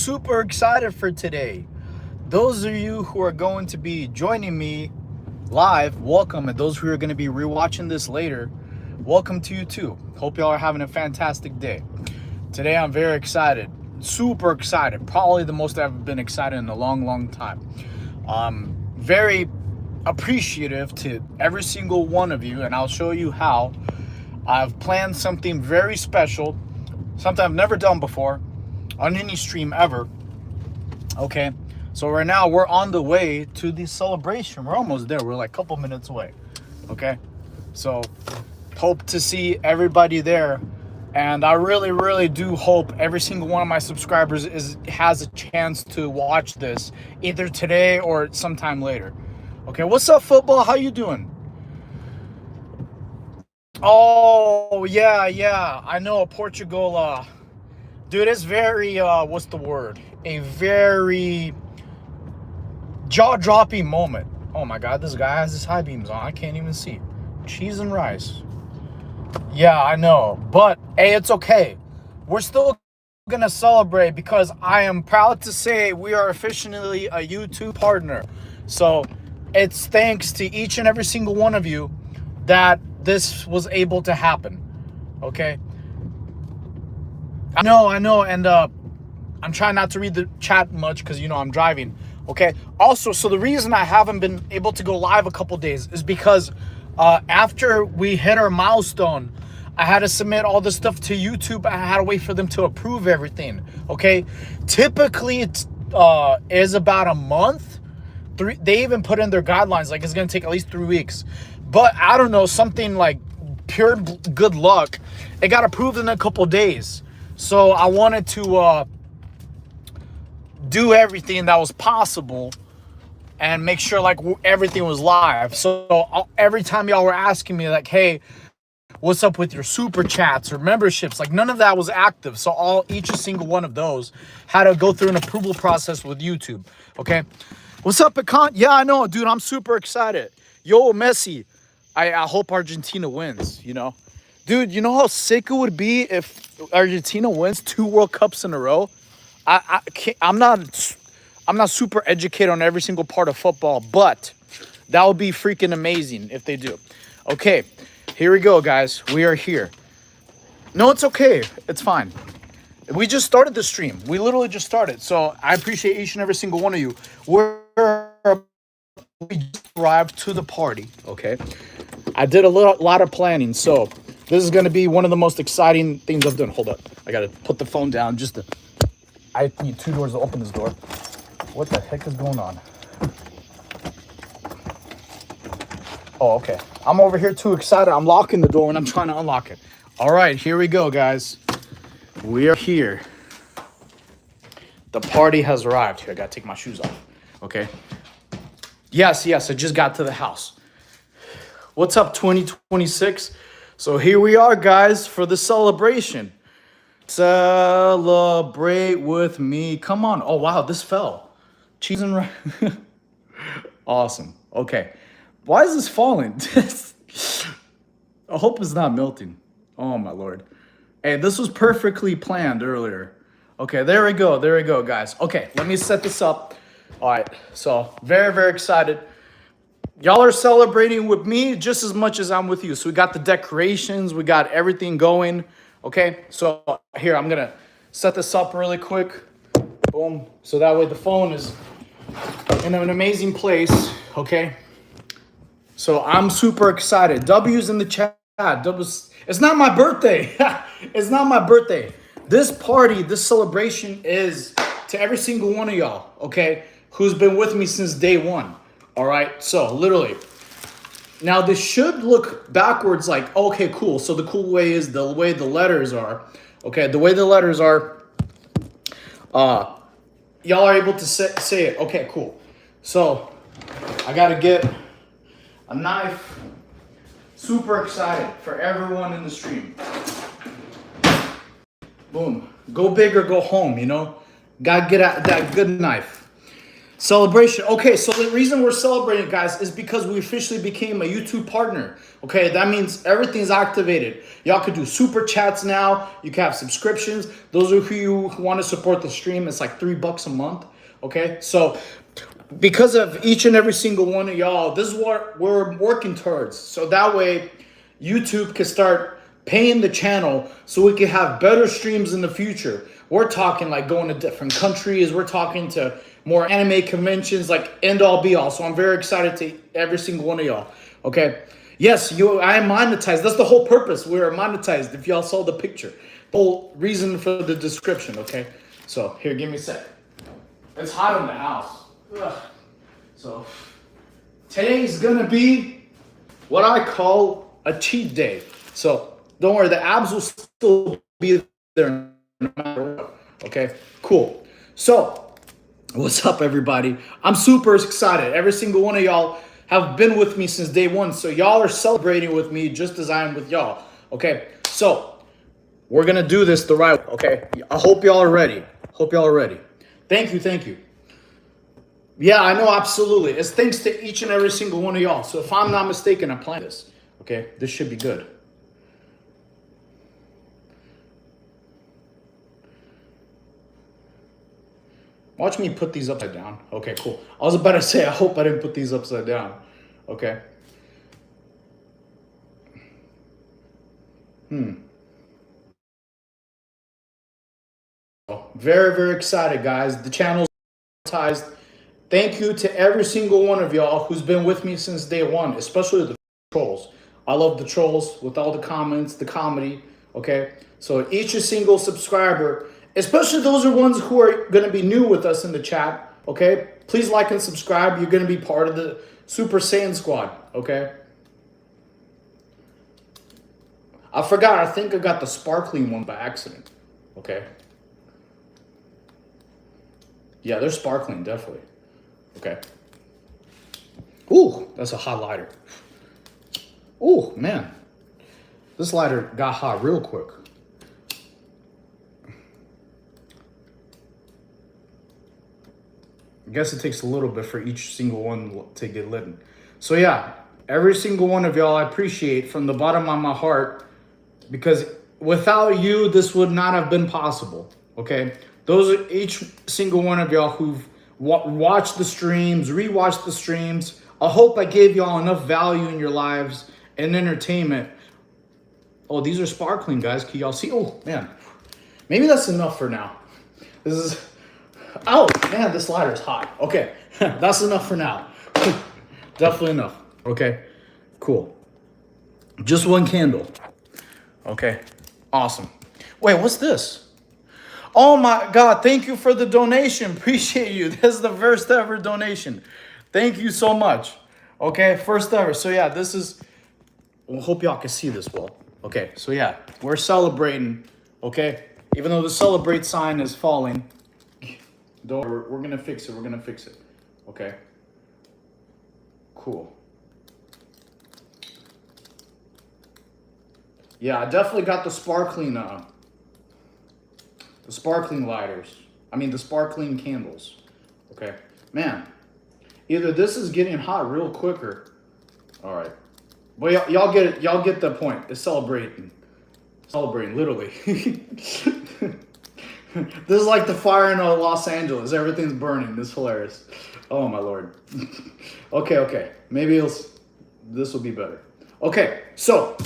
super excited for today. Those of you who are going to be joining me live, welcome. And those who are going to be rewatching this later, welcome to you too. Hope y'all are having a fantastic day. Today I'm very excited, super excited. Probably the most I've been excited in a long, long time. Very appreciative to every single one of you, and I'll show you how. I've planned something very special, something I've never done before on any stream ever. Okay, so right now we're on the way to the celebration. We're almost there. We're like a couple minutes away. Okay, so hope to see everybody there, and I really, really do hope every single one of my subscribers has a chance to watch this either today or sometime later. Okay, what's up, football? How you doing? Oh yeah, I know Portugal. Dude, it's very what's the word? A very jaw-dropping moment. Oh my God, this guy has his high beams on. I can't even see. Cheese and rice. Yeah, I know, but hey, it's okay. We're still gonna celebrate because I am proud to say we are officially a YouTube partner. So it's thanks to each and every single one of you that this was able to happen. Okay. I know, and I'm trying not to read the chat much because I'm driving. Okay. Also, so the reason I haven't been able to go live a couple days is because after we hit our milestone, I had to submit all the stuff to YouTube. I had to wait for them to approve everything. Okay. Typically, it's is about a month. They even put in their guidelines like it's gonna take at least 3 weeks. But I don't know, something like pure good luck, it got approved in a couple days. So I wanted to do everything that was possible and make sure like everything was live. So every time y'all were asking me like, hey, what's up with your super chats or memberships? Like none of that was active. So each and single one of those had to go through an approval process with YouTube. Okay. What's up, Pecan? Yeah, I know, dude. I'm super excited. Yo, Messi. I hope Argentina wins, Dude, you know how sick it would be if Argentina wins 2 World Cups in a row? I can't, I'm not super educated on every single part of football, but that would be freaking amazing if they do. Okay, here we go, guys. We are here. No, it's okay. It's fine. We just started the stream. We literally just started. So I appreciate each and every single one of you. We just arrived to the party, okay? I did a lot of planning, so this is going to be one of the most exciting things I've done. Hold up. I got to put the phone down I need 2 doors to open this door. What the heck is going on? Oh, okay. I'm over here too excited. I'm locking the door and I'm trying to unlock it. All right, here we go, guys. We are here. The party has arrived. Here, I got to take my shoes off, okay? Yes, I just got to the house. What's up, 2026? So here we are, guys, for the celebration. Celebrate with me. Come on. Oh, wow, this fell. Cheese and rice. Awesome. Okay. Why is this falling? I hope it's not melting. Oh, my Lord. Hey, this was perfectly planned earlier. Okay, there we go, guys. Okay, let me set this up. All right, so very, very excited. Y'all are celebrating with me just as much as I'm with you. So we got the decorations, we got everything going. Okay, so here, I'm gonna set this up really quick. Boom, so that way the phone is in an amazing place, okay? So I'm super excited. W's in the chat. It's not my birthday. It's not my birthday. This party, this celebration is to every single one of y'all, okay? Who's been with me since day one. All right, so literally. Now this should look backwards like, okay, cool. So the cool way is the way the letters are. Okay, the way the letters are, y'all are able to say it. Okay, cool. So I gotta get a knife. Super excited for everyone in the stream. Boom. Go big or go home, Gotta get out that good knife. Celebration. Okay, so the reason we're celebrating, guys, is because we officially became a YouTube partner. Okay, that means everything's activated. Y'all could do super chats now. You can have subscriptions. Those of you who want to support the stream, it's like $3 a month. Okay, so because of each and every single one of y'all, this is what we're working towards. So that way, YouTube can start paying the channel so we can have better streams in the future. We're talking like going to different countries. We're talking to more anime conventions, like end all be all. So I'm very excited to every single one of y'all. Okay. Yes, I am monetized. That's the whole purpose. We're monetized. If y'all saw the picture, the whole reason for the description. Okay. So here, give me a sec. It's hot in the house. Ugh. So today's gonna be what I call a cheat day. So don't worry, the abs will still be there no matter what. Okay, cool. So what's up, everybody? I'm super excited. Every single one of y'all have been with me since day one. So y'all are celebrating with me just as I am with y'all. Okay, so we're gonna do this the right way. Okay, I hope y'all are ready. Hope y'all are ready. Thank you, thank you. Yeah, I know, absolutely. It's thanks to each and every single one of y'all. So if I'm not mistaken, I planned this. Okay, this should be good. Watch me put these upside down. Okay, cool. I was about to say, I hope I didn't put these upside down. Okay. Very, very excited, guys. The channel's monetized. Thank you to every single one of y'all who's been with me since day one, especially the trolls. I love the trolls with all the comments, the comedy, okay? So each a single subscriber, especially those are ones who are going to be new with us in the chat, okay? Please like and subscribe. You're going to be part of the Super Saiyan squad, okay? I forgot. I think I got the sparkling one by accident, okay? Yeah, they're sparkling, definitely. Okay. Ooh, that's a hot lighter. Ooh, man. This lighter got hot real quick. I guess it takes a little bit for each single one to get lit. So yeah, every single one of y'all I appreciate from the bottom of my heart, because without you, this would not have been possible, okay? Those are each single one of y'all who've watched the streams, rewatched the streams. I hope I gave y'all enough value in your lives and entertainment. Oh, these are sparkling, guys. Can y'all see? Oh, man. Maybe that's enough for now. This is... Oh, man, this lighter is hot. Okay, that's enough for now. Definitely enough. Okay, cool. Just one candle. Okay, awesome. Wait, what's this? Oh my God, thank you for the donation. Appreciate you. This is the first ever donation. Thank you so much. Okay, first ever. So yeah, this is, I hope y'all can see this well. Okay, so yeah, we're celebrating, okay? Even though the celebrate sign is falling, don't worry, we're gonna fix it, we're gonna fix it. Okay, cool. Yeah, I definitely got the sparkling lighters. I mean, the sparkling candles. Okay, man. Either this is getting hot real quicker. All right, but y'all get it. Y'all get the point. It's celebrating, literally. This is like the fire in Los Angeles. Everything's burning. This is hilarious. Oh my Lord. Okay. Maybe this will be better. Okay, so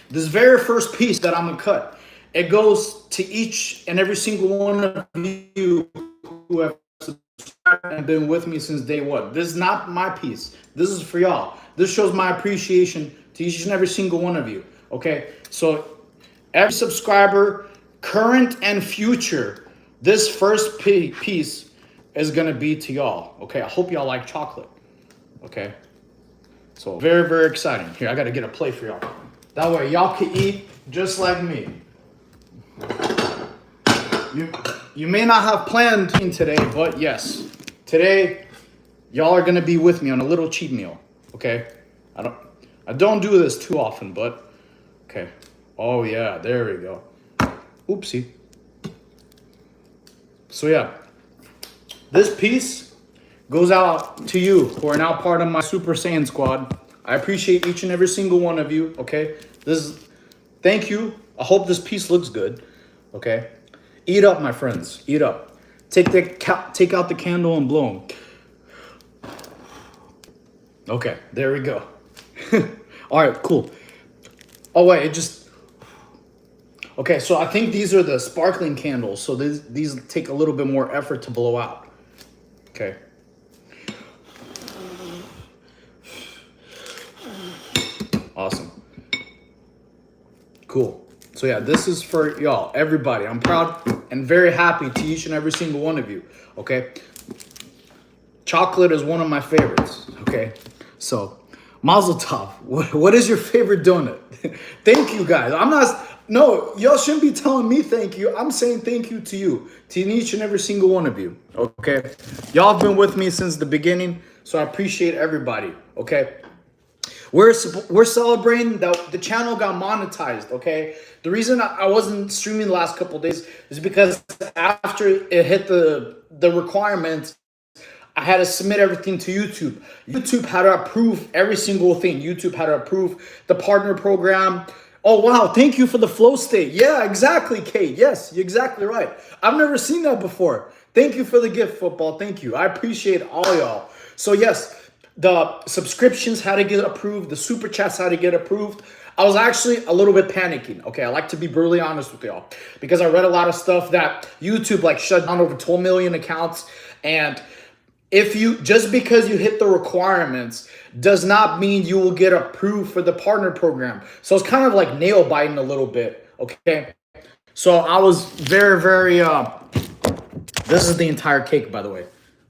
this very first piece that I'm gonna cut, it goes to each and every single one of you who have subscribed and been with me since day one. This is not my piece. This is for y'all. This shows my appreciation to each and every single one of you. Okay, so every subscriber, current and future, this first piece is gonna be to y'all. Okay, I hope y'all like chocolate. Okay, so very, very exciting. Here, I gotta get a plate for y'all. That way y'all can eat just like me. You may not have planned today, but yes, today y'all are gonna be with me on a little cheat meal. Okay, I don't do this too often, but okay. Oh yeah, there we go. Oopsie. So yeah, this piece goes out to you who are now part of my Super Saiyan squad. I appreciate each and every single one of you. Okay, this is thank you. I hope this piece looks good. Okay, eat up, my friends. Eat up. Take out the candle and blow 'em. Okay, there we go. All right, cool. Oh wait, it just okay. So I think these are the sparkling candles. So these take a little bit more effort to blow out. Okay. Awesome. Cool. So yeah, this is for y'all, everybody. I'm proud and very happy to each and every single one of you. Okay. Chocolate is one of my favorites. Okay. So Mazel Tov. What is your favorite donut? Thank you guys. No, y'all shouldn't be telling me thank you. I'm saying thank you to you, to each and every single one of you. Okay. Y'all have been with me since the beginning. So I appreciate everybody. Okay. We're celebrating that the channel got monetized, okay? The reason I wasn't streaming the last couple of days is because after it hit the requirements, I had to submit everything to YouTube. YouTube had to approve every single thing. YouTube had to approve the partner program. Oh, wow. Thank you for the flow state. Yeah, exactly, Kate. Yes, you're exactly right. I've never seen that before. Thank you for the gift, football. Thank you. I appreciate all y'all. So, yes, the subscriptions had to get approved. The super chats had to get approved. I was actually a little bit panicking. Okay, I like to be brutally honest with y'all because I read a lot of stuff that YouTube like shut down over 12 million accounts. And if you just because you hit the requirements does not mean you will get approved for the partner program. So it's kind of like nail biting a little bit. Okay, so I was very, very. This is the entire cake, by the way.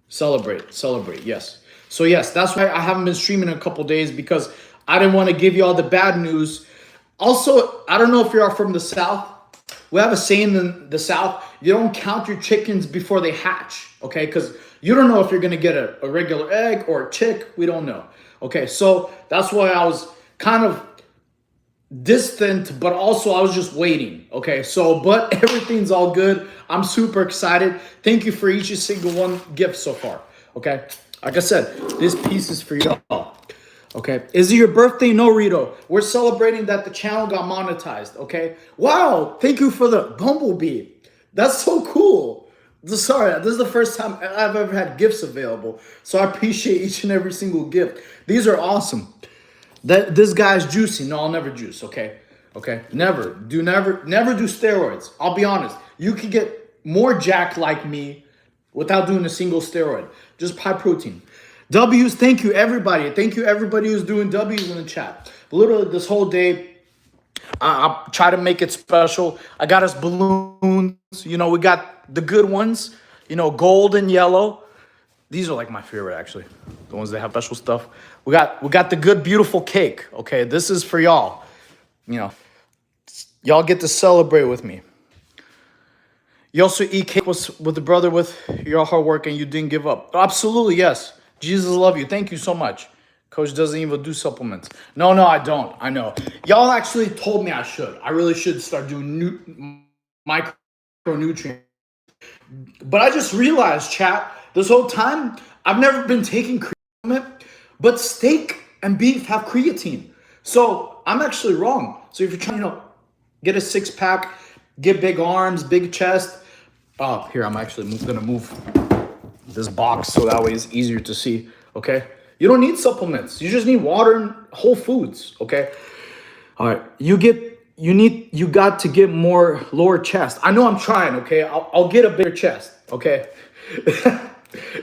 Celebrate. Yes. So yes, that's why I haven't been streaming in a couple days because I didn't want to give you all the bad news. Also, I don't know if you're from the South. We have a saying in the South, you don't count your chickens before they hatch, okay? Because you don't know if you're going to get a regular egg or a chick. We don't know. Okay, so that's why I was kind of distant, but also I was just waiting. Okay, so, but everything's all good. I'm super excited. Thank you for each and single one gift so far, okay? Like I said, this piece is for y'all. Okay. Is it your birthday? No, Rito. We're celebrating that the channel got monetized. Okay. Wow. Thank you for the bumblebee. That's so cool. Sorry, this is the first time I've ever had gifts available. So I appreciate each and every single gift. These are awesome. This guy's juicy. No, I'll never juice. Okay. Okay. Never do steroids. I'll be honest. You could get more jacked like me without doing a single steroid. Just high protein. W's, thank you, everybody. Thank you, everybody who's doing W's in the chat. Literally, this whole day, I try to make it special. I got us balloons. You know, we got the good ones, you know, gold and yellow. These are like my favorite, actually. The ones that have special stuff. We got the good, beautiful cake. Okay, this is for y'all. You know, y'all get to celebrate with me. You also eat cake with the brother with your hard work and you didn't give up. Absolutely, yes. Jesus love you. Thank you so much. Coach doesn't even do supplements. No, I don't. I know. Y'all actually told me I should. I really should start doing micronutrients. But I just realized, chat, this whole time, I've never been taking creatine, but steak and beef have creatine. So I'm actually wrong. So if you're trying to, get a six-pack, get big arms, big chest. Oh, here, I'm actually going to move this box so that way it's easier to see, okay? You don't need supplements. You just need water and whole foods, okay? All right, you got to get more lower chest. I know I'm trying, okay? I'll get a bigger chest, okay?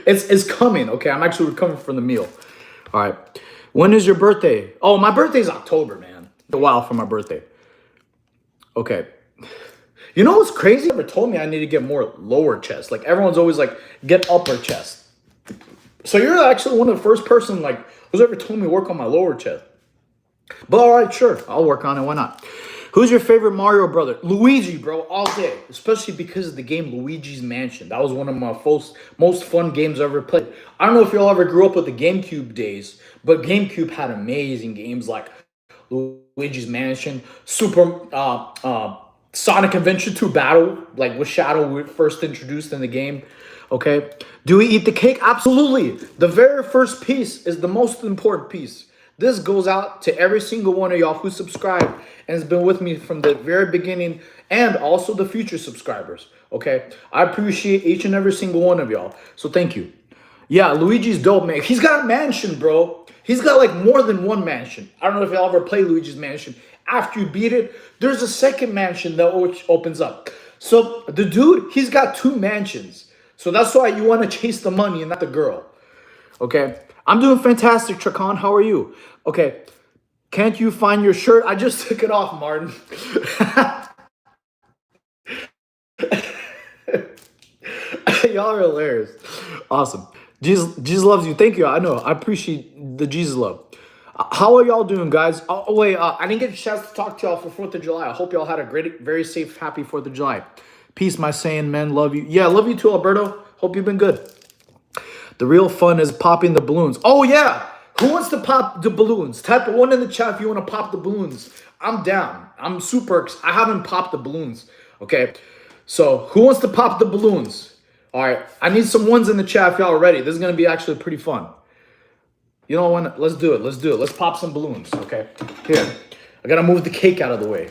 It's coming, okay? I'm actually recovering from the meal. All right, when is your birthday? Oh, my birthday's October, man. A while for my birthday. Okay. You know what's crazy? Never told me I need to get more lower chest. Like everyone's always like, get upper chest. So you're actually one of the first person like who's ever told me work on my lower chest. But all right, sure, I'll work on it. Why not? Who's your favorite Mario brother? Luigi, bro, all day. Especially because of the game Luigi's Mansion. That was one of my most fun games I ever played. I don't know if y'all ever grew up with the GameCube days, but GameCube had amazing games like Luigi's Mansion, Sonic Adventure 2 Battle, like with Shadow first introduced in the game. Okay. Do we eat the cake? Absolutely. The very first piece is the most important piece. This goes out to every single one of y'all who subscribed and has been with me from the very beginning, and also the future subscribers. Okay. I appreciate each and every single one of y'all. So thank you. Yeah, Luigi's dope, man. He's got a mansion, bro. He's got like more than one mansion. I don't know if y'all ever play Luigi's Mansion. After you beat it, there's a second mansion that opens up. So the dude, he's got two mansions. So that's why you want to chase the money and not the girl. Okay. I'm doing fantastic, Trakan. How are you? Okay. Can't you find your shirt? I just took it off, Martin. Y'all are hilarious. Awesome. Jesus loves you. Thank you. I know. I appreciate the Jesus love. How are y'all doing, guys? Oh, wait. I didn't get a chance to talk to y'all for 4th of July. I hope y'all had a great, very safe, happy 4th of July. Peace, my Saiyan men. Love you. Yeah, love you too, Alberto. Hope you've been good. The real fun is popping the balloons. Oh, yeah. Who wants to pop the balloons? Type 1 in the chat if you want to pop the balloons. I'm down. I'm super. I haven't popped the balloons. Okay. So who wants to pop the balloons? All right. I need some ones in the chat if y'all are ready. This is going to be actually pretty fun. You know what? Let's do it. Let's do it. Let's pop some balloons. Okay. Here. I got to move the cake out of the way.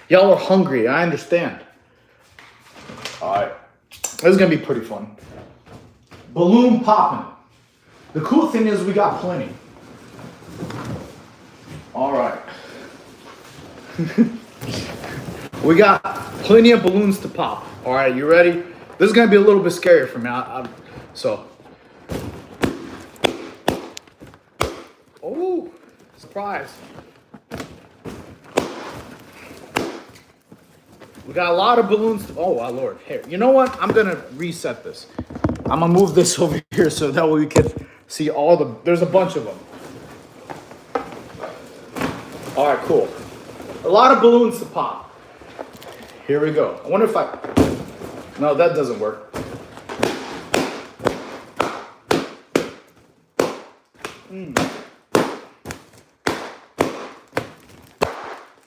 Y'all are hungry. I understand. All right. This is going to be pretty fun. Balloon popping. The cool thing is we got plenty. All right. We got plenty of balloons to pop. All right, you ready? This is going to be a little bit scary for me. So. Oh, surprise. We got a lot of balloons. Oh, my Lord. Here, you know what? I'm going to reset this. I'm going to move this over here so that way we can see all the... There's a bunch of them. All right, cool. A lot of balloons to pop. Here we go. I wonder if I... No, that doesn't work.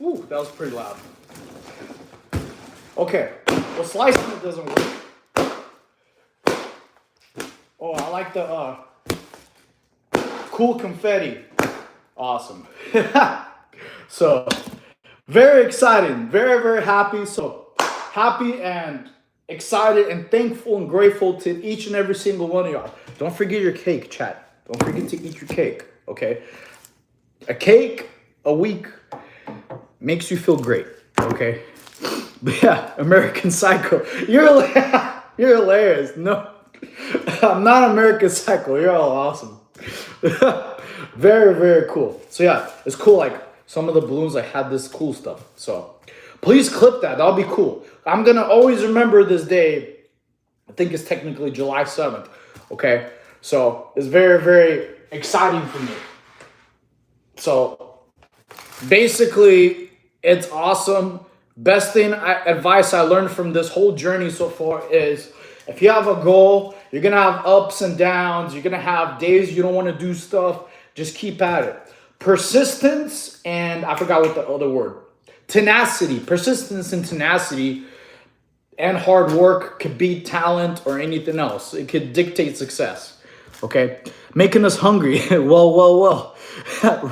Ooh, that was pretty loud. Okay. Well, slicing it doesn't work. Oh, I like the cool confetti. Awesome. So, very exciting. Very, very happy. So, happy and excited and thankful and grateful to each and every single one of y'all. Don't forget your cake, chat. Don't forget to eat your cake, okay? A cake a week makes you feel great, okay? But yeah, American Psycho. You're hilarious. No, I'm not American Psycho. You're all awesome. Very, very cool. So yeah, it's cool. Like some of the balloons, I had this cool stuff. So please clip that. That'll be cool. I'm going to always remember this day. I think it's technically July 7th. Okay. So it's very, very exciting for me. So basically it's awesome. Best advice I learned from this whole journey so far is if you have a goal, you're going to have ups and downs. You're going to have days you don't want to do stuff. Just keep at it. Persistence and I forgot what the other word. Tenacity. Persistence and tenacity and hard work could beat talent or anything else. It could dictate success. Okay? Making us hungry. Well.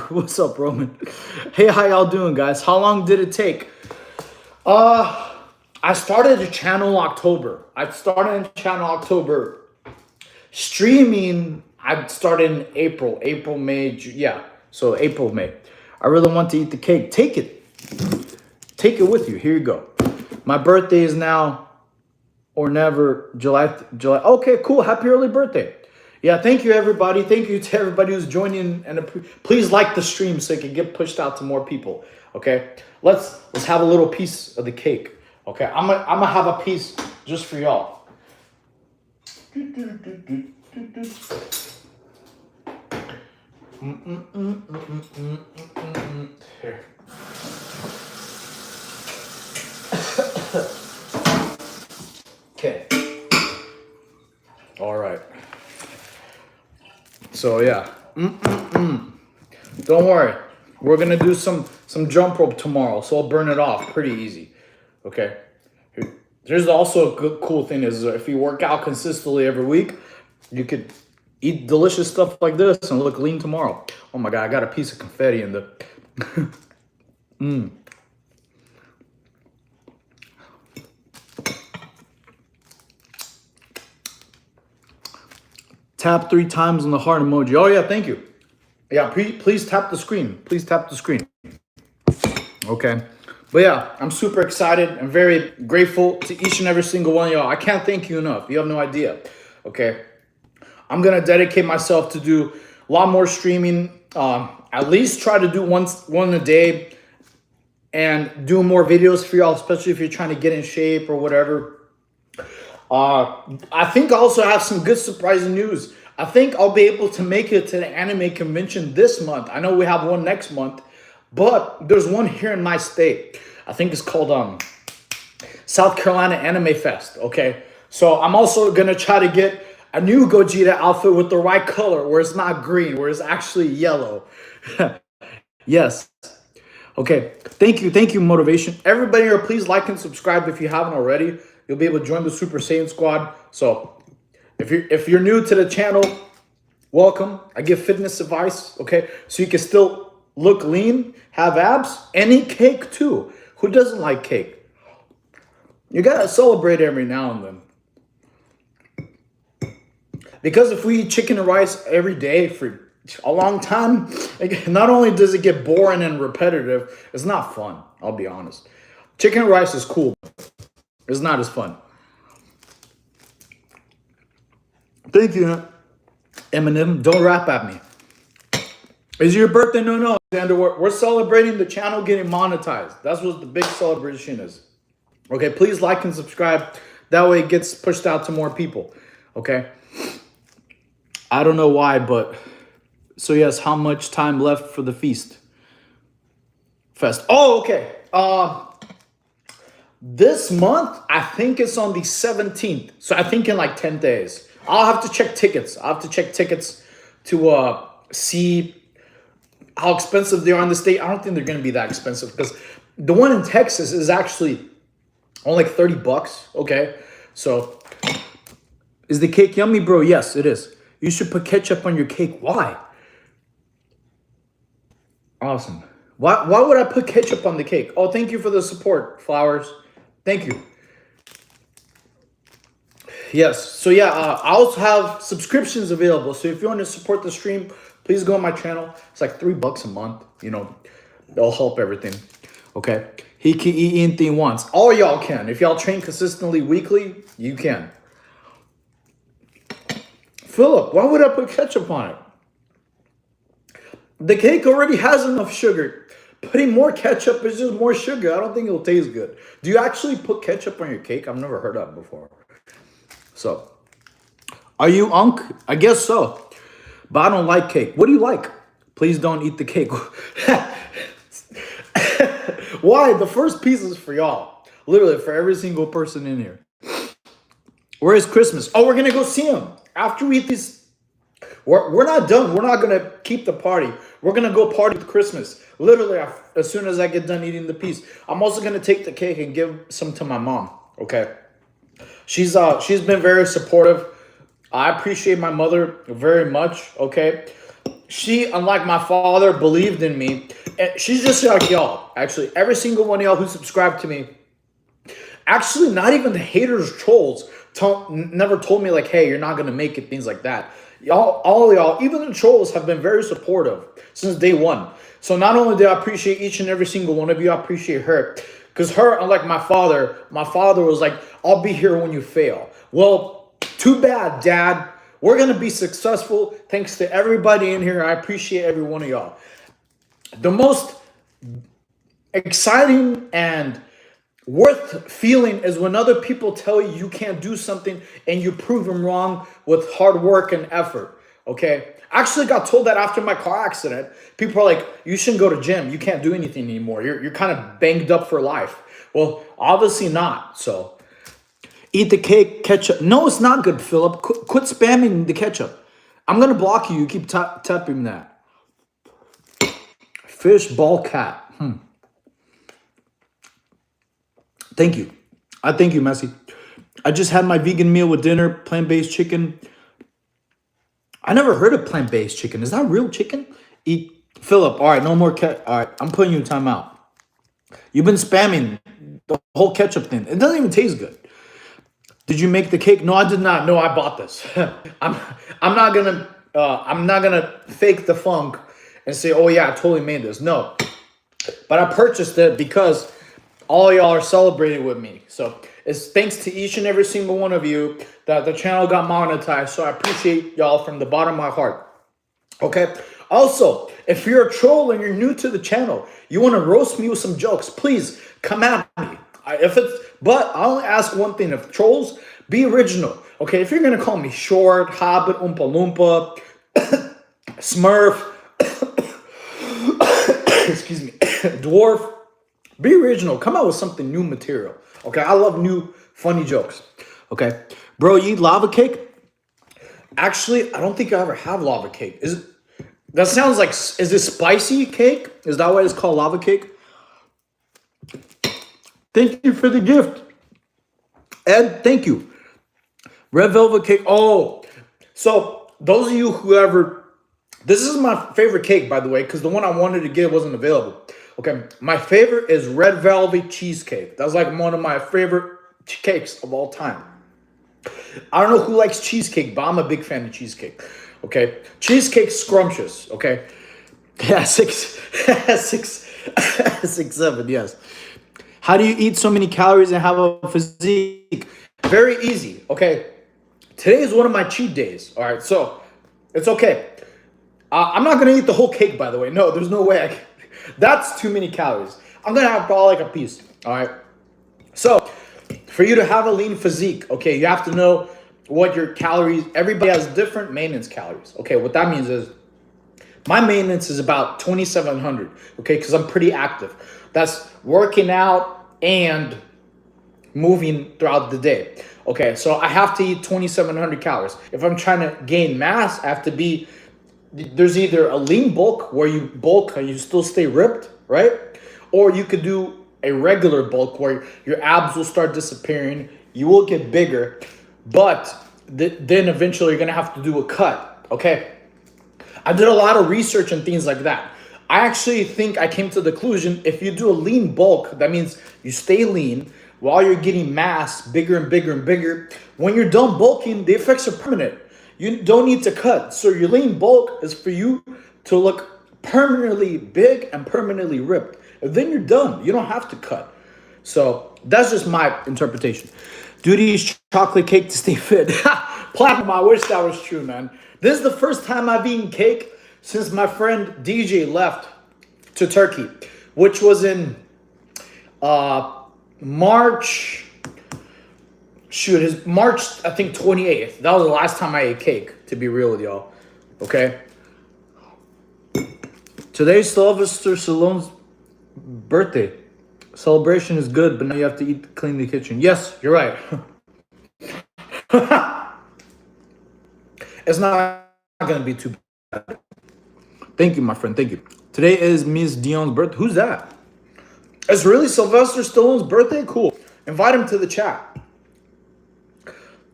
What's up, Roman? Hey, how y'all doing, guys? How long did it take? I started a channel October. Streaming, I started in April, May, June. Yeah. So April, May. I really want to eat the cake. Take it. Take it with you. Here you go. My birthday is now or never, July. Okay, cool. Happy early birthday. Yeah, thank you, everybody. Thank you to everybody who's joining. And please like the stream so it can get pushed out to more people. Okay, let's have a little piece of the cake. Okay, I'm gonna have a piece just for y'all. Here. Okay. All right. So yeah. Don't worry. We're gonna do some jump rope tomorrow, so I'll burn it off pretty easy. Okay. Here, Here's also a good, cool thing is if you work out consistently every week, you could eat delicious stuff like this and look lean tomorrow. Oh my God, I got a piece of confetti in the... Tap 3 times on the heart emoji. Oh yeah, thank you. Yeah, please tap the screen. Please tap the screen. Okay. But yeah, I'm super excited. I'm very grateful to each and every single one of y'all. I can't thank you enough. You have no idea. Okay. I'm going to dedicate myself to do a lot more streaming. At least try to do one a day and do more videos for y'all, especially if you're trying to get in shape or whatever. I think I also have some good surprising news. I think I'll be able to make it to the anime convention this month. I know we have one next month, but there's one here in my state. I think it's called South Carolina Anime Fest. Okay, so I'm also gonna try to get a new Gogeta outfit with the right color, where it's not green, where it's actually yellow. Yes. Okay. Thank you, motivation. Everybody here, please like and subscribe if you haven't already. You'll be able to join the Super Saiyan Squad. So if you're new to the channel, welcome. I give fitness advice, okay? So you can still look lean, have abs, and eat cake too. Who doesn't like cake? You gotta celebrate every now and then. Because if we eat chicken and rice every day for a long time, like, not only does it get boring and repetitive, it's not fun, I'll be honest. Chicken and rice is cool. It's not as fun. Thank you, Eminem. Don't rap at me. Is your birthday? No, Xander. We're celebrating the channel getting monetized. That's what the big celebration is. Okay, please like and subscribe. That way it gets pushed out to more people. Okay. I don't know why, but... So yes, how much time left for the feast? Fest. Oh, okay. This month, I think it's on the 17th. So I think in like 10 days. I'll have to check tickets. I'll have to check tickets to see how expensive they are in the state. I don't think they're going to be that expensive because the one in Texas is actually only like 30 bucks. Okay. So is the cake yummy, bro? Yes, it is. You should put ketchup on your cake. Why? Awesome. Why would I put ketchup on the cake? Oh, thank you for the support, Flowers. Thank you. Yes. So yeah, I also have subscriptions available. So if you want to support the stream, please go on my channel. It's like $3 a month. You know, it'll help everything. Okay. He can eat anything once. All y'all can. If y'all train consistently weekly, you can. Philip, why would I put ketchup on it? The cake already has enough sugar. Putting more ketchup is just more sugar. I don't think it'll taste good. Do you actually put ketchup on your cake? I've never heard that before. So, are you Unc? I guess so. But I don't like cake. What do you like? Please don't eat the cake. Why? The first piece is for y'all. Literally, for every single person in here. Where is Christmas? Oh, we're going to go see him. After we eat these... We're not done. We're not going to keep the party. We're going to go party with Christmas. Literally, as soon as I get done eating the piece. I'm also going to take the cake and give some to my mom. Okay? She's been very supportive. I appreciate my mother very much. Okay? She, unlike my father, believed in me. And she's just like y'all. Actually, every single one of y'all who subscribed to me. Actually, not even the haters, trolls, never told me like, hey, you're not going to make it, things like that. Y'all, all y'all, even the trolls have been very supportive since day one. So not only do I appreciate each and every single one of you, I appreciate her. Because her, unlike my father was like, I'll be here when you fail. Well, too bad, Dad. We're going to be successful thanks to everybody in here. I appreciate every one of y'all. The most exciting and worth feeling is when other people tell you can't do something and you prove them wrong with hard work and effort. Okay. I actually got told that after my car accident. People are like, you shouldn't go to gym. You can't do anything anymore. You're kind of banged up for life. Well, obviously not. So eat the cake, ketchup. No, it's not good, Philip. Quit spamming the ketchup. I'm going to block you. You keep tapping that. Fish ball cat. Thank you. I thank you, Messi. I just had my vegan meal with dinner, plant-based chicken. I never heard of plant-based chicken. Is that real chicken? Eat Philip. All right, no more all right, I'm putting you in timeout. You've been spamming the whole ketchup thing. It doesn't even taste good. Did you make the cake? No, I did not. No, I bought this. I'm I'm not gonna fake the funk and say, oh yeah, I totally made this. No. But I purchased it because all y'all are celebrating with me. So it's thanks to each and every single one of you that the channel got monetized. So I appreciate y'all from the bottom of my heart. Okay. Also, if you're a troll and you're new to the channel, you want to roast me with some jokes, please come at me. But I only ask one thing: if trolls, be original. Okay, if you're gonna call me short, hobbit, oompa loompa, smurf, excuse me, dwarf, be original. Come out with something new material. Okay, I love new funny jokes. Okay, bro, you eat lava cake? Actually, I don't think I ever have lava cake. That sounds like, is this spicy cake? Is that why it's called lava cake? Thank you for the gift. Ed, thank you. Red velvet cake. Oh, so those of you who ever, this is my favorite cake, by the way, because the one I wanted to get wasn't available. Okay, my favorite is red velvet cheesecake. That's like one of my favorite cakes of all time. I don't know who likes cheesecake, but I'm a big fan of cheesecake. Okay, cheesecake scrumptious. Okay, yeah, six, 7. Yes. How do you eat so many calories and have a physique? Very easy. Okay, today is one of my cheat days. All right, so it's okay. I'm not gonna eat the whole cake, by the way. No, there's no way. That's too many calories. I'm gonna have probably like a piece. All right. So for you to have a lean physique, okay, you have to know what your calories. Everybody has different maintenance calories. Okay, what that means is my maintenance is about 2,700. Okay, because I'm pretty active. That's working out and moving throughout the day. Okay, so I have to eat 2,700 calories. If I'm trying to gain mass, I have to be, there's either a lean bulk where you bulk and you still stay ripped, right? Or you could do a regular bulk where your abs will start disappearing, you will get bigger, but then eventually you're gonna have to do a cut, okay? I did a lot of research and things like that. I actually think I came to the conclusion, if you do a lean bulk, that means you stay lean while you're getting mass bigger and bigger and bigger. When you're done bulking, the effects are permanent. You don't need to cut. So your lean bulk is for you to look permanently big and permanently ripped. And then you're done. You don't have to cut. So that's just my interpretation. Do these chocolate cake to stay fit. Platinum, I wish that was true, man. This is the first time I've eaten cake since my friend DJ left to Turkey, which was in March. Shoot, his March, I think 28th. That was the last time I ate cake, to be real with y'all. Okay? Today's Sylvester Stallone's birthday. Celebration is good, but now you have to eat, clean the kitchen. Yes, you're right. It's not going to be too bad. Thank you, my friend. Thank you. Today is Miss Dion's birthday. Who's that? It's really Sylvester Stallone's birthday? Cool. Invite him to the chat.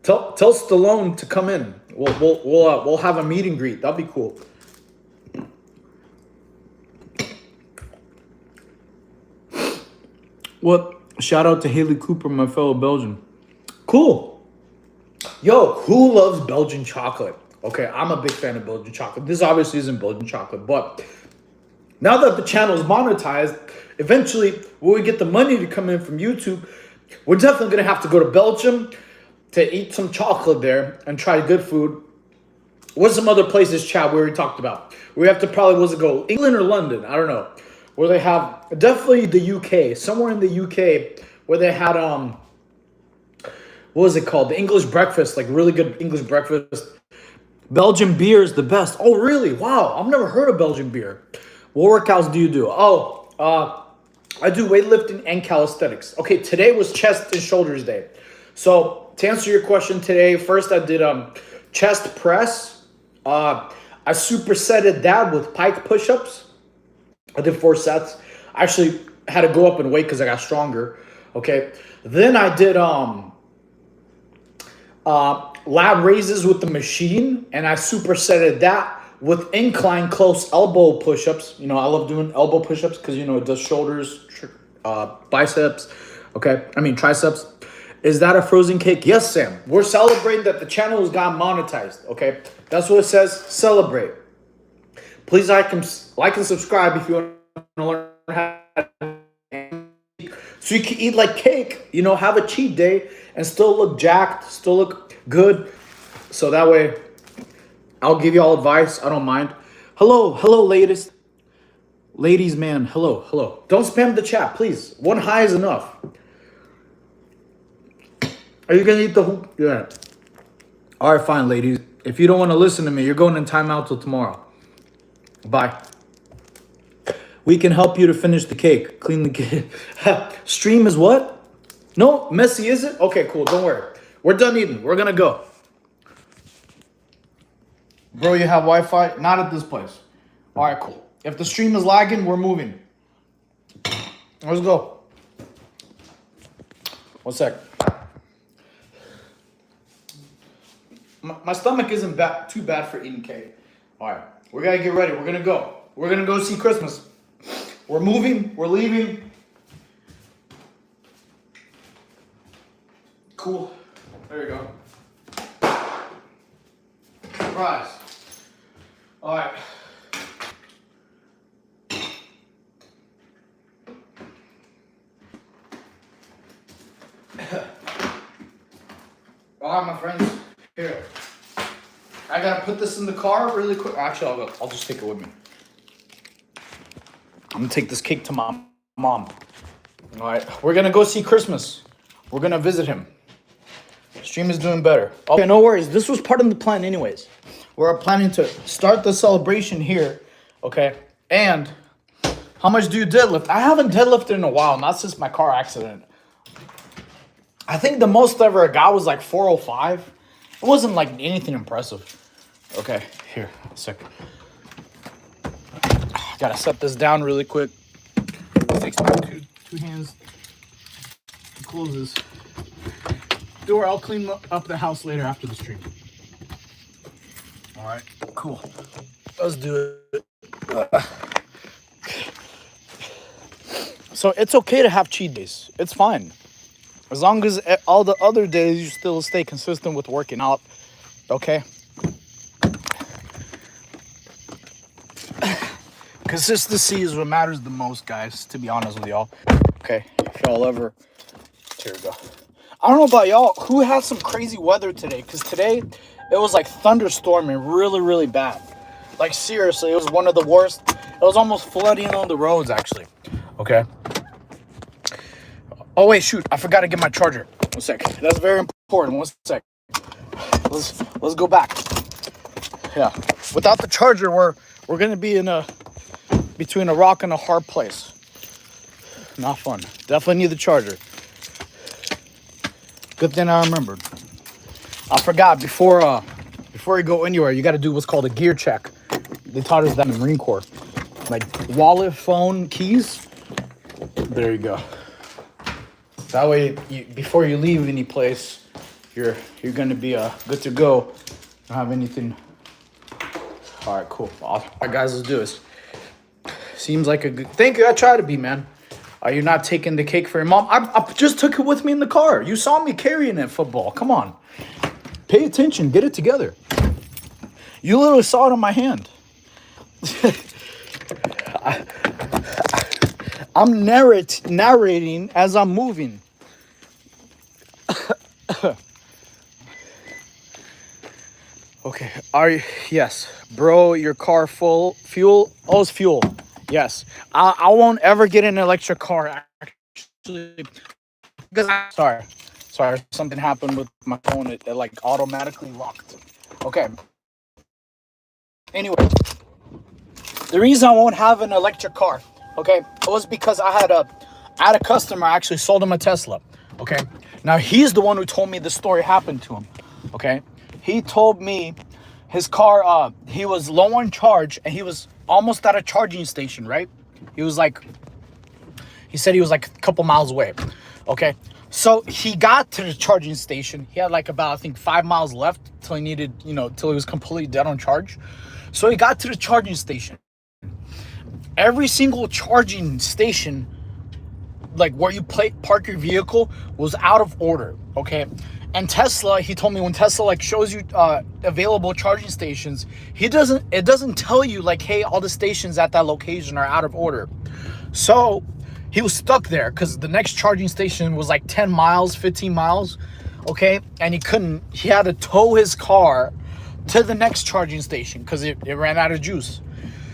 Tell Stallone to come in. We'll have a meet and greet. That'll be cool. What? Shout out to Haley Cooper, my fellow Belgian. Cool. Yo, who loves Belgian chocolate? Okay, I'm a big fan of Belgian chocolate. This obviously isn't Belgian chocolate, but now that the channel is monetized, eventually when we get the money to come in from YouTube, we're definitely gonna have to go to Belgium to eat some chocolate there and try good food. What's some other places, chat, we already talked about? We have to probably, was it go, England or London? I don't know. Where they have, definitely the UK, somewhere in the UK, where they had, what was it called? The English breakfast, like really good English breakfast. Belgian beer is the best. Oh, really? Wow, I've never heard of Belgian beer. What workouts do you do? Oh, I do weightlifting and calisthenics. Okay, today was chest and shoulders day. So to answer your question today, first I did chest press. I supersetted that with pike push-ups. I did 4 sets. I actually had to go up in weight because I got stronger. Okay. Then I did lab raises with the machine, and I supersetted that with incline close elbow push-ups. You know, I love doing elbow push-ups because, you know, it does shoulders, biceps. Okay, I mean triceps. Is that a frozen cake? Yes, Sam. We're celebrating that the channel has got monetized. Okay, that's what it says. Celebrate. Please like and subscribe if you want to learn how to, so you can eat like cake. You know, have a cheat day and still look jacked, still look good. So that way, I'll give you all advice. I don't mind. Hello, hello, ladies, man. Hello, hello. Don't spam the chat, please. One hi is enough. Are you gonna eat the whole? Yeah. All right, fine, ladies. If you don't want to listen to me, you're going in timeout till tomorrow. Bye. We can help you to finish the cake. Clean the cake. Stream is what? No, messy is it? Okay, cool. Don't worry. We're done eating. We're gonna go. Bro, you have Wi-Fi? Not at this place. All right, cool. If the stream is lagging, we're moving. Let's go. 1 sec. My stomach isn't too bad for eating cake. All right, we gotta get ready. We're gonna go. We're gonna go see Christmas. We're moving. We're leaving. Cool. There you go. Surprise. All right. All right, my friends. Here. I gotta put this in the car really quick. Actually, I'll just take it with me. I'm gonna take this cake to my mom. All right, we're gonna go see Christmas. We're gonna visit him. Stream is doing better. Okay, no worries. This was part of the plan anyways. We're planning to start the celebration here, okay? And how much do you deadlift? I haven't deadlifted in a while, not since my car accident. I think the most ever I got was like 405. It wasn't like anything impressive. Okay, here, a sec. Gotta set this down really quick. It takes my two hands to close this door. I'll clean up the house later after the stream. All right, cool. Let's do it. So it's okay to have cheat days. It's fine. As long as all the other days you still stay consistent with working out, okay? Consistency is what matters the most, guys, to be honest with y'all. Okay, if y'all ever... Here we go. I don't know about y'all, who had some crazy weather today? Because today, it was like thunderstorming really, really bad. Like, seriously, it was one of the worst. It was almost flooding on the roads, actually. Okay? Oh, wait, shoot. I forgot to get my charger. 1 sec. That's very important. 1 sec. Let's go back. Yeah. Without the charger, we're going to be between a rock and a hard place. Not fun. Definitely need the charger. Good thing I remembered. I forgot, before you go anywhere, you got to do what's called a gear check. They taught us that in the Marine Corps. Like wallet, phone, keys. There you go. That way, before you leave any place, you're gonna be good to go. Don't have anything. All right, cool. All right, guys, let's do this. Seems like a good. Thank you. I try to be, man. Are you not taking the cake for your mom? I just took it with me in the car. You saw me carrying it. Football. Come on. Pay attention. Get it together. You literally saw it on my hand. I'm narrating as I'm moving. Okay. Yes, bro. Your car full fuel? Oh, it's fuel. Yes. I won't ever get an electric car. Actually, because sorry. Something happened with my phone. It like automatically locked. Okay. Anyway, the reason I won't have an electric car, okay, it was because I had a customer. I actually sold him a Tesla. Okay. Now he's the one who told me the story happened to him. Okay. He told me his car, he was low on charge and he was almost at a charging station, right? He said he was like a couple miles away. Okay. So he got to the charging station. He had like about, I think, 5 miles left till he needed, till he was completely dead on charge. So he got to the charging station. Every single charging station, like where you park your vehicle, was out of order. Okay. And Tesla, he told me, when Tesla like shows you available charging stations, it doesn't tell you like, hey, all the stations at that location are out of order. So he was stuck there because the next charging station was like 10 miles, 15 miles. Okay. And he had to tow his car to the next charging station because it ran out of juice.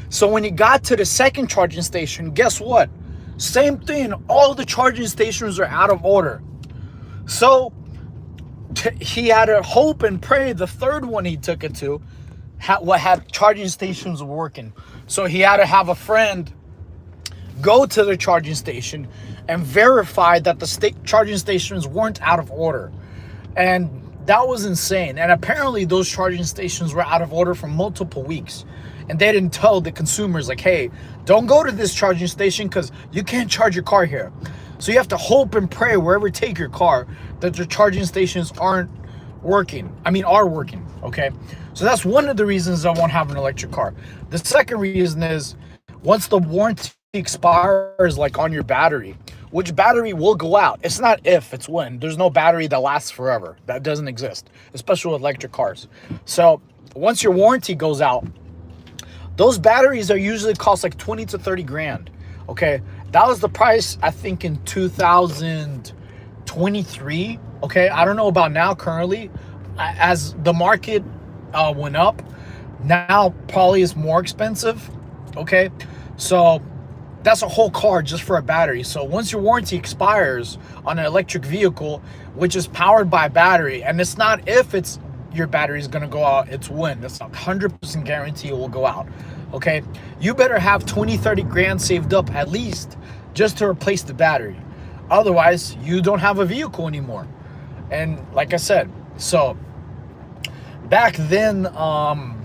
So when he got to the second charging station, guess what? Same thing. All the charging stations are out of order. So he had to hope and pray the third one he took it to had charging stations working. So he had to have a friend go to the charging station and verify that the charging stations weren't out of order. And that was insane. And apparently those charging stations were out of order for multiple weeks. And they didn't tell the consumers like, hey, don't go to this charging station because you can't charge your car here. So you have to hope and pray wherever you take your car that the charging stations are working. Okay? So that's one of the reasons I won't have an electric car. The second reason is once the warranty expires like on your battery, which battery will go out. It's not if, it's when. There's no battery that lasts forever. That doesn't exist, especially with electric cars. So once your warranty goes out, those batteries are usually cost like 20 to 30 grand. Okay. That was the price, I think, in 2023. Okay. I don't know about now currently. As the market went up, now probably is more expensive. Okay. So that's a whole car just for a battery. So once your warranty expires on an electric vehicle, which is powered by a battery, and it's not if your battery is going to go out, it's when. That's a 100% guarantee it will go out. Okay. You better have 20, 30 grand saved up at least just to replace the battery. Otherwise, you don't have a vehicle anymore. And like I said, so back then, a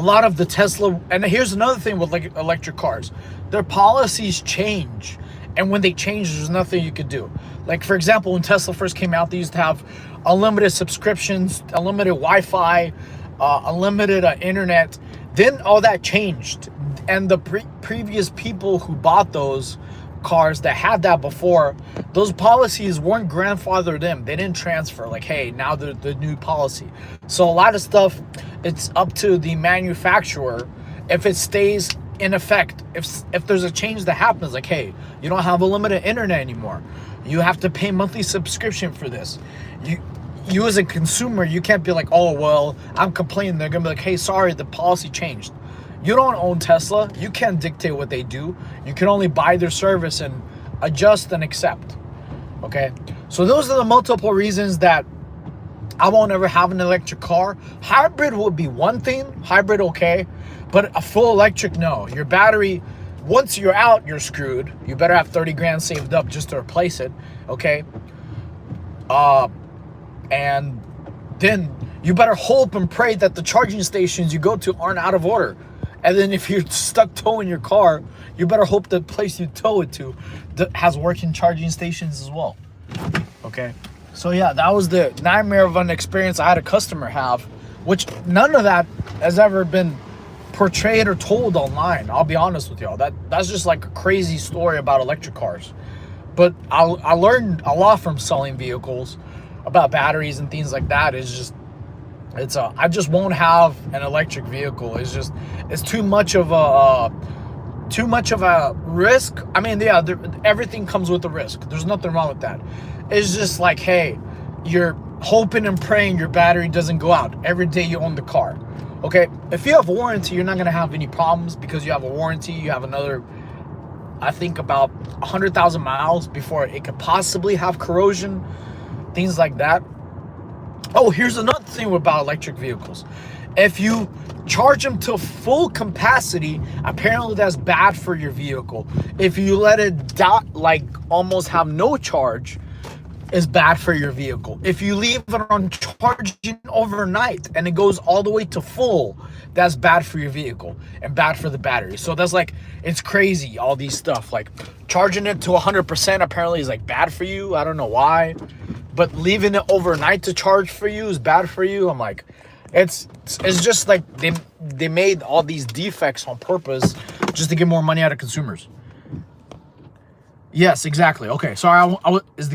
lot of the Tesla, and here's another thing with like electric cars, their policies change. And when they change, there's nothing you could do. Like, for example, when Tesla first came out, they used to have unlimited subscriptions, unlimited Wi-Fi, unlimited internet. Then all that changed. And the previous people who bought those cars that had that before, those policies weren't grandfathered in. They didn't transfer like, hey, now the new policy. So a lot of stuff, it's up to the manufacturer if it stays in effect. If there's a change that happens, like, hey, you don't have a limited internet anymore, you have to pay monthly subscription for this. You as a consumer, you can't be like, oh, well, I'm complaining. They're gonna be like, hey, sorry, the policy changed. You don't own Tesla. You can't dictate what they do. You can only buy their service and adjust and accept. Okay. So those are the multiple reasons that I won't ever have an electric car. Hybrid would be one thing. Hybrid, okay. But a full electric, no. Your battery, once you're out, you're screwed. You better have 30 grand saved up just to replace it. Okay. And then you better hope and pray that the charging stations you go to aren't out of order. And then if you're stuck towing your car, you better hope the place you tow it to has working charging stations as well. Okay. So yeah, that was the nightmare of an experience I had a customer have, which none of that has ever been portrayed or told online. I'll be honest with y'all. That's just like a crazy story about electric cars. But I learned a lot from selling vehicles about batteries and things like that. I just won't have an electric vehicle. It's too much of a risk. I mean, yeah, everything comes with a risk. There's nothing wrong with that. It's just like, hey, you're hoping and praying your battery doesn't go out every day you own the car. Okay, if you have a warranty, you're not gonna have any problems because you have a warranty. You have another, I think, about 100,000 miles before it could possibly have corrosion, things like that. Oh, here's another thing about electric vehicles. If you charge them to full capacity, apparently that's bad for your vehicle. If you let it almost have no charge, is bad for your vehicle. If you leave it on charging overnight and it goes all the way to full, that's bad for your vehicle and bad for the battery. So that's like, it's crazy, all these stuff. Like charging it to 100% apparently is like bad for you. I don't know why. But leaving it overnight to charge for you is bad for you. I'm like, it's just like they made all these defects on purpose just to get more money out of consumers. Yes, exactly. Okay, sorry. Is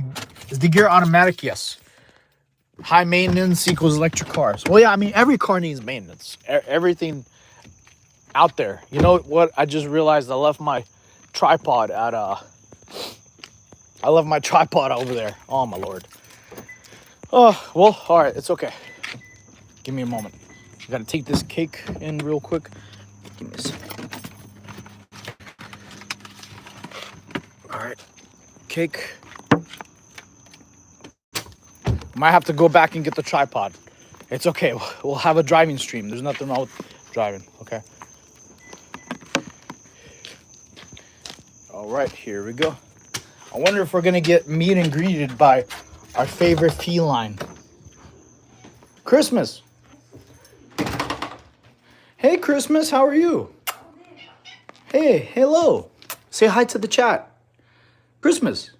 the gear automatic? Yes. High maintenance equals electric cars. Well, yeah. I mean, every car needs maintenance. Everything out there. You know what? I just realized I left my tripod at I left my tripod over there. Oh my lord. Oh well. All right. It's okay. Give me a moment. I gotta take this cake in real quick. Give me a second. All right, cake. Might have to go back and get the tripod. It's okay. We'll have a driving stream. There's nothing wrong with driving. Okay. All right, here we go. I wonder if we're gonna get meet and greeted by our favorite feline. Christmas. Hey, Christmas. How are you? Hey, hello. Say hi to the chat. Christmas.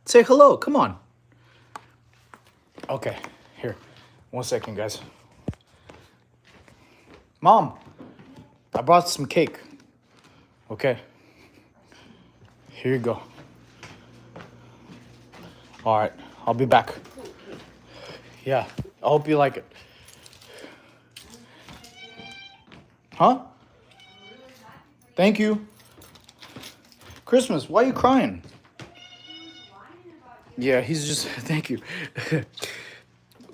Say hello. Come on. Okay. Here. 1 second, guys. Mom, I brought some cake. Okay. Here you go. All right. I'll be back. Yeah. I hope you like it. Huh? Thank you. Christmas, why are you crying? Yeah, he's just, thank you.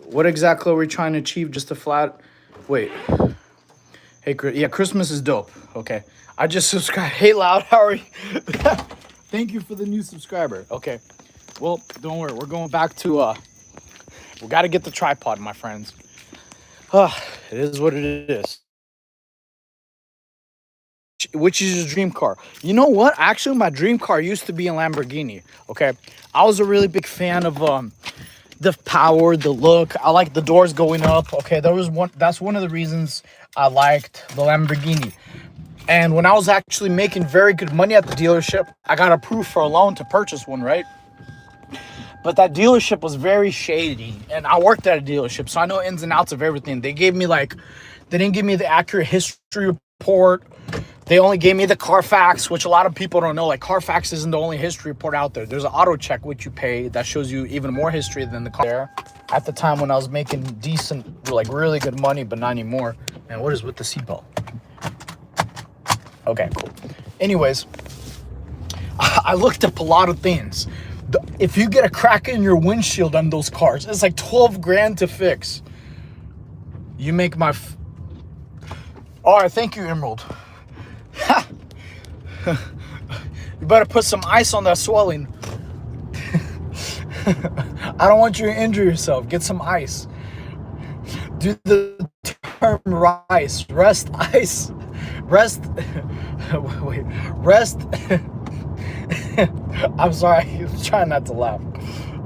What exactly are we trying to achieve? Just a flat, wait. Hey, yeah, Christmas is dope. Okay. I just subscribed. Hey, Loud, how are you? Thank you for the new subscriber. Okay. Well, don't worry. We're going back to, we got to get the tripod, my friends. It is what it is. Which is your dream car? You know what? Actually, my dream car used to be a Lamborghini. Okay, I was a really big fan of the power, the look. I like the doors going up. Okay, that's one of the reasons I liked the Lamborghini. And when I was actually making very good money at the dealership, I got approved for a loan to purchase one, right? But that dealership was very shady, and I worked at a dealership, so I know ins and outs of everything. They didn't give me the accurate history report. They only gave me the Carfax, which a lot of people don't know. Like, Carfax isn't the only history report out there. There's an auto check which you pay that shows you even more history than the car. At the time when I was making decent, like really good money, but not anymore. And what is with the seatbelt? Okay, cool. Anyways, I looked up a lot of things. If you get a crack in your windshield on those cars, it's like 12 grand to fix. You make my... All right, thank you, Emerald. You better put some ice on that swelling. I don't want you to injure yourself. Get some ice. Do the term rice. Rest ice. Rest. Wait. Rest. I'm sorry. I'm trying not to laugh.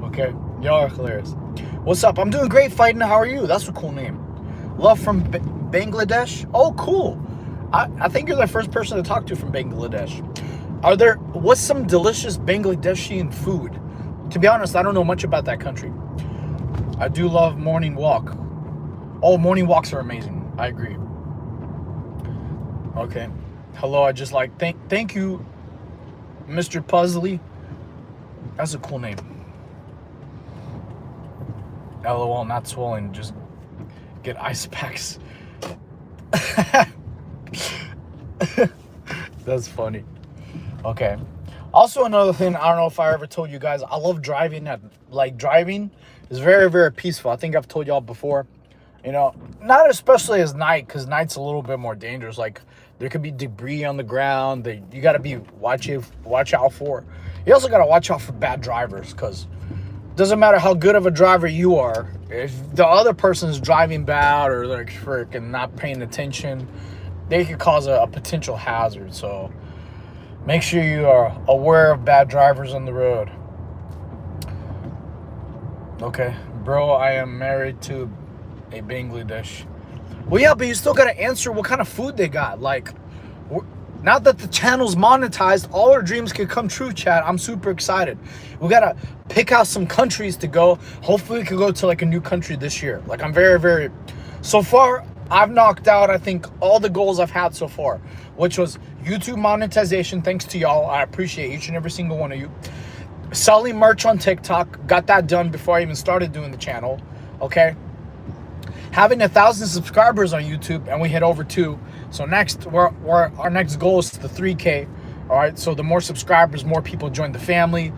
Okay. Y'all are hilarious. What's up? I'm doing great, Fighting. How are you? That's a cool name. Love from Bangladesh. Oh, cool. I think you're the first person to talk to from Bangladesh. What's some delicious Bangladeshi food? To be honest, I don't know much about that country. I do love morning walk. Oh, morning walks are amazing. I agree. Okay. Hello, I just like, thank you, Mr. Puzzly. That's a cool name. LOL, not swollen, just get ice packs. That's funny. Okay. Also, another thing, I don't know if I ever told you guys, I love driving. Driving is very, very peaceful. I think I've told y'all before. You know, not especially as night, because night's a little bit more dangerous. Like, there could be debris on the ground that you got to be watch out for. You also got to watch out for bad drivers, because it doesn't matter how good of a driver you are. If the other person's driving bad or like freaking not paying attention, they could cause a potential hazard. So make sure you are aware of bad drivers on the road. Okay, bro, I am married to a Bangladesh. Well, yeah, but you still gotta answer what kind of food they got. Like, now that the channel's monetized, all our dreams can come true, chat. I'm super excited. We gotta pick out some countries to go. Hopefully we can go to like a new country this year. Like, I'm very, very, so far I've knocked out, I think, all the goals I've had so far, which was YouTube monetization. Thanks to y'all. I appreciate each and every single one of you. Selling merch on TikTok, got that done before I even started doing the channel. Okay, having 1,000 subscribers on YouTube, and we hit over 2. So next, our next goal is the 3K. All right, so the more subscribers, more people join the family,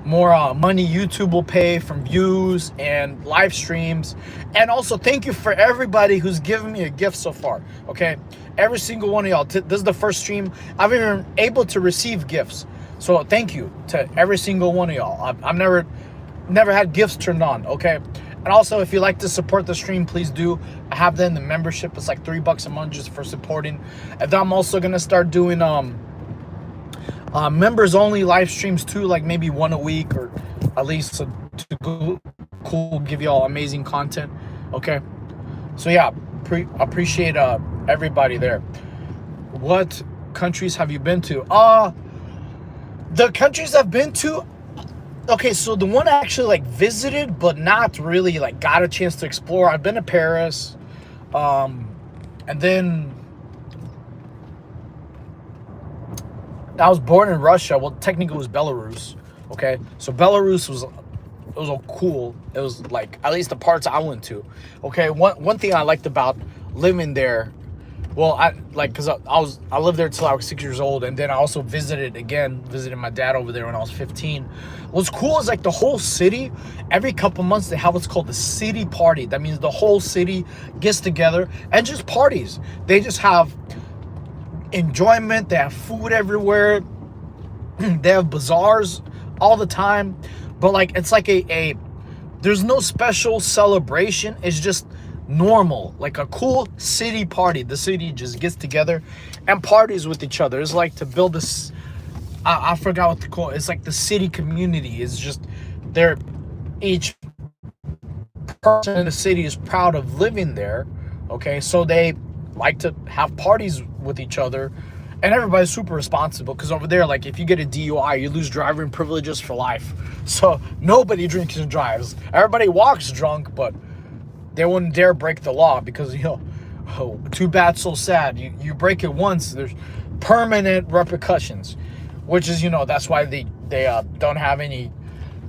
more money YouTube will pay from views and live streams. And also, thank you for everybody who's given me a gift so far. Okay, every single one of y'all. This is the first stream I've been able to receive gifts. So thank you to every single one of y'all. I've never had gifts turned on. Okay. And also, if you like to support the stream, please do. I have that in the membership. It's like $3 a month just for supporting. And then I'm also gonna start doing members only live streams too, like maybe one a week, or at least to cool, give y'all amazing content. Okay. So yeah, appreciate everybody there. What countries have you been to? The countries I've been to. Okay, so the one I actually like visited, but not really like got a chance to explore. I've been to Paris, and then I was born in Russia. Well, technically it was Belarus. Okay, so Belarus was all cool. It was like at least the parts I went to. Okay, one thing I liked about living there. Well, because I lived there till I was 6 years old, and then I also visited my dad over there when I was 15. What's cool is like the whole city, every couple months they have what's called the city party. That means the whole city gets together and just parties. They just have enjoyment. They have food everywhere. They have bazaars all the time. But like it's like a there's no special celebration. It's just normal, like a cool city party. The city just gets together and parties with each other. It's like to build this, I forgot what to call it. It's like the city community. It's just they're each person in the city is proud of living there. Okay, so they like to have parties with each other, and everybody's super responsible, because over there, like if you get a DUI, you lose driving privileges for life. So nobody drinks and drives. Everybody walks drunk, but they wouldn't dare break the law, because, you know, oh, too bad, so sad. You break it once, there's permanent repercussions, which is, you know, that's why they don't have any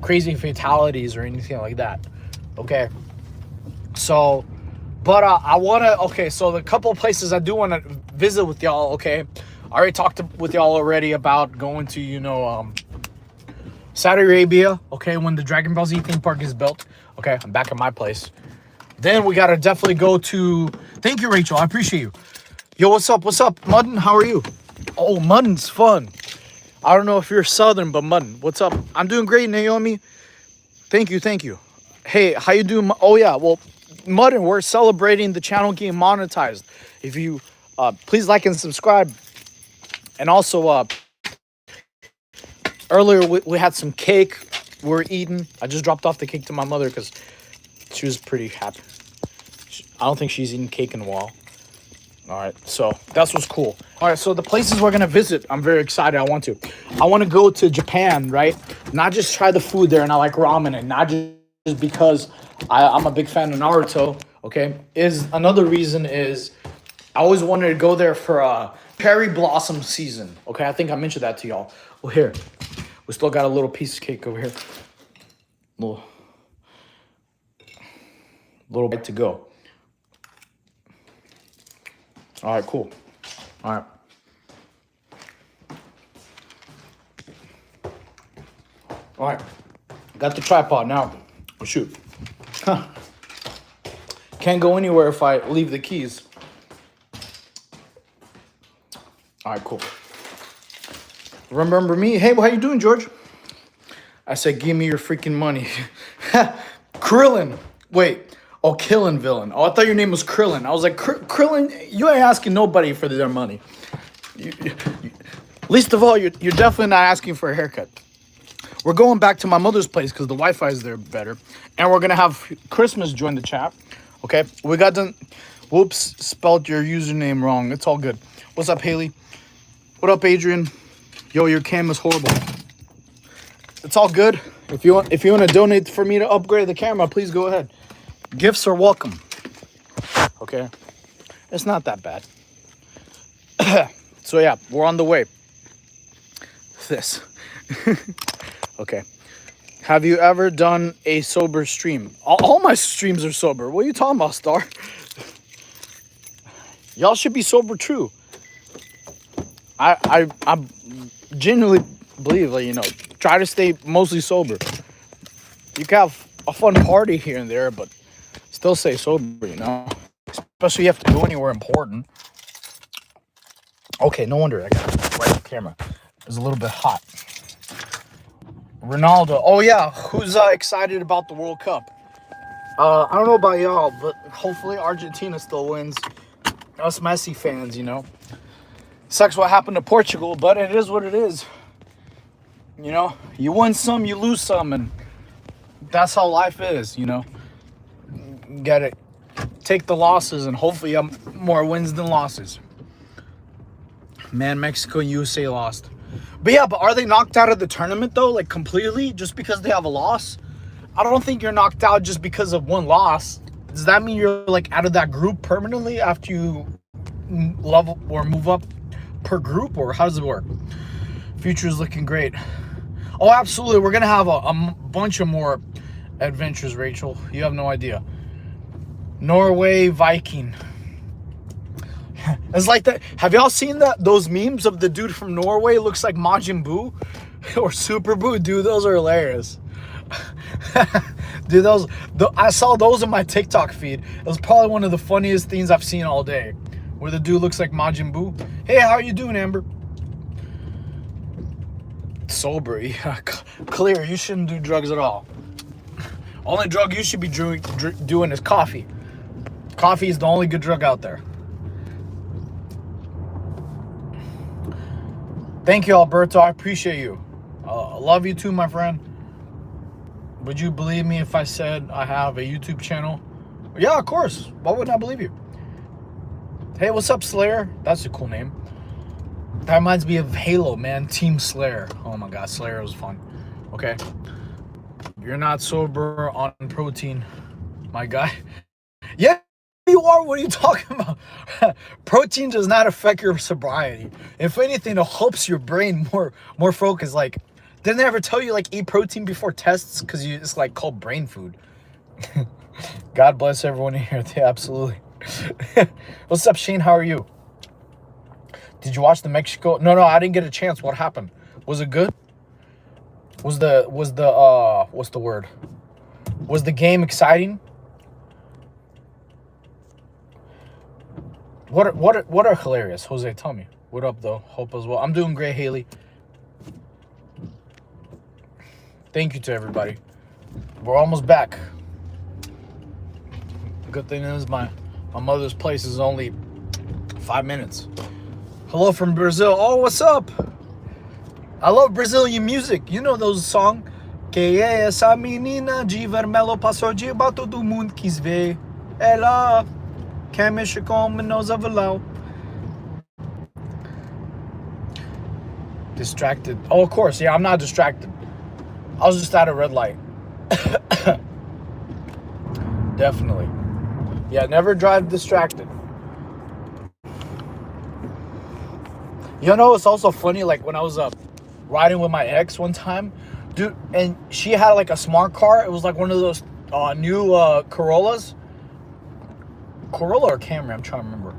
crazy fatalities or anything like that. Okay. So, but I want to, okay, so the couple of places I do want to visit with y'all, okay. I already talked with y'all already about going to, you know, Saudi Arabia, okay, when the Dragon Ball Z theme park is built. Okay, I'm back at my place. Then we gotta definitely go to, thank you, Rachel, I appreciate you. Yo, what's up, Mudden, how are you? Oh, Mudden's fun. I don't know if you're Southern, but Mudden, what's up? I'm doing great, Naomi. Thank you. Hey, how you doing? Oh yeah, well, Mudden, we're celebrating the channel getting monetized. If you, please like and subscribe. And also, earlier we had some cake we were eating. I just dropped off the cake to my mother because she was pretty happy. I don't think she's eaten cake in a while. All right, so that's what's cool. All right, so the places we're gonna visit, I'm very excited. I want to go to Japan, right? Not just try the food there, and I like ramen, and not just because I'm a big fan of Naruto. Okay, is another reason is I always wanted to go there for cherry blossom season. Okay, I think I mentioned that to y'all. Well, here we still got a little piece of cake over here. Little bit to go. All right, cool. All right. All right. Got the tripod now. Oh, shoot. Huh. Can't go anywhere if I leave the keys. All right, cool. Remember me? Hey, how you doing, George? I said, give me your freaking money. Krillin. Wait. Oh, Killin Villain. Oh, I thought your name was Krillin. I was like, Krillin, you ain't asking nobody for their money. Least of all, you're definitely not asking for a haircut. We're going back to my mother's place because the Wi-Fi is there better, and we're gonna have Christmas join the chat. Okay, we got done. Whoops, spelled your username wrong. It's all good. What's up, Haley? What up, Adrian? Yo, your cam is horrible. It's all good. If you want to donate for me to upgrade the camera, please go ahead. Gifts are welcome. Okay, it's not that bad. So yeah, we're on the way. This. Okay. Have you ever done a sober stream? All my streams are sober. What are you talking about, Star? Y'all should be sober too. I genuinely believe, like, you know, try to stay mostly sober. You can have a fun party here and there, but still stay sober, you know? Especially if you have to go anywhere important. Okay, no wonder I got it right on camera. It was a little bit hot. Ronaldo. Oh, yeah. Who's excited about the World Cup? I don't know about y'all, but hopefully Argentina still wins. Us Messi fans, you know. Sucks what happened to Portugal, but it is what it is. You know, you win some, you lose some, and that's how life is, you know. You gotta take the losses, and hopefully you have more wins than losses. Man, Mexico and USA lost. But yeah, but are they knocked out of the tournament, though? Like, completely? Just because they have a loss? I don't think you're knocked out just because of one loss. Does that mean you're, like, out of that group permanently after you level or move up per group? Or how does it work? Future's looking great. Oh, absolutely. We're going to have a bunch of more adventures, Rachel. You have no idea. Norway Viking. It's like that. Have y'all seen those memes of the dude from Norway looks like Majin Buu or Super Buu? Dude, those are hilarious. Dude, I saw those in my TikTok feed. It was probably one of the funniest things I've seen all day, where the dude looks like Majin Buu. Hey, how are you doing, Amber? Sober, yeah, clear. You shouldn't do drugs at all. Only drug you should be doing is coffee. Coffee is the only good drug out there. Thank you, Alberto. I appreciate you. I love you too, my friend. Would you believe me if I said I have a YouTube channel? Yeah, of course. Why wouldn't I believe you? Hey, what's up, Slayer? That's a cool name. That reminds me of Halo, man. Team Slayer. Oh my God, Slayer was fun. Okay. You're not sober on protein, my guy. Yeah, you are. What are you talking about? Protein does not affect your sobriety. If anything, it helps your brain more focused. Like, didn't they ever tell you, like, eat protein before tests? Because it's, like, called brain food. God bless everyone here. Yeah, absolutely. What's up, Shane? How are you? Did you watch the Mexico? No, I didn't get a chance. What happened? Was it good? Was the what's the word? Was the game exciting? What are hilarious? Jose, tell me. What up, though? Hope as well. I'm doing great, Haley. Thank you to everybody. We're almost back. Good thing is my mother's place is only 5 minutes. Hello from Brazil. Oh, what's up? I love Brazilian music. You know those songs? Que é essa menina de vermelho passou de igual todo mundo quis ver. Ela quer mexer com menos avelão. Distracted. Oh, of course. Yeah, I'm not distracted. I was just at a red light. Definitely. Yeah, never drive distracted. You know, it's also funny, like, when I was riding with my ex one time, dude, and she had, like, a smart car. It was, like, one of those new Corollas. Corolla or Camry? I'm trying to remember.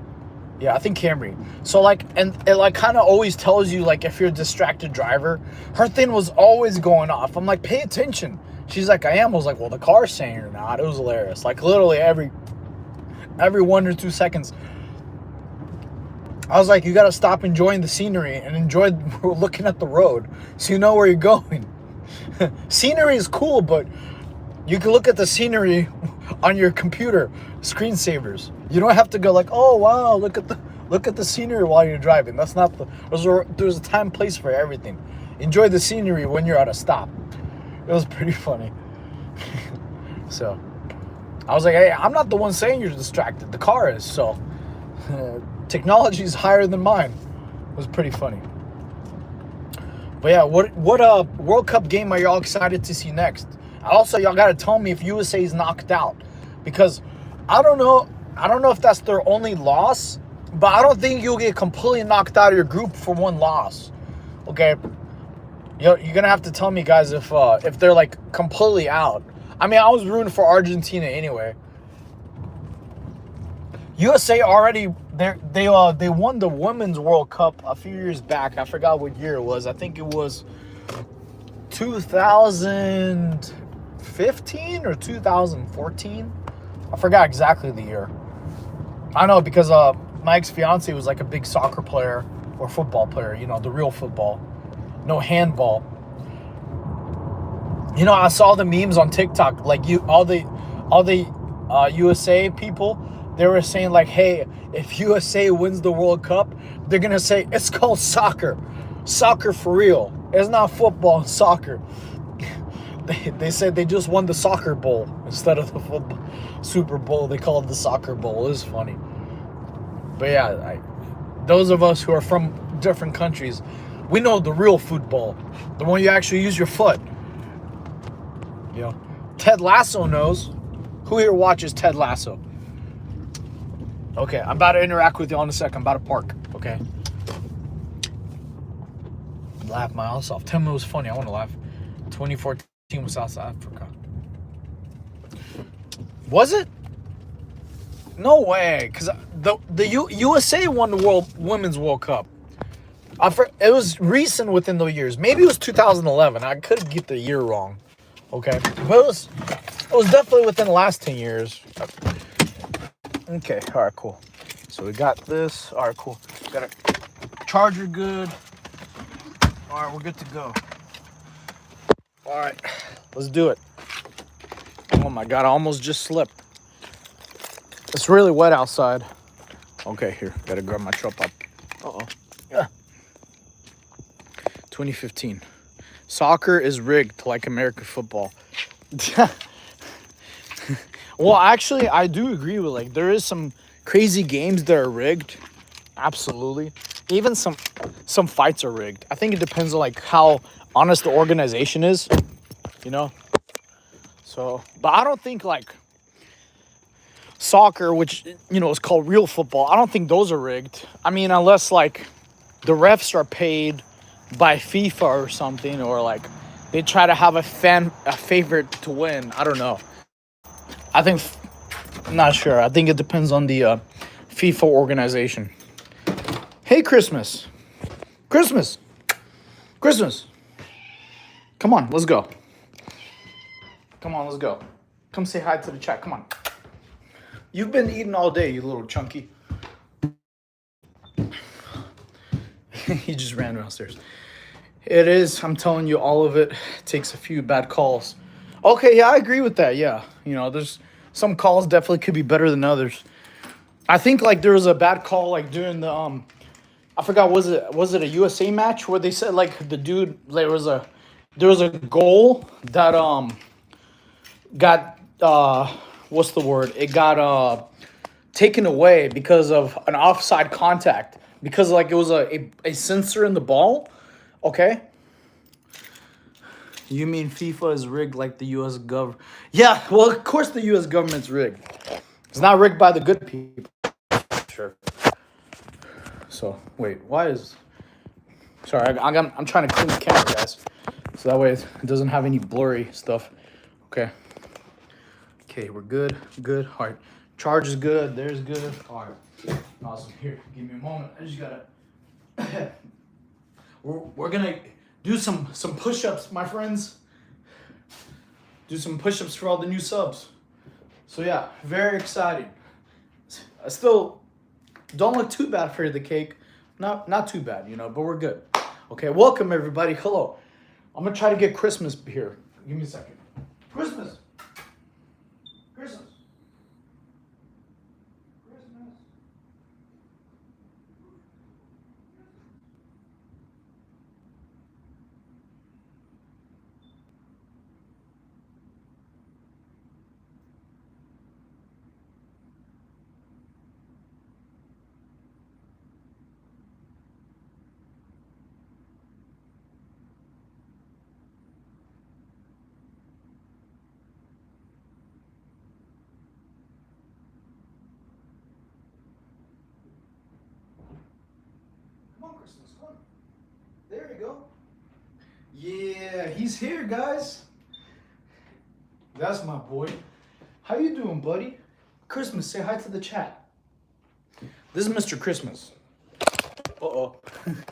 Yeah, I think Camry. So, like, and it, like, kind of always tells you, like, if you're a distracted driver. Her thing was always going off. I'm like, pay attention. She's like, I am. I was like, well, the car's saying or not. It was hilarious. Like, literally every 1 or 2 seconds. I was like, you got to stop enjoying the scenery and enjoy looking at the road so you know where you're going. Scenery is cool, but you can look at the scenery on your computer screensavers. You don't have to go like, oh wow, look at the scenery while you're driving. That's not there's a time and place for everything. enjoy the scenery when you're at a stop. It was pretty funny. So I was like, hey, I'm not the one saying you're distracted. The car is. So technology is higher than mine. It was pretty funny. But yeah, what World Cup game are y'all excited to see next? Also, y'all gotta tell me if USA is knocked out, because I don't know if that's their only loss, but I don't think you'll get completely knocked out of your group for one loss. Okay, you're gonna have to tell me, guys, if they're like completely out. I mean, I was rooting for Argentina anyway. USA already they won the Women's World Cup a few years back. I forgot what year it was. I think it was 2015 or 2014. I forgot exactly the year. I know because my ex-fiance was like a big soccer player or football player, you know, the real football. No handball. You know, I saw the memes on TikTok, like all the USA people, they were saying like, hey, if USA wins the World Cup, they're gonna say it's called soccer. Soccer for real. It's not football, it's soccer. They said they just won the soccer bowl instead of the football Super Bowl. They call it the soccer bowl. It was funny. But yeah, those of us who are from different countries, we know the real football, the one you actually use your foot. You know, Ted Lasso knows. Who here watches Ted Lasso? Okay, I'm about to interact with you in a second. I'm about to park. Okay. Laugh my ass off. Tell me it was funny. I want to laugh. 2014 was South Africa. Was it? No way, because the USA won the Women's World Cup. It was recent within the years. Maybe it was 2011. I could get the year wrong. Okay, but it was definitely within the last 10 years. Okay, all right, cool. So we got this. All right, cool. Got a charger good. All right, we're good to go. All right, let's do it. Oh my God, I almost just slipped. It's really wet outside. Okay, here, gotta grab my truck up. Yeah. 2015. Soccer is rigged like American football. Well, actually, I do agree with, like, there is some crazy games that are rigged. Absolutely. Even some fights are rigged. I think it depends on, like, how honest the organization is, you know? So, but I don't think, like, soccer, which, you know, is called real football, I don't think those are rigged. I mean, unless, like, the refs are paid by FIFA or something, or, like, they try to have a favorite to win. I don't know. I'm not sure. I think it depends on the FIFA organization. Hey, Christmas. Christmas. Come on, let's go. Come on, let's go. Come say hi to the chat. Come on. You've been eating all day, you little chunky. He just ran downstairs. It is. I'm telling you, all of it takes a few bad calls. Okay, yeah, I agree with that. Yeah, you know, there's some calls definitely could be better than others. I think like there was a bad call like during the I forgot, was it a USA match where they said like the dude, there was a goal that got what's the word? It got taken away because of an offside contact, because like it was a sensor in the ball. Okay. You mean FIFA is rigged like the U.S. government? Yeah, well, of course the U.S. government's rigged. It's not rigged by the good people. Sure. So, wait, why is... Sorry, I'm trying to clean the camera, guys. So that way it doesn't have any blurry stuff. Okay. Okay, we're good. Good. All right. Charge is good. There's good. All right. Awesome. Here, give me a moment. I just gotta... we're gonna... do some push-ups, my friends. Do some push-ups for all the new subs. So yeah, very exciting. I still don't look too bad for the cake. Not too bad, you know, but we're good. Okay, welcome everybody. Hello. I'm gonna try to get Christmas here. Give me a second. Christmas. we go. Yeah, he's here, guys. That's my boy. How you doing, buddy? Christmas, say hi to the chat. This is Mr. Christmas. Uh-oh.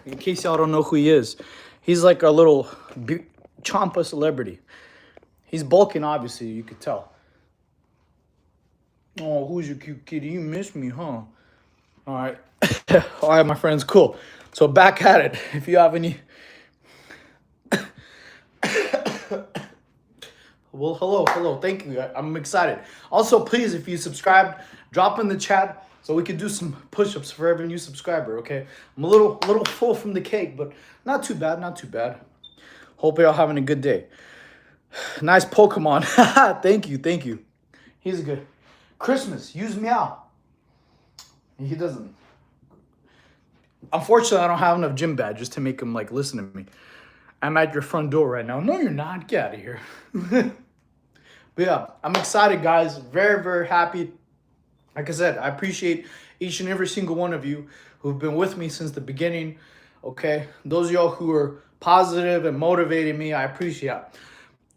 In case y'all don't know who he is, he's like a little Champa celebrity. He's bulking, obviously, you could tell. Oh, who's your cute kitty? You miss me, huh? All right. All right, my friends, cool. So back at it. If you have any... Well, hello. Thank you. I'm excited. Also, please, if you subscribed, drop in the chat so we can do some push-ups for every new subscriber, okay? I'm a little full from the cake, but not too bad. Hope y'all having a good day. Nice Pokemon. Thank you. He's good. Christmas, use meow. He doesn't. Unfortunately, I don't have enough gym badges to make him like listen to me. I'm at your front door right now. No, you're not. Get out of here. But yeah, I'm excited, guys. Very happy. Like I said, I appreciate each and every single one of you who've been with me since the beginning. Okay, those of y'all who are positive and motivating me, I appreciate it.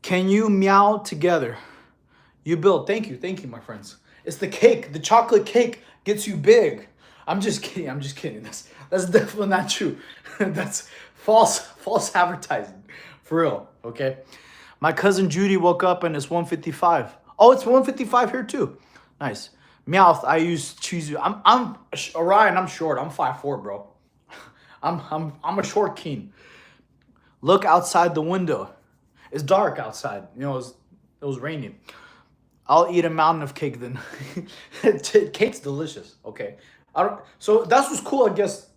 Can you meow together? You build. Thank you, my friends. It's the cake. The chocolate cake gets you big. I'm just kidding. That's definitely not true. That's false advertising. For real, okay? My cousin Judy woke up and it's 1:55. Oh, it's 1:55 here too. Nice. Meowth, I use cheesy. I'm Orion, I'm short. I'm 5'4", bro. I'm a short king. Look outside the window. It's dark outside. You know, it was raining. I'll eat a mountain of cake then. Cake's delicious. Okay. So that's what's cool, I guess.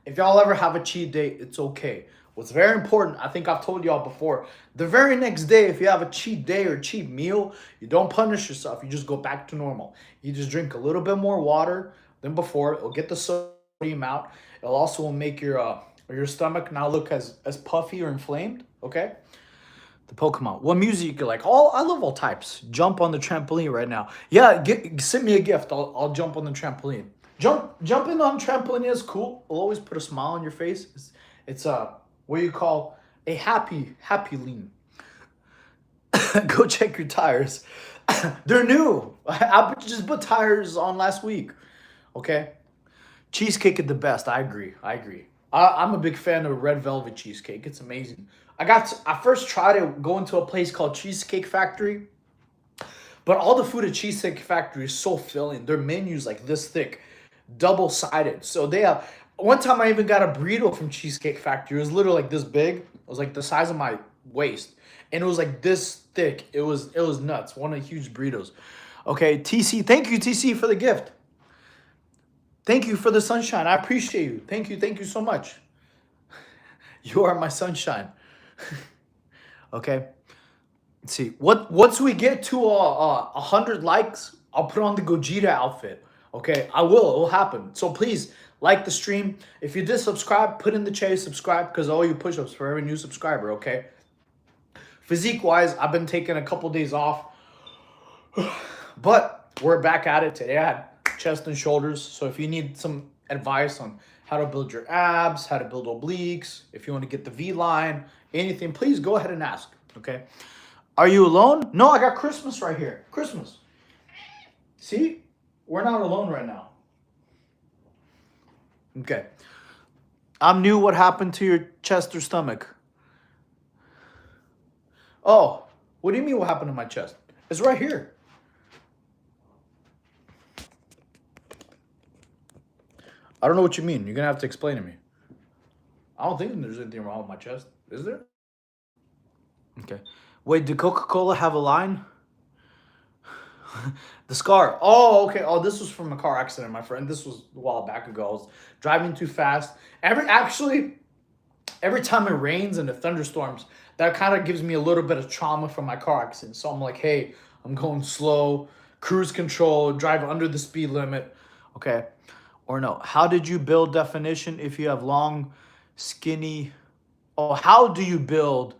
If y'all ever have a cheat day, it's okay. What's very important, I think I've told y'all before, the very next day, if you have a cheat day or cheat meal, you don't punish yourself. You just go back to normal. You just drink a little bit more water than before. It'll get the sodium out. It'll also make your stomach not look as puffy or inflamed. Okay. The Pokemon. What music you like? I love all types. Jump on the trampoline right now. Yeah, send me a gift. I'll jump on the trampoline. Jumping on trampoline is cool. It'll always put a smile on your face. It's what you call a happy lean. Go check your tires. They're new. I just put tires on last week. Okay. Cheesecake is the best. I agree. I'm a big fan of red velvet cheesecake. It's amazing. I first tried to go into a place called Cheesecake Factory, but all the food at Cheesecake Factory is so filling. Their menu's like this thick, double-sided. So they have. One time I even got a burrito from Cheesecake Factory. It was literally like this big. It was like the size of my waist, and it was like this thick. It was nuts. One of the huge burritos. Okay, TC. Thank you, TC, for the gift. Thank you for the sunshine. I appreciate you. Thank you so much. You are my sunshine. Okay. Let's see. Once we get to 100 likes, I'll put on the Gogeta outfit. Okay, I will. It will happen. So please like the stream. If you did subscribe, put in the chat subscribe because all you push-ups for every new subscriber. Okay. Physique-wise, I've been taking a couple days off, but we're back at it today. I had chest and shoulders. So if you need some advice on how to build your abs, how to build obliques, if you want to get the V-line, anything, please go ahead and ask, okay? Are you alone? No, I got Christmas right here. Christmas. See? We're not alone right now. Okay. I'm new. What happened to your chest or stomach? Oh, what do you mean what happened to my chest? It's right here. I don't know what you mean. You're going to have to explain to me. I don't think there's anything wrong with my chest. Is there? Okay. Wait, did Coca-Cola have a line? The scar. Oh, okay. Oh, this was from a car accident, my friend. This was a while back ago. I was driving too fast. Every time it rains and the thunderstorms, that kind of gives me a little bit of trauma from my car accident. So I'm like, hey, I'm going slow, cruise control, drive under the speed limit. Okay. Or no. How did you build definition if you have long, skinny... Oh, how do you build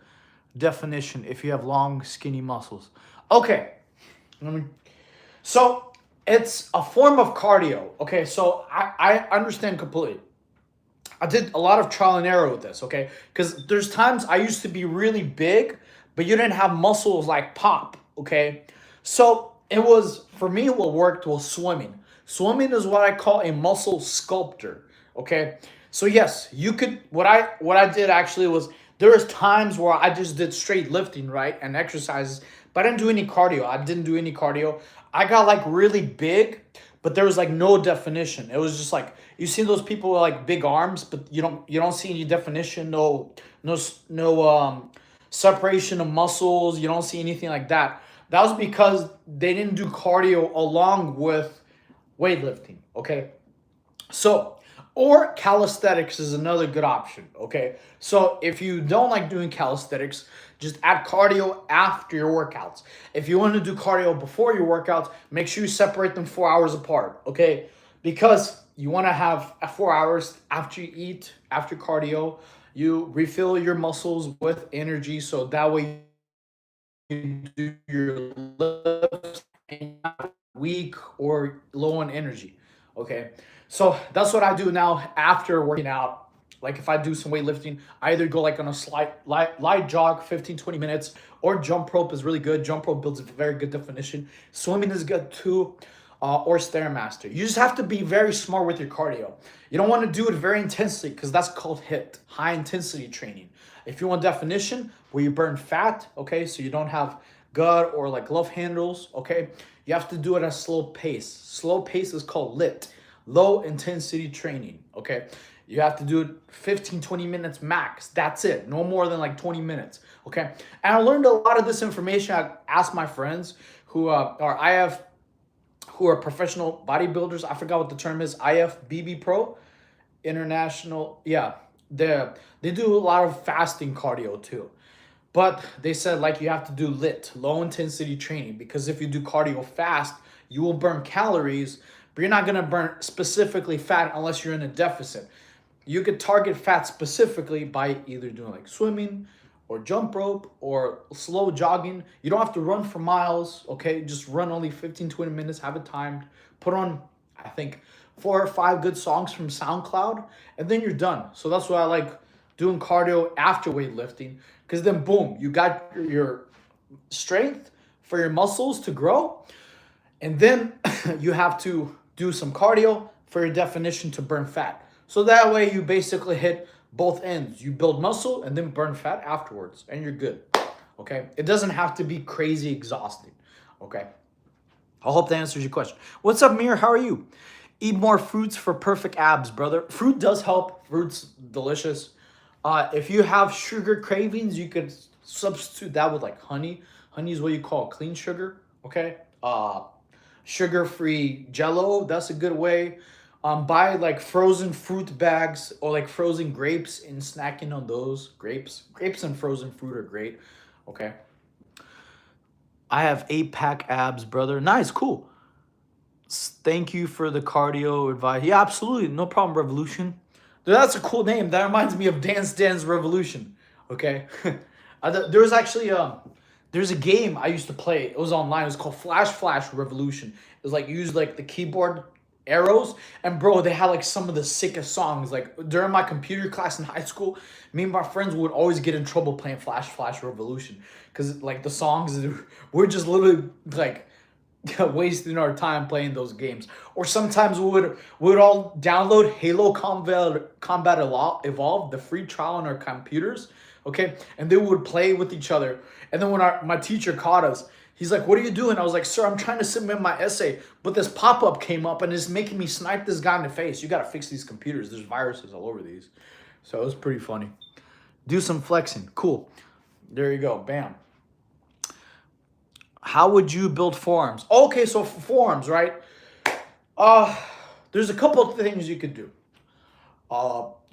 definition if you have long, skinny muscles? Okay. So it's a form of cardio. Okay, so I understand completely. I did a lot of trial and error with this, okay? Because there's times I used to be really big, but you didn't have muscles like pop, okay? So it was, for me, what worked was swimming. Swimming is what I call a muscle sculptor, okay? So yes, you could, what I did actually was, there was times where I just did straight lifting, right? And exercises, but I didn't do any cardio. I didn't do any cardio. I got like really big, but there was like no definition. It was just like, you see those people with like big arms, but you don't see any definition, no separation of muscles. You don't see anything like that. That was because they didn't do cardio along with weightlifting. Okay, so, or calisthenics is another good option. Okay. So if you don't like doing calisthenics, just add cardio after your workouts. If you want to do cardio before your workouts, make sure you separate them 4 hours apart. Okay. Because you want to have 4 hours after you eat, after cardio, you refill your muscles with energy. So that way you do your lifts weak or low on energy. Okay. So that's what I do now after working out. Like if I do some weightlifting, I either go like on a light jog, 15, 20 minutes, or jump rope is really good. Jump rope builds a very good definition. Swimming is good too, or Stairmaster. You just have to be very smart with your cardio. You don't want to do it very intensely because that's called HIIT, high intensity training. If you want definition where you burn fat, okay, so you don't have gut or like glove handles, okay, you have to do it at a slow pace. Slow pace is called LIT, low intensity training, okay? You have to do it 15, 20 minutes max. That's it. No more than like 20 minutes, okay? And I learned a lot of this information. I asked my friends who who are professional bodybuilders. I forgot what the term is. IFBB Pro, international. Yeah, they do a lot of fasting cardio too. But they said like you have to do LIT, low intensity training, because if you do cardio fast, you will burn calories, but you're not gonna burn specifically fat unless you're in a deficit. You could target fat specifically by either doing like swimming or jump rope or slow jogging. You don't have to run for miles, okay? Just run only 15, 20 minutes, have it timed. Put on, I think, 4 or 5 good songs from SoundCloud, and then you're done. So that's why I like doing cardio after weightlifting, because then boom, you got your strength for your muscles to grow, and then you have to do some cardio for your definition to burn fat. So that way you basically hit both ends. You build muscle and then burn fat afterwards, and you're good. Okay? It doesn't have to be crazy exhausting. Okay? I hope that answers your question. What's up, Mir? How are you? Eat more fruits for perfect abs, brother. Fruit does help. Fruit's delicious. If you have sugar cravings, you could substitute that with like honey. Honey is what you call clean sugar. Okay? Sugar-free Jello. That's a good way. Buy like frozen fruit bags or like frozen grapes and snacking on those. Grapes and frozen fruit are great. Okay? I have 8-pack abs, brother. Nice, cool. Thank you for the cardio advice. Yeah, absolutely. No problem, Revolution. Dude, that's a cool name. That reminds me of Dance Dance Revolution. Okay? There was actually there's a game I used to play. It was online. It was called Flash Revolution. It was like you use like the keyboard arrows, and bro, they had like some of the sickest songs. Like during my computer class in high school, me and my friends would always get in trouble playing Flash Revolution, because like the songs we're just literally like wasting our time playing those games. Or sometimes we would all download Halo Combat Evolved, the free trial on our computers, okay, and they would play with each other. And then when my teacher caught us, he's like, "What are you doing?" I was like, "Sir, I'm trying to submit my essay, but this pop-up came up and it's making me snipe this guy in the face. You got to fix these computers. There's viruses all over these." So it was pretty funny. Do some flexing. Cool. There you go. Bam. How would you build forearms? Okay, so forearms, right? There's a couple of things you could do.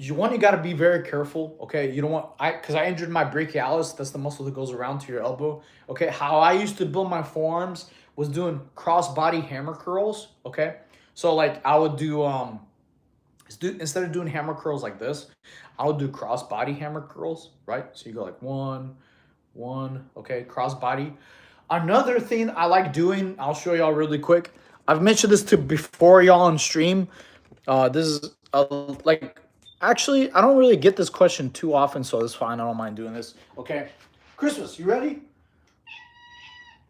You got to be very careful. Okay, you don't want because I injured my brachialis. That's the muscle that goes around to your elbow. Okay, how I used to build my forearms was doing cross body hammer curls. Okay, so like I would do instead of doing hammer curls like this, I would do cross body hammer curls. Right, so you go like one, okay, cross body. Another thing I like doing, I'll show y'all really quick. I've mentioned this to before y'all on stream. This is like Actually, I don't really get this question too often, so it's fine. I don't mind doing this. Okay. Christmas, you ready?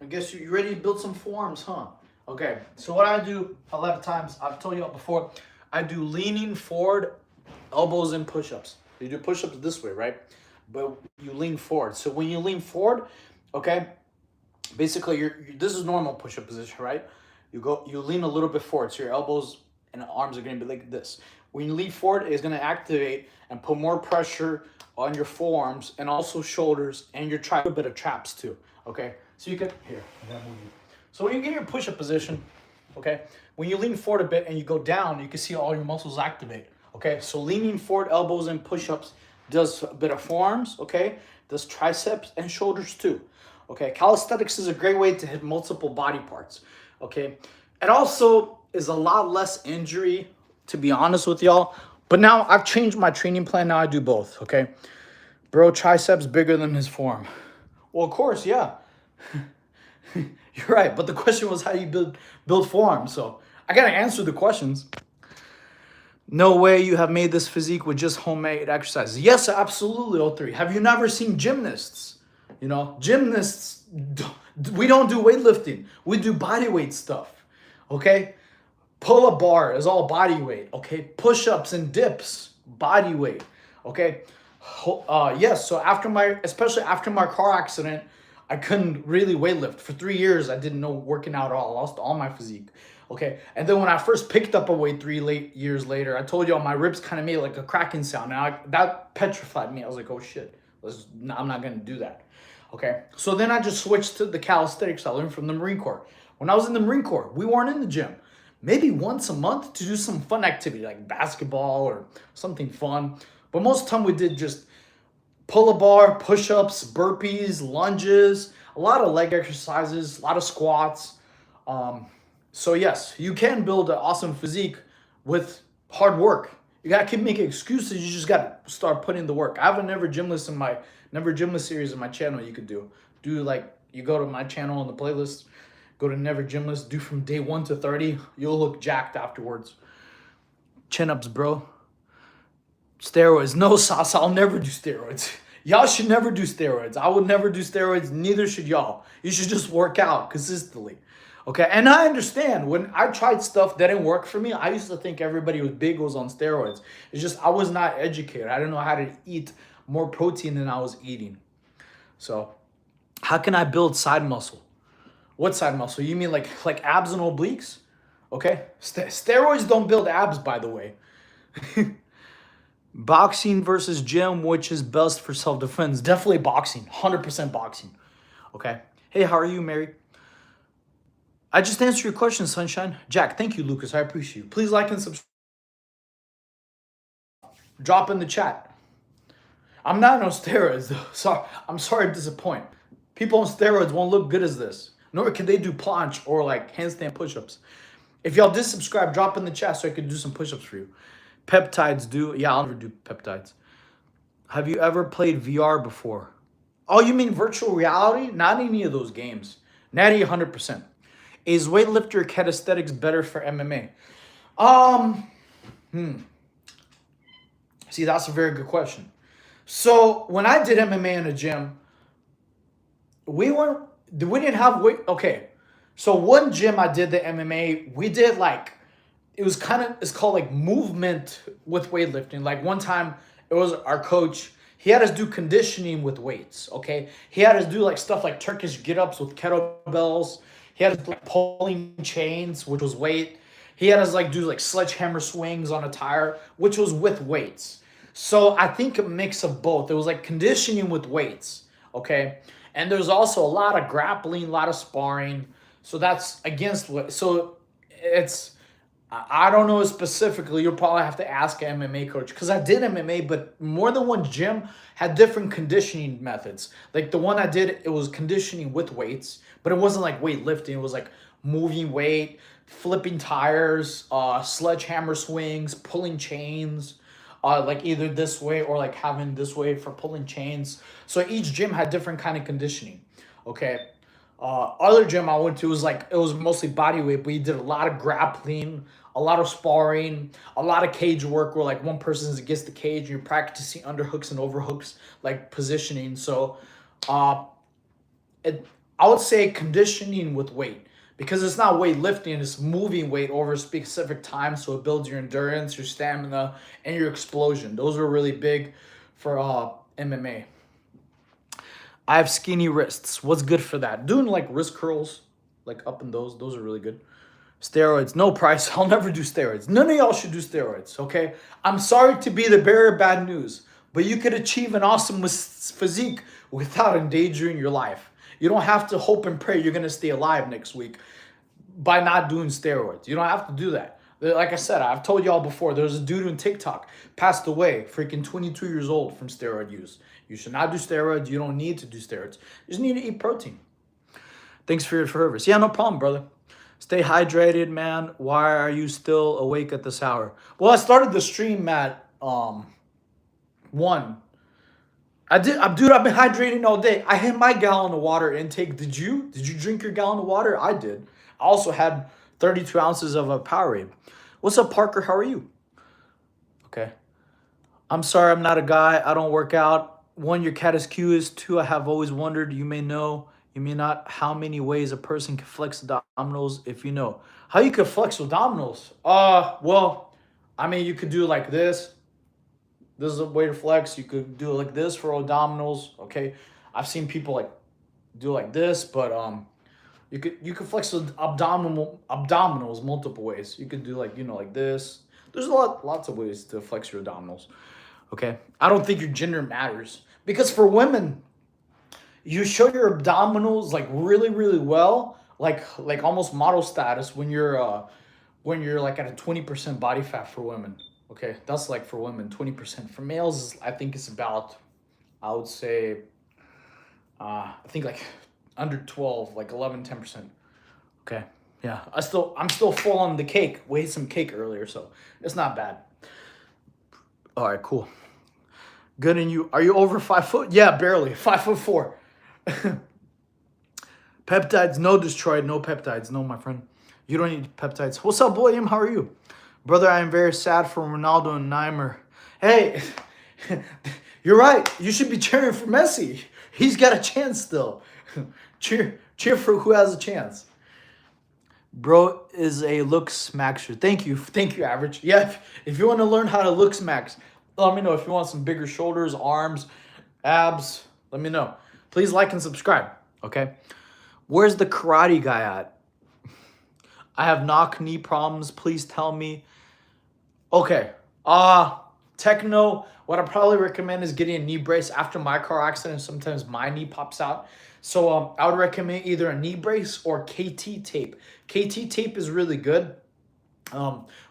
I guess you ready to build some forms, huh? Okay. So what I do a lot of times, I've told you all before, I do leaning forward, elbows and push-ups. You do push-ups this way, right? But you lean forward. So when you lean forward, okay, basically this is normal push-up position, right? You lean a little bit forward, so your elbows and arms are going to be like this. When you lean forward, it's going to activate and put more pressure on your forearms and also shoulders, and your a bit of traps too. Okay, so you can here. I gotta move you. So when you get your push-up position, okay, when you lean forward a bit and you go down, you can see all your muscles activate. Okay, so leaning forward, elbows and push-ups does a bit of forearms. Okay, does triceps and shoulders too. Okay, calisthenics is a great way to hit multiple body parts. Okay, it also is a lot less injury, to be honest with y'all. But now I've changed my training plan. Now I do both. Okay, bro, triceps bigger than his forearm. Well, of course, yeah. You're right, but the question was how you build forearms. So I gotta answer the questions. No way you have made this physique with just homemade exercises. Yes, absolutely, O3. Have you never seen gymnasts? You know, gymnasts, we don't do weightlifting. We do body weight stuff, okay? Pull-up bar is all body weight, okay? Push-ups and dips, body weight, okay? Yes, so especially after my car accident, I couldn't really weightlift. For 3 years, I didn't know working out at all. I lost all my physique. Okay. And then when I first picked up a weight 3 years later, I told y'all my ribs kind of made like a cracking sound. Now that petrified me. I was like, oh shit, I'm not going to do that. Okay. So then I just switched to the calisthenics I learned from the Marine Corps. When I was in the Marine Corps, we weren't in the gym. Maybe once a month to do some fun activity like basketball or something fun. But most of the time we did just pull-up bar, push-ups, burpees, lunges, a lot of leg exercises, a lot of squats. So yes, you can build an awesome physique with hard work. You gotta keep making excuses. You just gotta start putting in the work. I have a Never Gymless series in my channel. You could do like you go to my channel on the playlist, go to Never Gymless, do from day 1 to 30. You'll look jacked afterwards. Chin ups, bro. Steroids. No, Sasa, I'll never do steroids. Y'all should never do steroids. I would never do steroids. Neither should y'all. You should just work out consistently. Okay, and I understand when I tried stuff that didn't work for me, I used to think everybody with big was on steroids. It's just I was not educated. I didn't know how to eat more protein than I was eating. So how can I build side muscle? What side muscle? You mean like abs and obliques? Okay, steroids don't build abs, by the way. Boxing versus gym, which is best for self-defense? Definitely boxing. 100% boxing. Okay. Hey, how are you, Mary? I just answered your question, Sunshine. Jack, thank you, Lucas. I appreciate you. Please like and subscribe. Drop in the chat. I'm not on steroids, though. I'm sorry to disappoint. People on steroids won't look good as this. Nor can they do planche or like handstand push-ups. If y'all did subscribe, drop in the chat so I could do some push-ups for you. Peptides do. Yeah, I'll never do peptides. Have you ever played VR before? Oh, you mean virtual reality? Not any of those games. Natty 100%. Is weightlifter calisthenics better for MMA? See, that's a very good question. So when I did MMA in a gym, we didn't have weight. Okay, so one gym I did the MMA, we did like it's called like movement with weightlifting. Like one time it was our coach, he had us do conditioning with weights, okay? He had us do like stuff like Turkish get-ups with kettlebells. He had us like pulling chains, which was weight. He had us like do like sledgehammer swings on a tire, which was with weights. So I think a mix of both. It was like conditioning with weights, okay? And there's also a lot of grappling, a lot of sparring. So that's against what, so it's, I don't know specifically. You'll probably have to ask an MMA coach because I did MMA, but more than one gym had different conditioning methods. Like the one I did, it was conditioning with weights, but it wasn't like weightlifting. It was like moving weight, flipping tires, sledgehammer swings, pulling chains, like either this way or like having this way for pulling chains. So each gym had different kind of conditioning. Okay. Other gym I went to was like it was mostly body weight, but you did a lot of grappling, a lot of sparring, a lot of cage work where like one person's against the cage and you're practicing underhooks and overhooks, like positioning. So uh it, I would say conditioning with weight because it's not weightlifting, it's moving weight over a specific time. So it builds your endurance, your stamina, and your explosion. Those are really big for MMA. I have skinny wrists. What's good for that? Doing like wrist curls, like up in those are really good. Steroids, no price. I'll never do steroids. None of y'all should do steroids, okay? I'm sorry to be the bearer of bad news, but you could achieve an awesome physique without endangering your life. You don't have to hope and pray you're gonna stay alive next week by not doing steroids. You don't have to do that. Like I said, I've told y'all before, there's a dude on TikTok, passed away, freaking 22 years old from steroid use. You should not do steroids. You don't need to do steroids. You just need to eat protein. Thanks for your service. Yeah, no problem, brother. Stay hydrated, man. Why are you still awake at this hour? Well, I started the stream at 1. Dude, I've been hydrating all day. I hit my gallon of water intake. Did you? Did you drink your gallon of water? I did. I also had 32 ounces of a Powerade. What's up, Parker? How are you? Okay. I'm sorry, I'm not a guy. I don't work out. 1, your cat is curious. 2, I have always wondered, you may know, you may not, how many ways a person can flex abdominals if you know. How you can flex abdominals? Well, I mean, you could do like this. This is a way to flex. You could do it like this for abdominals, okay? I've seen people like do like this, but you could flex with abdominals multiple ways. You could do like, you know, like this. There's lots of ways to flex your abdominals. Okay? I don't think your gender matters because for women, you show your abdominals like really really well, like almost model status when you're like at a 20% body fat for women. Okay? That's like for women 20%. For males, I think it's about, I would say I think like under 12, like 11-10%. Okay. Yeah. I'm still full on the cake. Ate some cake earlier, so it's not bad. All right, cool. Good. And you, are you over 5 foot? Yeah, barely. 5'4". Peptides, no, Destroyed, no peptides. No, my friend. You don't need peptides. What's up, William? How are you? Brother, I am very sad for Ronaldo and Neymar. Hey, you're right. You should be cheering for Messi. He's got a chance still. Cheer for who has a chance. Bro is a looks maxer. Thank you, Average. Yeah, if you want to learn how to looks max, let me know. If you want some bigger shoulders, arms, abs, let me know. Please like and subscribe, okay? Where's the karate guy at? I have knock knee problems. Please tell me. Okay, Techno, what I probably recommend is getting a knee brace. After my car accident, sometimes my knee pops out. So I would recommend either a knee brace or KT tape. KT tape is really good.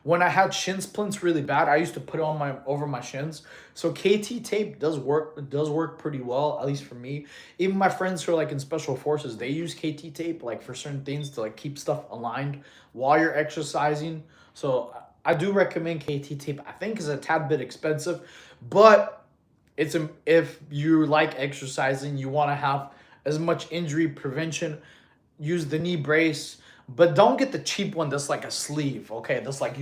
When I had shin splints really bad, I used to put it on over my shins. So KT tape does work. It does work pretty well, at least for me. Even my friends who are like in special forces, they use KT tape like for certain things to like keep stuff aligned while you're exercising. So I do recommend KT tape. I think it's a tad bit expensive, but if you like exercising, you want to have as much injury prevention, use the knee brace, but don't get the cheap one that's like a sleeve, okay? That's like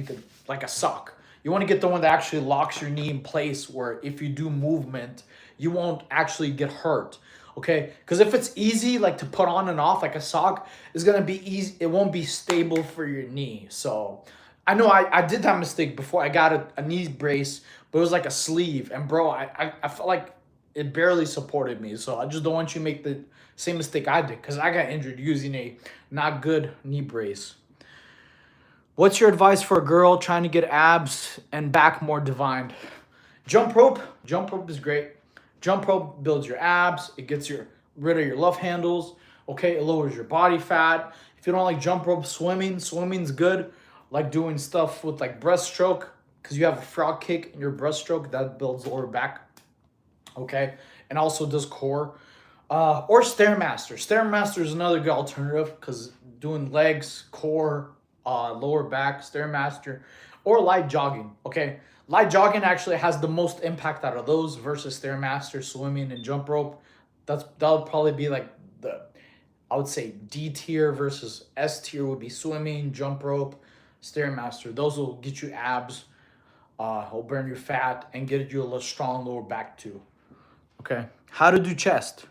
like a sock. You want to get the one that actually locks your knee in place where if you do movement, you won't actually get hurt, okay? Because if it's easy like to put on and off like a sock, it's going to be easy. It won't be stable for your knee. So I know I did that mistake before. I got a knee brace, but it was like a sleeve. And bro, I felt like it barely supported me. So I just don't want you to make the same mistake I did because I got injured using a not good knee brace. What's your advice for a girl trying to get abs and back more defined? Jump rope. Jump rope is great. Jump rope builds your abs. It gets rid of your love handles. Okay, it lowers your body fat. If you don't like jump rope, swimming's good. Like doing stuff with like breaststroke because you have a frog kick in your breaststroke that builds lower back. Okay, and also does core. Or Stairmaster. Stairmaster is another good alternative because doing legs, core, lower back, Stairmaster, or light jogging. Okay, light jogging actually has the most impact out of those versus Stairmaster, swimming, and jump rope. That'll probably be like I would say D tier versus S tier would be swimming, jump rope, stairmaster. Those will get you abs, will burn your fat, and get you a little strong lower back too. Okay, how to do chest.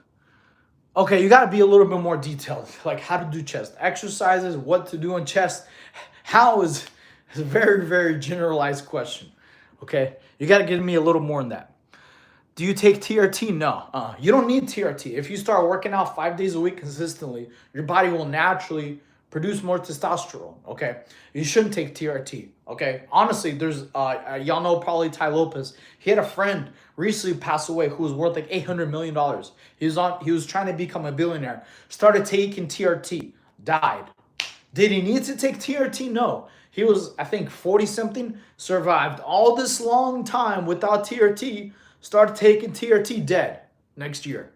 Okay, you got to be a little bit more detailed, like how to do chest exercises, what to do in chest. How is a very, very generalized question. Okay, you got to give me a little more than that. Do you take TRT? No. You don't need TRT. If you start working out 5 days a week consistently, your body will naturally produce more testosterone. Okay, you shouldn't take TRT. Okay, honestly, there's y'all know probably Ty Lopez. He had a friend recently pass away who was worth like $800 million. He was trying to become a billionaire. Started taking TRT, died. Did he need to take TRT? No. He was, I think, 40 something, survived all this long time without TRT, started taking TRT, dead next year.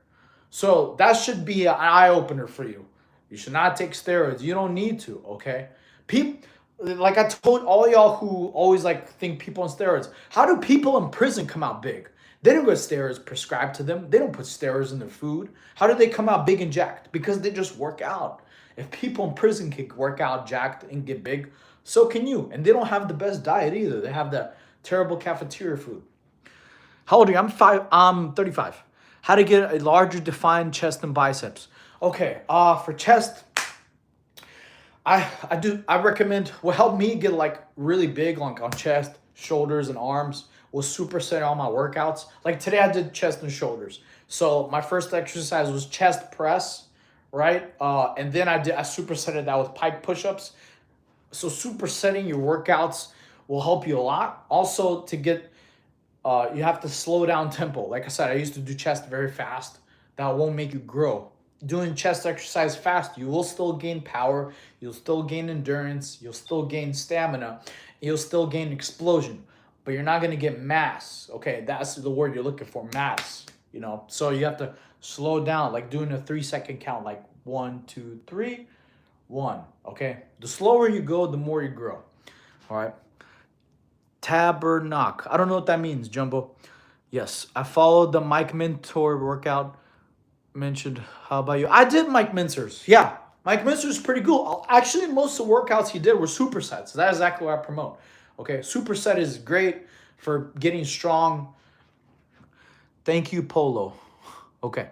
So that should be an eye opener for you. You should not take steroids. You don't need to, okay? People, like I told all y'all who always like think people on steroids, how do people in prison come out big? They don't get steroids prescribed to them. They don't put steroids in their food. How do they come out big and jacked? Because they just work out. If people in prison can work out, jacked, and get big, so can you. And they don't have the best diet either. They have the terrible cafeteria food. How old are you? I'm 35. How to get a larger defined chest and biceps. Okay, for chest, I recommend what helped me get like really big like on chest, shoulders, and arms was superset all my workouts. Like today I did chest and shoulders. So my first exercise was chest press, right? And then I supersetted that with pike push-ups. So supersetting your workouts will help you a lot. Also to get you have to slow down tempo. Like I said, I used to do chest very fast. That won't make you grow. Doing chest exercise fast, you will still gain power, you'll still gain endurance, you'll still gain stamina, you'll still gain explosion, but you're not gonna get mass. Okay, that's the word you're looking for, mass. You know, so you have to slow down, like doing a 3-second count, like 1, 2, 3, 1. Okay, the slower you go, the more you grow. All right. Tabernacle. I don't know what that means, Jumbo. Yes, I followed the Mike Mentor workout mentioned. How about you? I did Mike Mincer's. Yeah, Mike Mincer's pretty cool. Actually, most of the workouts he did were supersets. That's exactly what I promote. Okay, superset is great for getting strong. Thank you, Polo. Okay.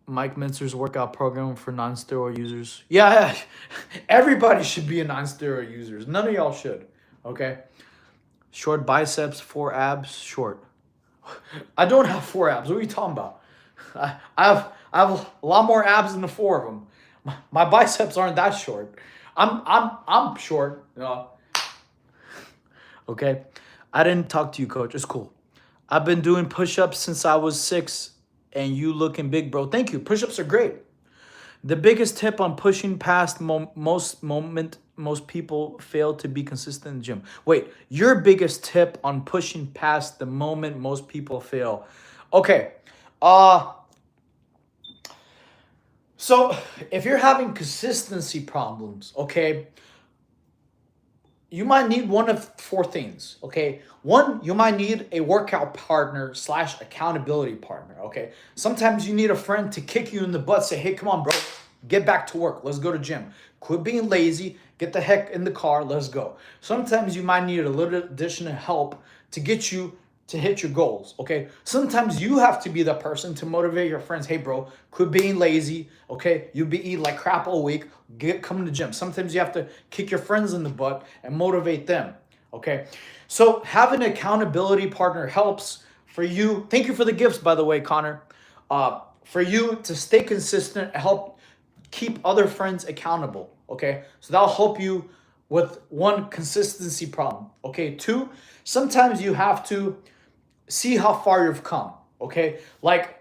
Mike Mincer's workout program for non-steroid users. Yeah, everybody should be a non-steroid user. None of y'all should. Okay. Short biceps, 4 abs, short. I don't have 4 abs. What are you talking about? I have a lot more abs than the 4 of them. My biceps aren't that short. I'm short. Okay. I didn't talk to you, coach. It's cool. I've been doing push-ups since I was 6, and you looking big, bro. Thank you. Push-ups are great. The biggest tip on pushing past most people fail to be consistent in the gym. Wait, your biggest tip on pushing past the moment most people fail. Okay. So if you're having consistency problems, okay, you might need one of 4 things, okay? 1, you might need a workout partner / accountability partner, okay? Sometimes you need a friend to kick you in the butt, say, hey, come on, bro, get back to work. Let's go to gym. Quit being lazy. Get the heck in the car. Let's go. Sometimes you might need a little additional help to get you to hit your goals, okay? Sometimes you have to be the person to motivate your friends. Hey, bro, quit being lazy, okay? You'll be eating like crap all week. Come to the gym. Sometimes you have to kick your friends in the butt and motivate them, okay? So having an accountability partner helps for you. Thank you for the gifts, by the way, Connor. For you to stay consistent, help keep other friends accountable, okay? So that'll help you with 1, consistency problem, okay? 2, sometimes you have to see how far you've come, okay? Like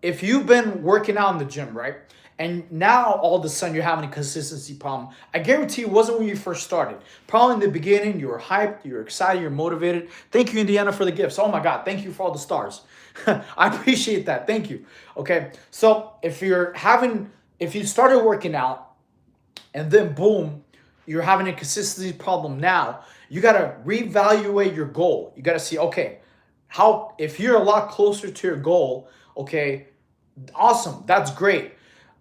if you've been working out in the gym, right? And now all of a sudden you're having a consistency problem. I guarantee it wasn't when you first started. Probably in the beginning, you were hyped, you were excited, you're motivated. Thank you, Indiana, for the gifts. Oh my God, thank you for all the stars. I appreciate that, thank you. Okay, so if you started working out and then boom, you're having a consistency problem now, you gotta reevaluate your goal. You gotta see, okay, if you're a lot closer to your goal, okay, awesome, that's great.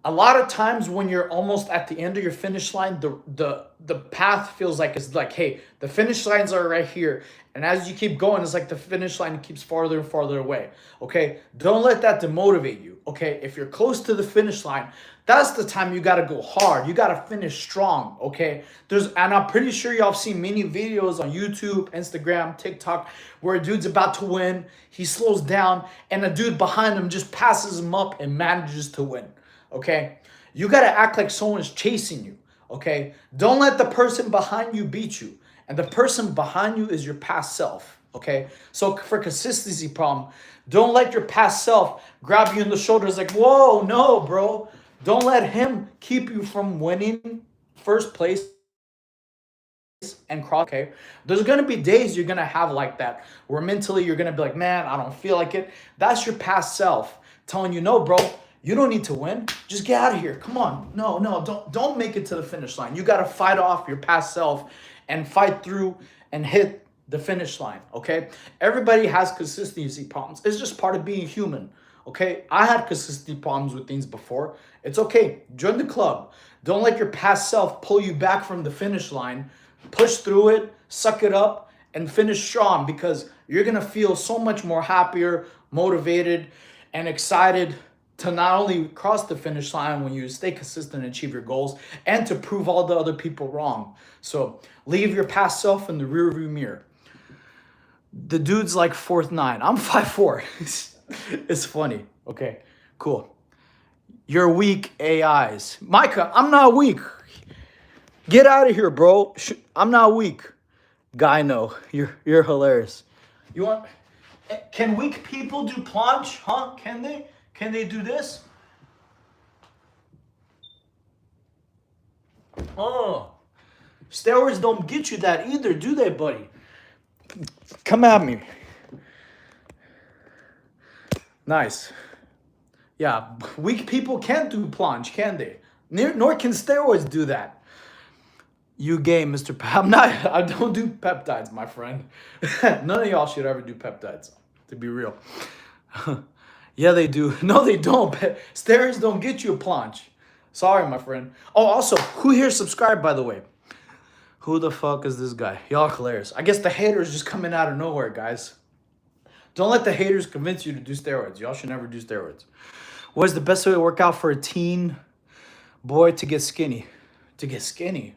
A lot of times when you're almost at the end of your finish line, the path feels like it's like, hey, the finish lines are right here. And as you keep going, it's like the finish line keeps farther and farther away. Okay. Don't let that demotivate you. Okay. If you're close to the finish line, that's the time you gotta go hard. You gotta finish strong. Okay. And I'm pretty sure y'all have seen many videos on YouTube, Instagram, TikTok, where a dude's about to win. He slows down and a dude behind him just passes him up and manages to win. Okay, you got to act like someone's chasing you. Okay, don't let the person behind you beat you, and the person behind you is your past self. Okay, so for consistency problem, don't let your past self grab you in the shoulders like, whoa, no, bro. Don't let him keep you from winning first place and cross. Okay, there's gonna be days you're gonna have like that where mentally you're gonna be like, man, I don't feel like it. That's your past self telling you, no, bro, you don't need to win. Just get out of here. Come on. No, don't make it to the finish line. You got to fight off your past self and fight through and hit the finish line. Okay. Everybody has consistency problems. It's just part of being human. Okay. I had consistency problems with things before. It's okay. Join the club. Don't let your past self pull you back from the finish line. Push through it, suck it up, and finish strong, because you're going to feel so much more happier, motivated, and excited to not only cross the finish line when you stay consistent and achieve your goals, and to prove all the other people wrong. So leave your past self in the rearview mirror. The dude's like 4'9". I'm 5'4". It's funny. Okay, cool. You're weak AIs. Micah, I'm not weak. Get out of here, bro. I'm not weak. Guy, no. You're hilarious. You want... Can weak people do planche? Huh? Can they? Can they do this? Oh, steroids don't get you that either, do they, buddy? Come at me. Nice. Yeah, weak people can't do planche, can they? Nor can steroids do that. You gay, Mr. I don't do peptides, my friend. None of y'all should ever do peptides, to be real. Yeah, they do. No, they don't. Steroids don't get you a planche. Sorry, my friend. Oh, also, who here subscribed, by the way? Who the fuck is this guy? Y'all hilarious. I guess the haters just coming out of nowhere, guys. Don't let the haters convince you to do steroids. Y'all should never do steroids. What is the best way to work out for a teen boy to get skinny? To get skinny?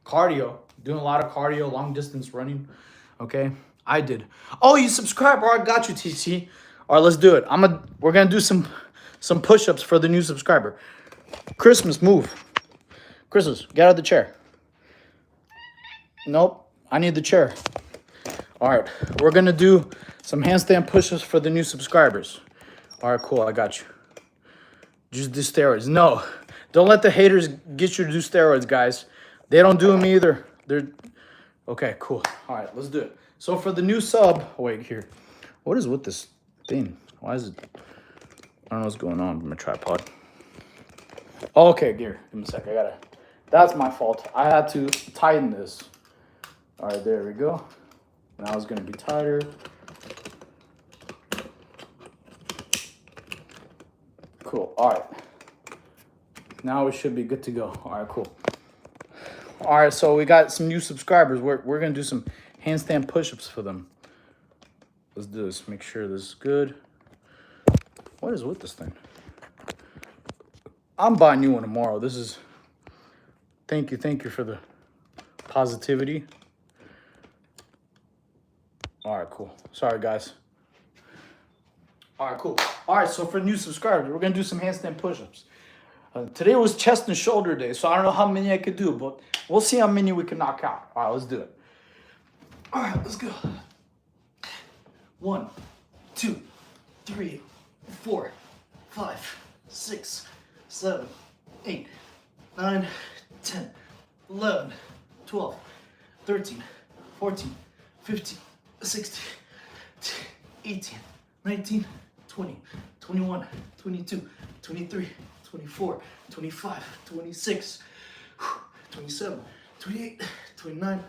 Cardio. Doing a lot of cardio, long distance running. Okay? I did. Oh, you subscribe. All right, got you, TC. All right, let's do it. We're gonna do some push-ups for the new subscriber. Christmas, move. Christmas, get out of the chair. Nope, I need the chair. All right, we're gonna do some handstand push-ups for the new subscribers. All right, cool, I got you. Just do steroids. No, don't let the haters get you to do steroids, guys. They don't do them either. They're okay, cool. All right, let's do it. So for the new sub, wait here. What is with this thing? Why is it? I don't know what's going on with my tripod. Oh, okay, here. Give me a sec. That's my fault. I had to tighten this. All right, there we go. Now it's gonna be tighter. Cool. All right. Now we should be good to go. All right, cool. All right, so we got some new subscribers. We're gonna do some handstand push-ups for them. Let's do this. Make sure this is good. What is with this thing? I'm buying a new one tomorrow. This is... Thank you for the positivity. All right, cool. Sorry, guys. All right, cool. All right, so for new subscribers, we're going to do some handstand push-ups. Today was chest and shoulder day, so I don't know how many I could do, but we'll see how many we can knock out. All right, let's do it. All right, let's go. 1, 2, 3, 4, 5, 6, 7, 8, 9, 10, 11, 12, 13, 14, 15, 16, 18, 19, 20, 21, 22, 23, 24, 25, 26, 27, 28, 29,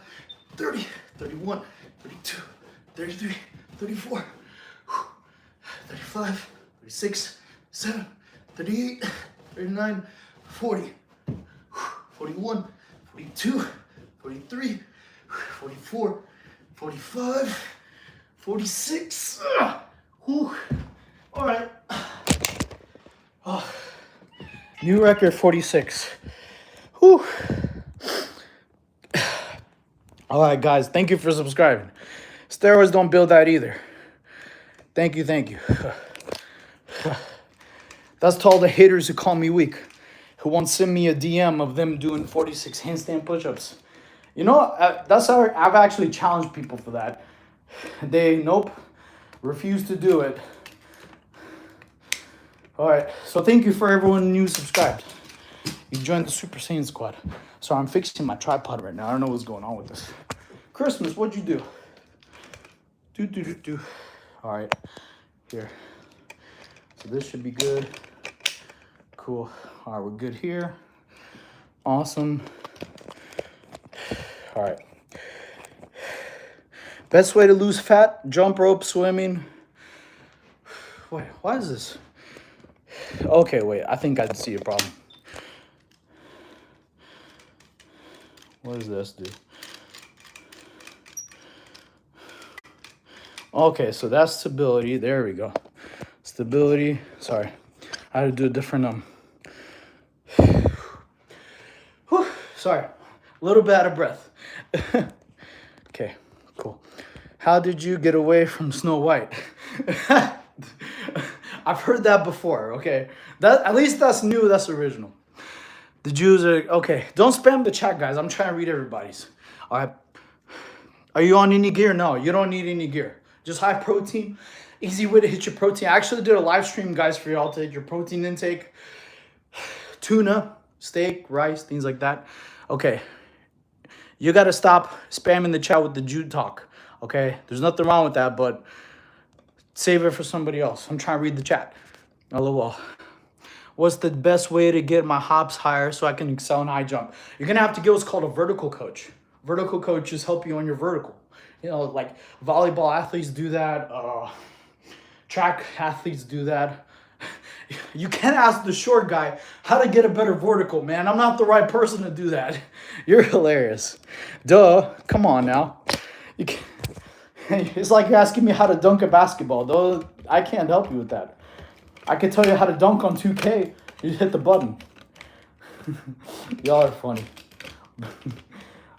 30, 31, 32, 33, 34, 35, 36, 37, 38, 39, 40, 41, 42, 43, 44, 45, 46. Whew. All right. Oh. New record 46. Whew. All right, guys. Thank you for subscribing. Steroids don't build that either. Thank you. That's to all the haters who call me weak, who won't send me a DM of them doing 46 handstand push-ups. You know, that's how I've actually challenged people for that. They, nope, refuse to do it. All right, so thank you for everyone new subscribed. You joined the Super Saiyan Squad. So I'm fixing my tripod right now. I don't know what's going on with this. Christmas, what'd you do? All right, here. So this should be good. Cool. All right, we're good here. Awesome. All right. Best way to lose fat, jump rope, swimming. Wait, why is this? Okay, wait, I think I see a problem. What does this do? Okay, so that's stability. There we go. Stability. Sorry, I had to do a different Whew, sorry, a little bit out of breath. Okay, cool. How did you get away from Snow White? I've heard that before. Okay, that at least that's new. That's original. The Jews are okay. Don't spam the chat, guys. I'm trying to read everybody's. All right. Are you on any gear? No, you don't need any gear. Just high protein. Easy way to hit your protein. I actually did a live stream, guys, for y'all to hit your protein intake. Tuna, steak, rice, things like that. Okay. You got to stop spamming the chat with the Jude talk. Okay. There's nothing wrong with that, but save it for somebody else. I'm trying to read the chat. LOL. What's the best way to get my hops higher so I can excel in high jump? You're going to have to get what's called a vertical coach. Vertical coaches help you on your vertical. You know, like volleyball athletes do that. Track athletes do that. You can't ask the short guy how to get a better vertical, man. I'm not the right person to do that. You're hilarious. Duh. Come on now. You can't. It's like you're asking me how to dunk a basketball. Though I can't help you with that. I can tell you how to dunk on 2K. You just hit the button. Y'all are funny.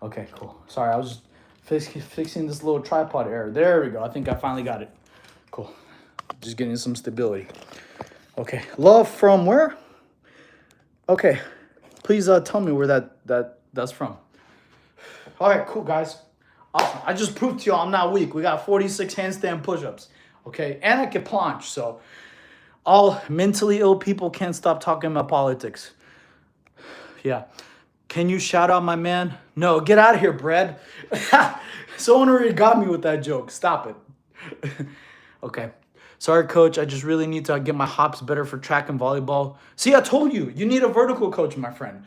Okay, cool. Sorry, I was just fixing this little tripod error. There we go. I think I finally got it. Cool. Just getting some stability. Okay. Love from where? Okay. Please tell me where that's from. All right, cool, guys. Awesome. I just proved to y'all I'm not weak. We got 46 handstand push-ups. Okay, and I can planche. So all mentally ill people can't stop talking about politics. Yeah. Can you shout out my man? No, get out of here, Brad. Someone already got me with that joke. Stop it. Okay. Sorry, coach. I just really need to get my hops better for track and volleyball. See, I told you, you need a vertical coach, my friend.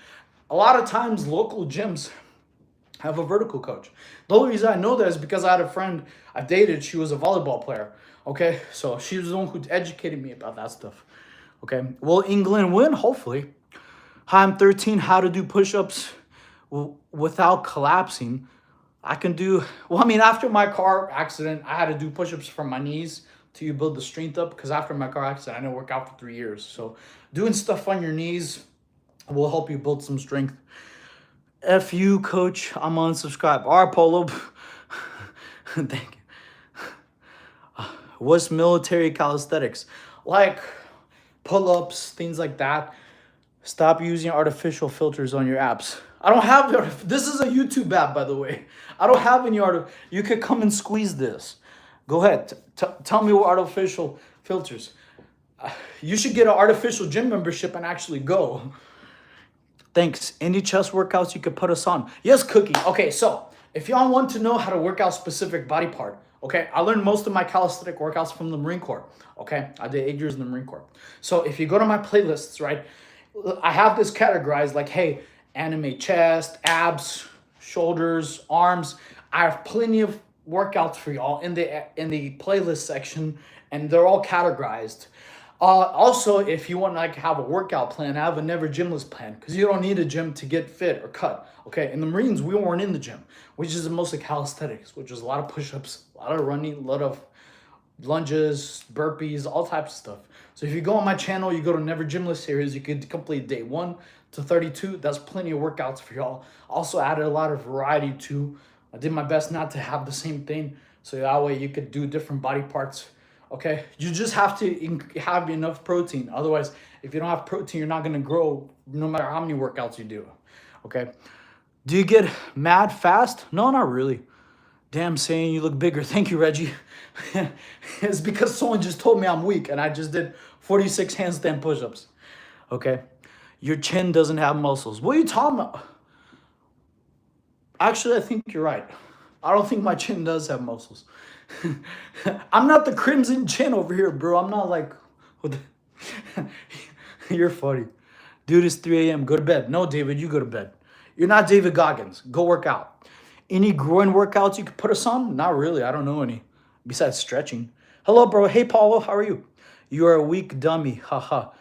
A lot of times, local gyms have a vertical coach. The only reason I know that is because I had a friend I dated. She was a volleyball player. Okay, so she was the one who educated me about that stuff. Okay, will England win? Hopefully. Hi, I'm 13. How to do push-ups without collapsing. I can do, well, I mean, after my car accident, I had to do push-ups from my knees till you build the strength up, because after my car accident, I didn't work out for 3 years. So doing stuff on your knees will help you build some strength. F you, coach. I'm unsubscribed. All right, Polo. Thank you. What's military calisthenics? Like pull-ups, things like that. Stop using artificial filters on your apps. I don't have, this is a YouTube app, by the way. I don't have any you could come and squeeze this. Go ahead. Tell me what artificial filters. You should get an artificial gym membership and actually go. Thanks. Any chest workouts you could put us on? Yes, Cookie. Okay, so if y'all want to know how to work out specific body part, okay, I learned most of my calisthenic workouts from the Marine Corps. Okay, I did 8 years in the Marine Corps. So if you go to my playlists, right, I have this categorized like, hey, anime chest, abs, shoulders, arms. I have plenty of workouts for y'all in the playlist section, and they're all categorized. Also, if you want to like have a workout plan, I have a never gymless plan because you don't need a gym to get fit or cut. Okay, in the Marines, we weren't in the gym, which is mostly calisthenics, which is a lot of push-ups, a lot of running, a lot of lunges, burpees, all types of stuff. So if you go on my channel, you go to Never Gymless series, you could complete day 1 to 32. That's plenty of workouts for y'all. Also added a lot of variety too. I did my best not to have the same thing, so that way you could do different body parts. Okay, you just have to have enough protein. Otherwise, if you don't have protein, you're not gonna grow no matter how many workouts you do. Okay, do you get mad fast? No, not really. Damn, saying you look bigger. Thank you, Reggie. It's because someone just told me I'm weak and I just did 46 handstand push-ups. Okay, your chin doesn't have muscles. What are you talking about? Actually, I think you're right. I don't think my chin does have muscles. I'm not the Crimson Chin over here, bro. I'm not like... You're funny. Dude, it's 3 a.m. Go to bed. No, David, you go to bed. You're not David Goggins. Go work out. Any groin workouts you could put us on? Not really. I don't know any. Besides stretching. Hello, bro. Hey, Paulo. How are you? You are a weak dummy. Haha.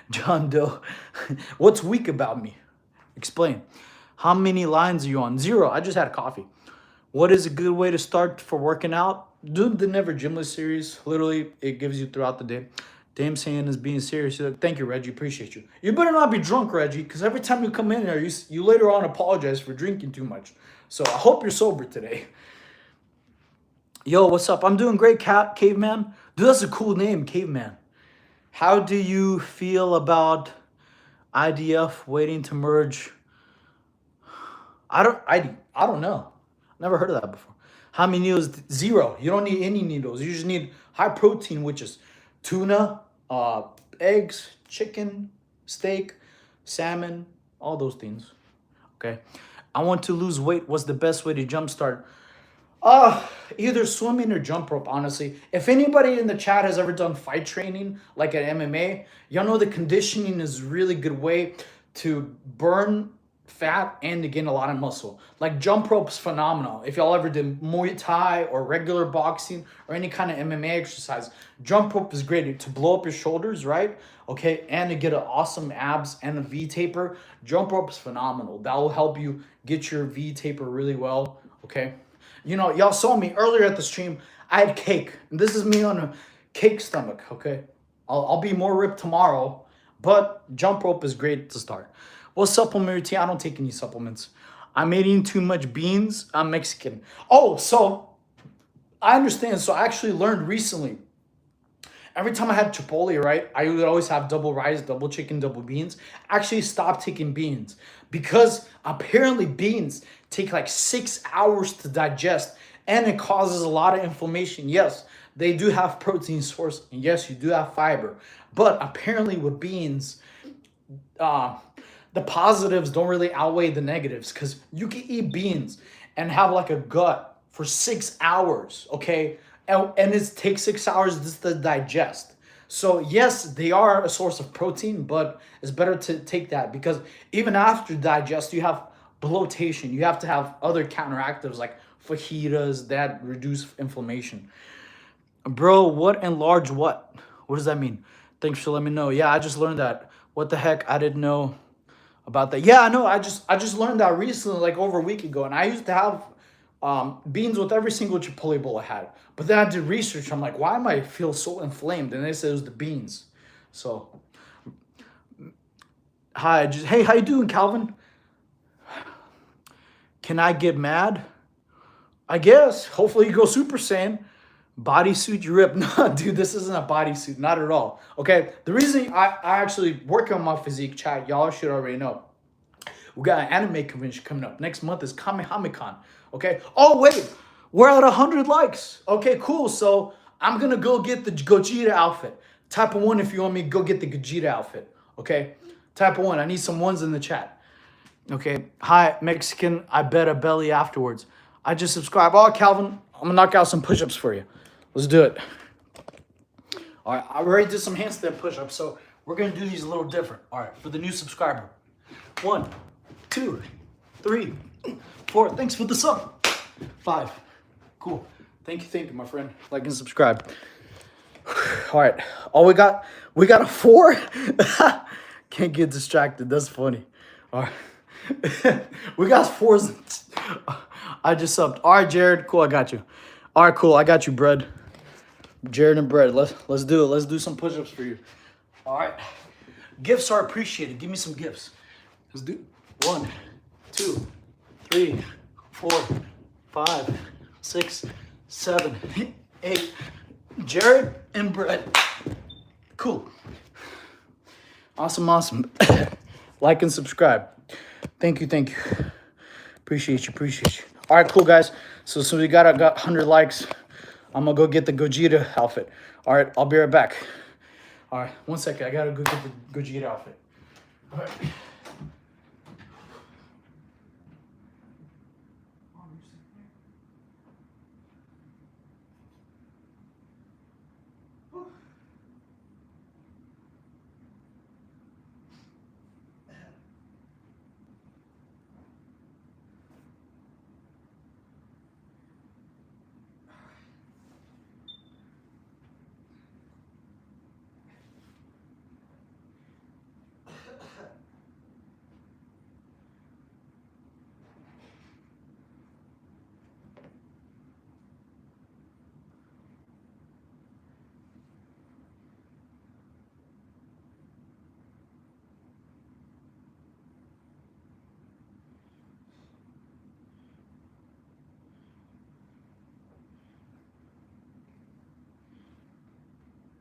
John Doe. What's weak about me? Explain. How many lines are you on? 0. I just had coffee. What is a good way to start for working out? Do the Never Gymless series. Literally, it gives you throughout the day. Dame saying is being serious. Thank you, Reggie. Appreciate you. You better not be drunk, Reggie, because every time you come in here, you later on apologize for drinking too much. So I hope you're sober today. Yo, what's up? I'm doing great, Caveman. Dude, that's a cool name, Caveman. How do you feel about IDF waiting to merge? I don't know. Never heard of that before. How many needles? 0. You don't need any needles. You just need high protein, which is tuna, eggs, chicken, steak, salmon, all those things. Okay. I want to lose weight. What's the best way to jumpstart? Either swimming or jump rope, honestly. If anybody in the chat has ever done fight training, like at MMA, y'all know the conditioning is a really good way to burn fat and to gain a lot of muscle. Like jump rope's phenomenal. If y'all ever did Muay Thai or regular boxing or any kind of MMA exercise, jump rope is great to blow up your shoulders, right? Okay, and to get an awesome abs and a V taper. Jump rope is phenomenal. That will help you get your V taper really well, okay? You know, y'all saw me earlier at the stream. I had cake. And this is me on a cake stomach, okay? I'll be more ripped tomorrow, but jump rope is great to start. What supplement routine? I don't take any supplements. I'm eating too much beans. I'm Mexican. Oh, so I understand. So I actually learned recently. Every time I had Chipotle, right, I would always have double rice, double chicken, double beans. I actually stopped taking beans because apparently beans take like 6 hours to digest and it causes a lot of inflammation. Yes, they do have protein source and yes, you do have fiber. But apparently with beans, the positives don't really outweigh the negatives because you can eat beans and have like a gut for 6 hours, okay? And it takes 6 hours just to digest. So yes, they are a source of protein, but it's better to take that because even after digest, you have bloatation. You have to have other counteractives like fajitas that reduce inflammation. Bro, what enlarge what? What does that mean? Thanks for letting me know. Yeah, I just learned that. What the heck? I didn't know about that. Yeah, I know. I just learned that recently, like over a week ago. And I used to have beans with every single Chipotle bowl I had. But then I did research. I'm like, why am I feel so inflamed? And they said it was the beans. So, hi. Hey, how you doing, Calvin? Can I get mad? I guess. Hopefully you go Super Saiyan. Bodysuit, you rip. No, dude, this isn't a bodysuit. Not at all. Okay, the reason I actually work on my physique, chat, y'all should already know. We got an anime convention coming up. Next month is Kamehameha. Okay? Oh, wait. We're at 100 likes. Okay, cool. So I'm going to go get the Gogeta outfit. Type of 1 if you want me to go get the Gogeta outfit. Okay? Type of 1. I need some ones in the chat. Okay? Hi, Mexican. I bet a belly afterwards. I just subscribed. Oh, Calvin, I'm going to knock out some push-ups for you. Let's do it. All right, I already did some handstand push-ups, so we're going to do these a little different. All right, for the new subscriber. 1, 2, 3, 4. Thanks for the sub. 5. Cool. Thank you, my friend. Like and subscribe. All right. Oh, we got a 4. Can't get distracted. That's funny. All right. We got 4s. I just subbed. All right, Jared. Cool. I got you. All right, cool. I got you, bread. Jared and bread. Let's do it. Let's do some push-ups for you. All right. Gifts are appreciated. Give me some gifts. Let's do 1, 2, 3, 4, 5, 6, 7, 8. Jared and bread. Cool. Awesome, awesome. Like and subscribe. Thank you, thank you. Appreciate you, appreciate you. All right, cool, guys. So we got 100 likes. I'm gonna go get the Gogeta outfit. All right, I'll be right back. All right, 1 second. I gotta go get the Gogeta outfit. All right.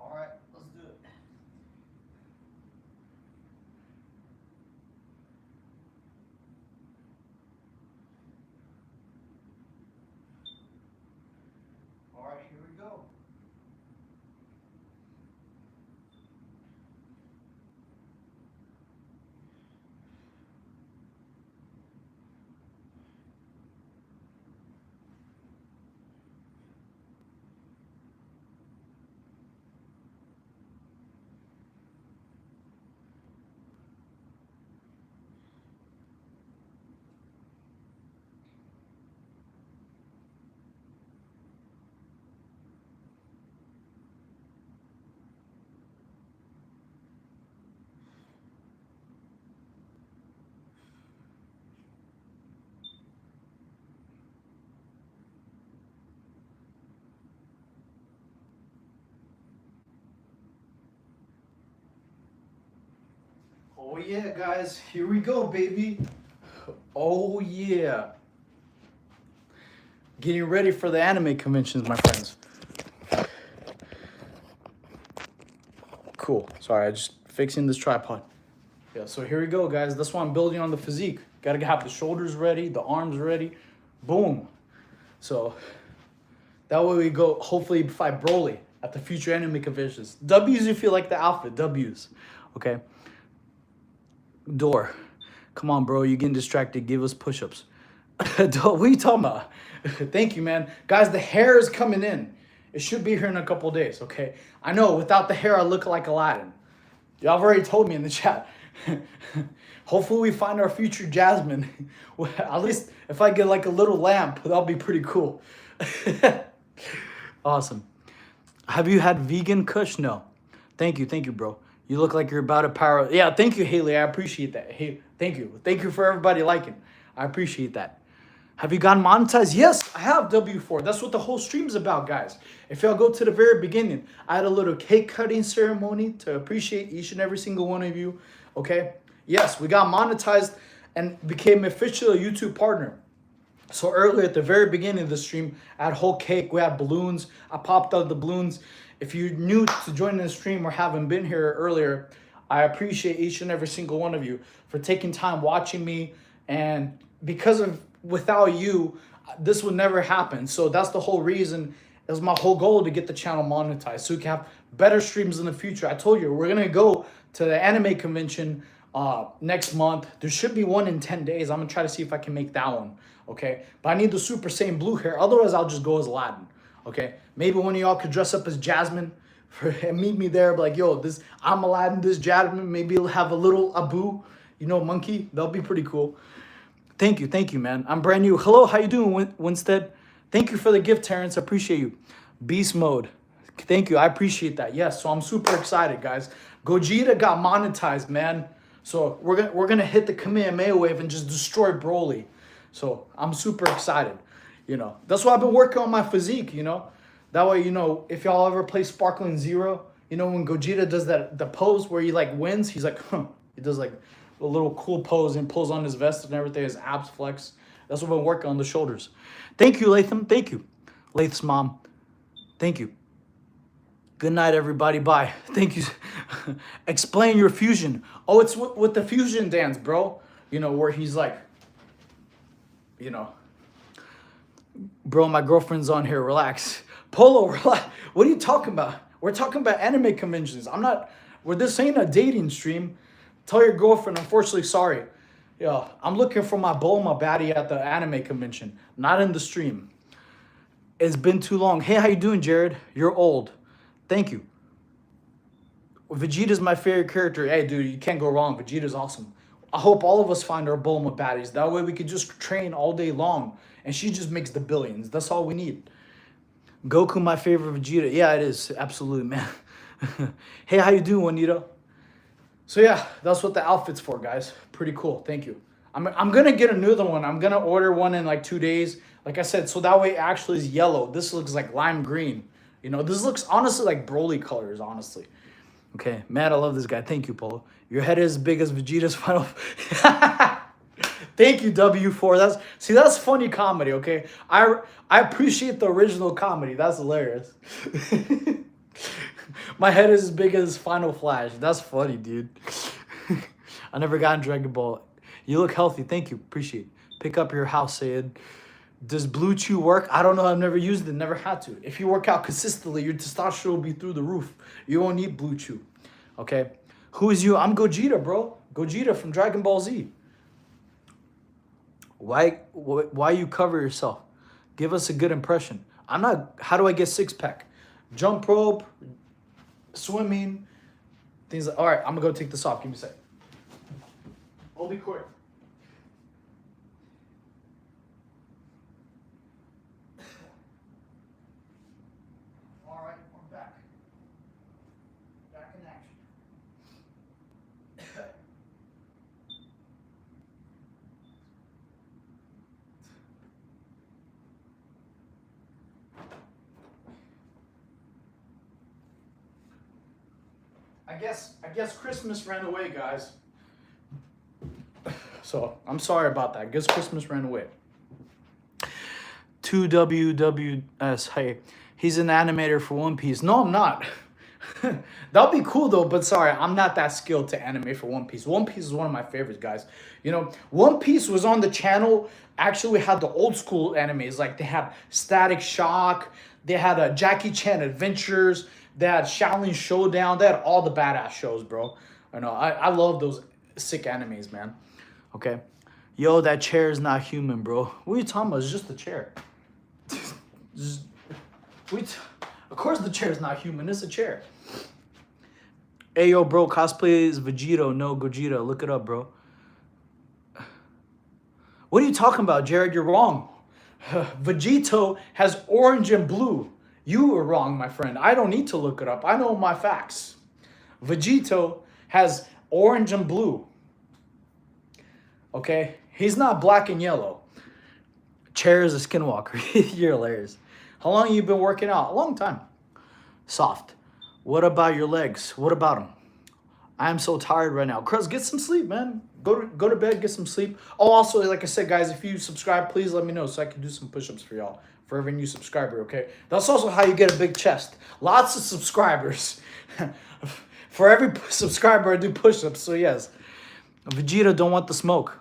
All right, let's do it. All right, here we go. Oh yeah, guys, here we go, baby. Oh yeah. Getting ready for the anime conventions, my friends. Cool. Sorry, I just fixing this tripod. Yeah, so here we go, guys. That's why I'm building on the physique. Gotta have the shoulders ready, the arms ready. Boom. So that way we go hopefully fight Broly at the future anime conventions. W's you feel like the outfit. W's. Okay. Door. Come on, bro. You're getting distracted. Give us push-ups. What are you talking about? Thank you, man. Guys, the hair is coming in. It should be here in a couple days, okay? I know, without the hair, I look like Aladdin. Y'all have already told me in the chat. Hopefully we find our future Jasmine. Well, at least if I get like a little lamp, that'll be pretty cool. Awesome. Have you had vegan kush? No. Thank you, bro. You look like you're about to power. Yeah, thank you, Haley. I appreciate that. Hey, thank you. Thank you for everybody liking. I appreciate that. Have you gotten monetized? Yes, I have W4. That's what the whole stream's about, guys. If y'all go to the very beginning, I had a little cake cutting ceremony to appreciate each and every single one of you. Okay? Yes, we got monetized and became official YouTube partner. So earlier at the very beginning of the stream, I had whole cake. We had balloons. I popped out the balloons. If you're new to joining the stream or haven't been here earlier, I appreciate each and every single one of you for taking time watching me. And because of without you, this would never happen. So that's the whole reason. It was my whole goal to get the channel monetized so we can have better streams in the future. I told you we're gonna go to the anime convention next month. There should be one in 10 days. I'm gonna try to see if I can make that one. Okay, but I need the Super Saiyan blue hair. Otherwise, I'll just go as Aladdin. Okay, maybe one of y'all could dress up as Jasmine and meet me there. Be like, yo, this I'm Aladdin, this Jasmine. Maybe he'll have a little Abu, monkey. That'll be pretty cool. Thank you, man. I'm brand new. Hello, how you doing, Winstead? Thank you for the gift, Terrence. I appreciate you. Beast mode. Thank you. I appreciate that. Yes, so I'm super excited, guys. Gogeta got monetized, man. So we're gonna hit the Kamehameha wave and just destroy Broly. So I'm super excited. You know, that's why I've been working on my physique, you know. That way, you know, if y'all ever play Sparkling Zero, you know, when Gogeta does the pose where he like wins, he's like, huh. He does like a little cool pose and pulls on his vest and everything, his abs flex. That's what I've been working on, the shoulders. Thank you, Latham. Thank you. Lath's mom. Thank you. Good night, everybody. Bye. Thank you. Explain your fusion. Oh, it's with the fusion dance, bro. You know, where he's like, you know, bro, my girlfriend's on here. Relax. Polo, relax. What are you talking about? We're talking about anime conventions. This ain't a dating stream. Tell your girlfriend, unfortunately, sorry. Yeah, I'm looking for my Bulma baddie at the anime convention, not in the stream. It's been too long. Hey, how you doing, Jared? You're old. Thank you. Vegeta's my favorite character. Hey, dude, you can't go wrong. Vegeta's awesome. I hope all of us find our Bulma baddies. That way we could just train all day long. And she just makes the billions. That's all we need. Goku, my favorite Vegeta. Yeah, it is. Absolutely, man. Hey, how you doing, Juanito? So yeah, that's what the outfit's for, guys. Pretty cool. Thank you. I'm going to get another one. I'm going to order one in like 2 days. Like I said, so that way it actually is yellow. This looks like lime green. You know, this looks honestly like Broly colors, honestly. Okay, man, I love this guy. Thank you, Polo. Your head is as big as Vegeta's final. Thank you, W4. That's funny comedy, okay? I appreciate the original comedy. That's hilarious. My head is as big as Final Flash. That's funny, dude. I never got in Dragon Ball. You look healthy. Thank you. Appreciate it. Pick up your house, Sayed. Does Blue Chew work? I don't know. I've never used it. Never had to. If you work out consistently, your testosterone will be through the roof. You won't need Blue Chew. Okay? Who is you? I'm Gogeta, bro. Gogeta from Dragon Ball Z. Why you cover yourself? Give us a good impression. I'm not... How do I get six-pack? Jump rope, swimming, things like... All right, I'm going to go take this off. Give me a sec. I'll be quick. I guess Christmas ran away, guys. So I'm sorry about that. I guess Christmas ran away. 2WWS. Hey, he's an animator for One Piece. No, I'm not. That'll be cool though, but sorry, I'm not that skilled to animate for One Piece. One Piece is one of my favorites, guys. You know, One Piece was on the channel. Actually, we had the old school animes. Like they had Static Shock. They had Jackie Chan Adventures. They had Shaolin Showdown. They had all the badass shows, bro. I know. I love those sick animes, man. Okay. Yo, that chair is not human, bro. What are you talking about? It's just a chair. Of course the chair is not human. It's a chair. Hey, yo, bro. Cosplay is Vegito. No, Gogeta. Look it up, bro. What are you talking about, Jared? You're wrong. Vegito has orange and blue. You were wrong, my friend. I don't need to look it up. I know my facts. Vegito has orange and blue. Okay? He's not black and yellow. Chair is a skinwalker. You're hilarious. How long have you been working out? A long time. Soft. What about your legs? What about them? I am so tired right now. Cruz, get some sleep, man. Go to bed, get some sleep. Oh, also, like I said, guys, if you subscribe, please let me know so I can do some push-ups for y'all. For every new subscriber, okay? That's also how you get a big chest. Lots of subscribers. For every subscriber, I do push-ups, so yes. Vegeta don't want the smoke.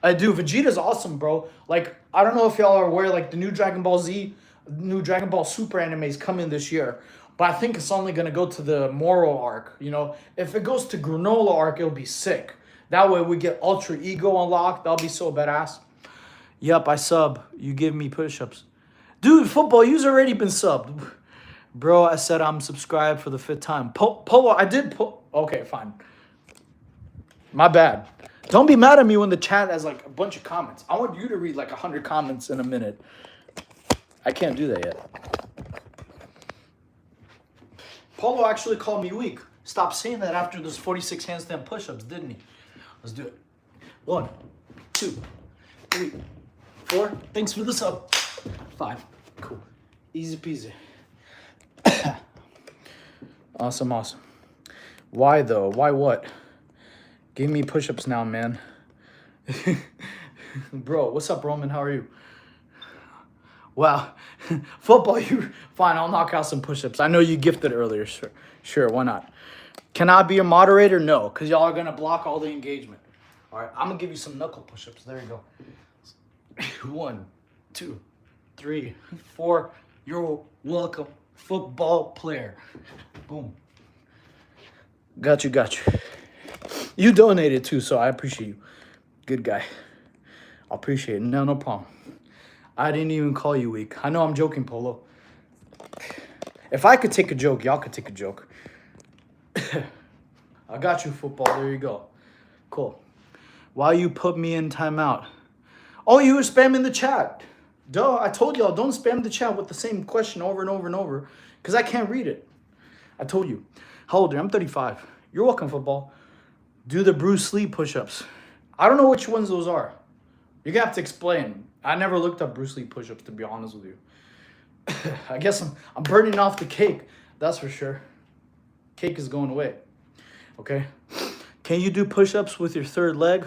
I do. Vegeta's awesome, bro. Like, I don't know if y'all are aware, like, the new Dragon Ball Z, new Dragon Ball Super animes coming this year. But I think it's only going to go to the Moro arc, you know? If it goes to Granola arc, it'll be sick. That way we get Ultra Ego unlocked. That'll be so badass. Yup, I sub. You give me push-ups. Dude, football, you've already been subbed. Bro, I said I'm subscribed for the 5th time. Polo, I did okay, fine. My bad. Don't be mad at me when the chat has like a bunch of comments. I want you to read like 100 comments in a minute. I can't do that yet. Polo actually called me weak. Stopped saying that after those 46 handstand push-ups, didn't he? Let's do it. 1, 2, 3, 4. Thanks for the sub. 5. Cool. Easy peasy. Awesome, awesome. Why though? Why what? Give me push-ups now, man. Bro, what's up, Roman? How are you? Wow. Football, you fine, I'll knock out some push-ups. I know you gifted earlier. Sure, why not? Can I be a moderator? No, because y'all are gonna block all the engagement. All right, I'm gonna give you some knuckle push-ups. There you go. 1, 2, 3, 4. You're welcome, football player. Boom. Got you, got you. You donated too, so I appreciate you. Good guy. I appreciate it. No problem. I didn't even call you weak. I know I'm joking, Polo. If I could take a joke, y'all could take a joke. I got you, football. There you go. Cool. Why you put me in timeout? Oh, you were spamming the chat. Duh, I told y'all, don't spam the chat with the same question over and over and over, because I can't read it. I told you. How old are you? I'm 35. You're welcome, football. Do the Bruce Lee push-ups. I don't know which ones those are. You're going to have to explain. I never looked up Bruce Lee push-ups, to be honest with you. I guess I'm burning off the cake. That's for sure. Cake is going away. Okay? Can you do push-ups with your third leg?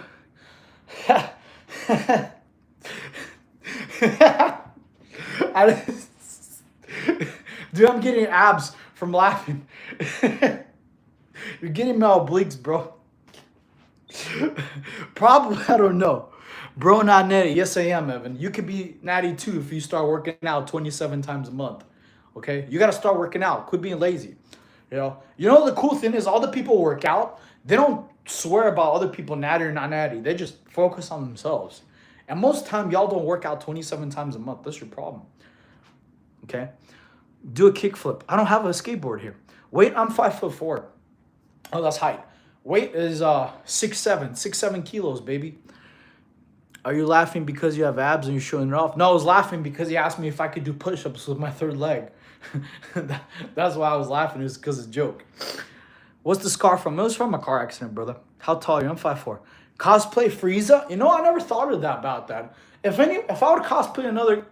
Dude, I'm getting abs from laughing. You're getting my obliques, bro. Probably, I don't know. Bro, not natty. Yes, I am, Evan. You could be natty too if you start working out 27 times a month. Okay? You got to start working out. Quit being lazy. You know the cool thing is all the people work out. They don't swear about other people natty or not natty. They just focus on themselves. And most time, y'all don't work out 27 times a month. That's your problem. Okay? Do a kickflip. I don't have a skateboard here. Weight, I'm 5'4". Oh, that's height. Weight is 6'7", kilos, baby. Are you laughing because you have abs and you're showing it off? No, I was laughing because he asked me if I could do push-ups with my third leg. That's why I was laughing. It was because it's a joke. What's the scar from? It was from a car accident, brother. How tall are you? I'm 5'4". Cosplay Frieza? You know, I never thought of that about that. If I would cosplay another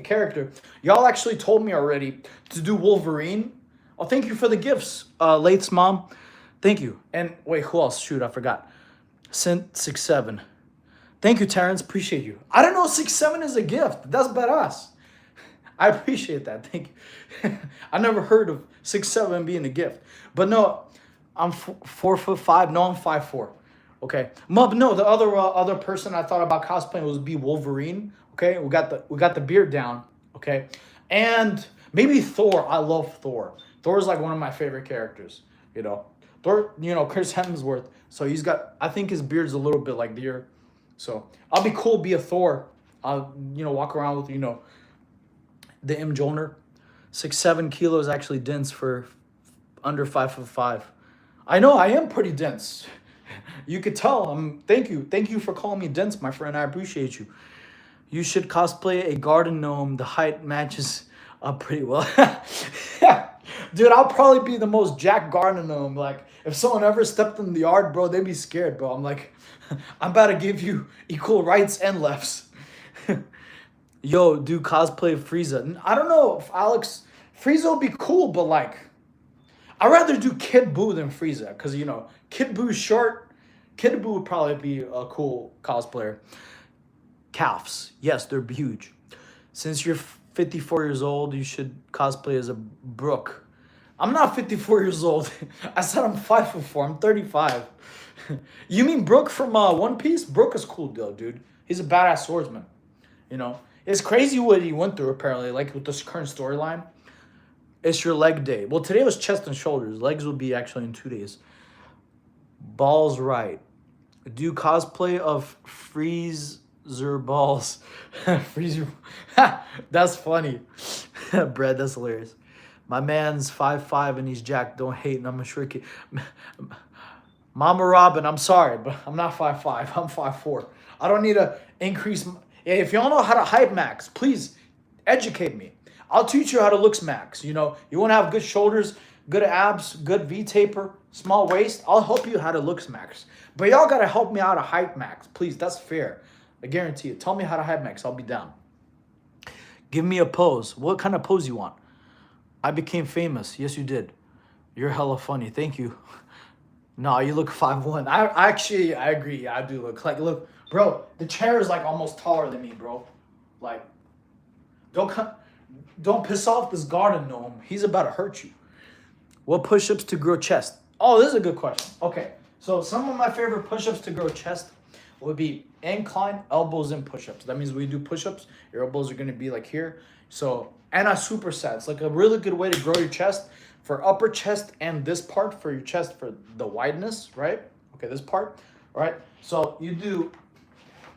character, y'all actually told me already to do Wolverine. Oh, thank you for the gifts, Late's mom. Thank you. And wait, who else? Shoot, I forgot. Sent 6'7". Thank you, Terrence. Appreciate you. I don't know 6'7" is a gift. That's badass. I appreciate that. Thank you. I never heard of 6'7" being a gift. But no, I'm 4'5". No, I'm 5'4". Okay. But no, the other person I thought about cosplaying was be Wolverine. Okay. We got the beard down. Okay. And maybe Thor. I love Thor. Thor's like one of my favorite characters. You know. Thor, Chris Hemsworth. So I think his beard's a little bit like deer. So I'll be cool, be a Thor. I'll, walk around with, the Mjolnir. 6'7" kilos actually dense for under 5'5". I know, I am pretty dense. You could tell. Thank you for calling me dense, my friend. I appreciate you. You should cosplay a garden gnome. The height matches up pretty well. Dude, I'll probably be the most jacked garden gnome. Like, if someone ever stepped in the yard, bro, they'd be scared, bro. I'm like, I'm about to give you equal rights and lefts. Yo, do cosplay of Frieza. I don't know if Frieza would be cool, but like, I'd rather do Kid Buu than Frieza. Because, Kid Buu's short. Kid Buu would probably be a cool cosplayer. Calves. Yes, they're huge. Since you're 54 years old, you should cosplay as a Brook. I'm not 54 years old. I said I'm 5'4". I'm 35. You mean Brook from One Piece? Brook is cool, though, dude. He's a badass swordsman. It's crazy what he went through, apparently, like with this current storyline. It's your leg day. Well, today was chest and shoulders. Legs will be actually in 2 days. Balls right. Do cosplay of Freezer balls. Freezer. That's funny. Brad, that's hilarious. My man's 5'5" and he's jacked. Don't hate, and I'm a shrieky. Mama Robin, I'm sorry, but I'm not 5'5". I'm 5'4". I don't need to increase. If y'all know how to hype max, please educate me. I'll teach you how to looks max. You want to have good shoulders, good abs, good V taper, small waist. I'll help you how to look max. But y'all gotta help me out to height max, please. That's fair. I guarantee you. Tell me how to height max. I'll be down. Give me a pose. What kind of pose you want? I became famous. Yes, you did. You're hella funny. Thank you. No, you look 5'1". I agree. Yeah, I do look, bro. The chair is like almost taller than me, bro. Like, don't piss off this garden gnome. He's about to hurt you. What push-ups to grow chest? Oh, this is a good question. Okay, so some of my favorite push-ups to grow chest would be incline elbows in push-ups. That means when you do push-ups, your elbows are gonna be like here. So, and a superset. It's like a really good way to grow your chest for upper chest and this part for your chest for the wideness, right? Okay, this part, all right? So you do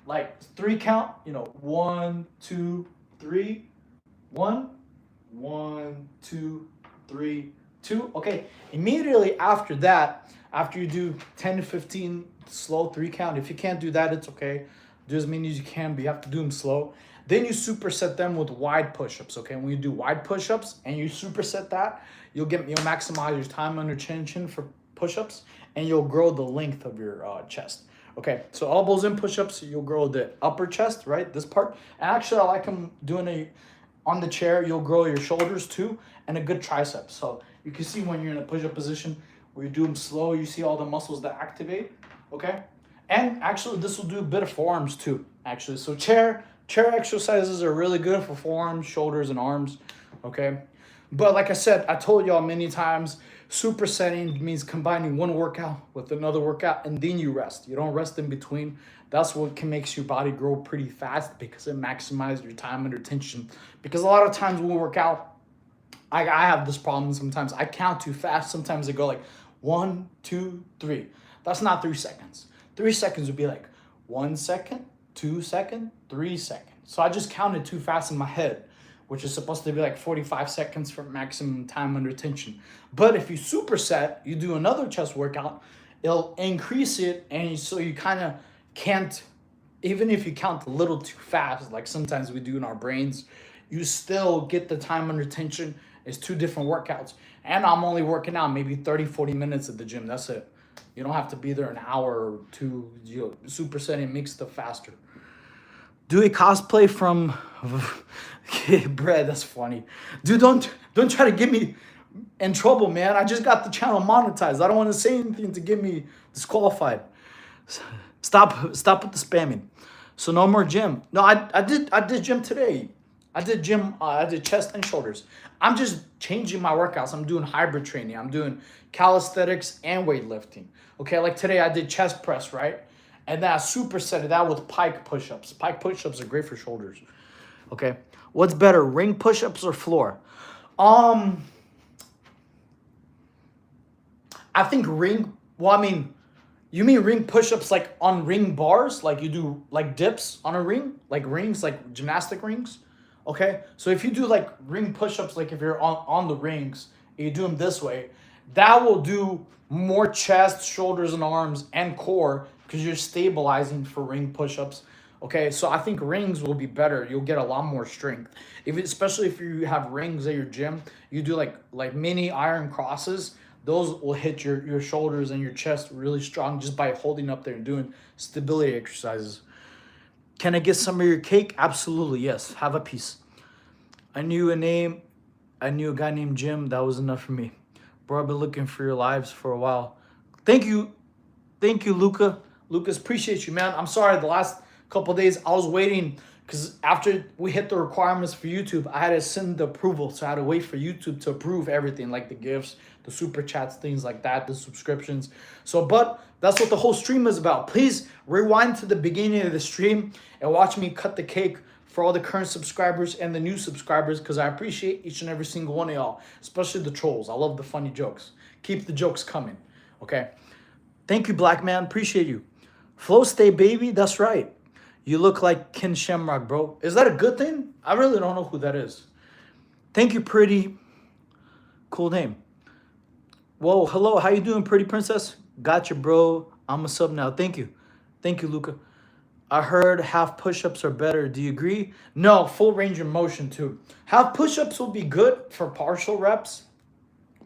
like 3 count, 1, 2, 3, 1, 1, 2, 3, 2. Okay, immediately after that, after you do 10 to 15 slow 3 count, if you can't do that, it's okay. Do as many as you can, but you have to do them slow. Then you superset them with wide push-ups, okay? When you do wide push-ups and you superset that, you'll maximize your time under tension for push-ups, and you'll grow the length of your chest. Okay, so elbows in push-ups, you'll grow the upper chest, right? This part. And actually, I like them doing on the chair, you'll grow your shoulders too, and a good tricep. So you can see when you're in a push-up position, where you do them slow, you see all the muscles that activate, okay? And actually, this will do a bit of forearms too, actually. So chair exercises are really good for forearms, shoulders, and arms, okay? But like I said, I told y'all many times, supersetting means combining one workout with another workout, and then you rest. You don't rest in between. That's what can makes your body grow pretty fast, because it maximizes your time under tension. Because a lot of times when we work out, I have this problem sometimes. I count too fast. Sometimes I go like 1, 2, 3. That's not 3 seconds. 3 seconds would be like 1 second, 2 second, 3 seconds. So I just counted too fast in my head, which is supposed to be like 45 seconds for maximum time under tension. But if you superset, you do another chest workout, it'll increase it, and so you kind of can't, even if you count a little too fast, like sometimes we do in our brains, you still get the time under tension. It's 2 different workouts. And I'm only working out maybe 30, 40 minutes at the gym. That's it. You don't have to be there an hour or 2. Supersetting makes stuff faster. Do a cosplay from bread. That's funny, dude. Don't try to get me in trouble, man. I just got the channel monetized. I don't want to say anything to get me disqualified. Stop with the spamming. So no more gym. No, I did gym today. I did gym. I did chest and shoulders. I'm just changing my workouts. I'm doing hybrid training. I'm doing calisthenics and weightlifting. Okay, like today I did chest press, right? And then I supersetted that with pike push-ups. Pike push-ups are great for shoulders. Okay. What's better, ring push-ups or floor? I think ring, well, I mean, you mean ring push-ups like on ring bars? Like you do like dips on a ring? Like rings, like gymnastic rings? Okay. So if you do like ring push-ups, like if you're on the rings, and you do them this way, that will do more chest, shoulders, and arms, and core, because you're stabilizing for ring push-ups. Okay, so I think rings will be better. You'll get a lot more strength. Especially if you have rings at your gym, you do like mini iron crosses. Those will hit your shoulders and your chest really strong just by holding up there and doing stability exercises. Can I get some of your cake? Absolutely, yes. Have a piece. I knew a guy named Jim. That was enough for me. Bro, I've been looking for your lives for a while. Thank you, Luca. Lucas, appreciate you, man. I'm sorry, the last couple of days I was waiting, because after we hit the requirements for YouTube, I had to send the approval. So I had to wait for YouTube to approve everything, like the gifts, the super chats, things like that, the subscriptions. So, but that's what the whole stream is about. Please rewind to the beginning of the stream and watch me cut the cake for all the current subscribers and the new subscribers, because I appreciate each and every single one of y'all, especially the trolls. I love the funny jokes. Keep the jokes coming, okay? Thank you, Black Man. Appreciate you. Flow stay, baby. That's right. You look like Ken Shamrock, bro. Is that a good thing? I really don't know who that is. Thank you, pretty. Cool name. Whoa, hello. How you doing, pretty princess? Gotcha, bro. I'm a sub now. Thank you. Thank you, Luca. I heard half push-ups are better. Do you agree? No, full range of motion too. Half push-ups will be good for partial reps,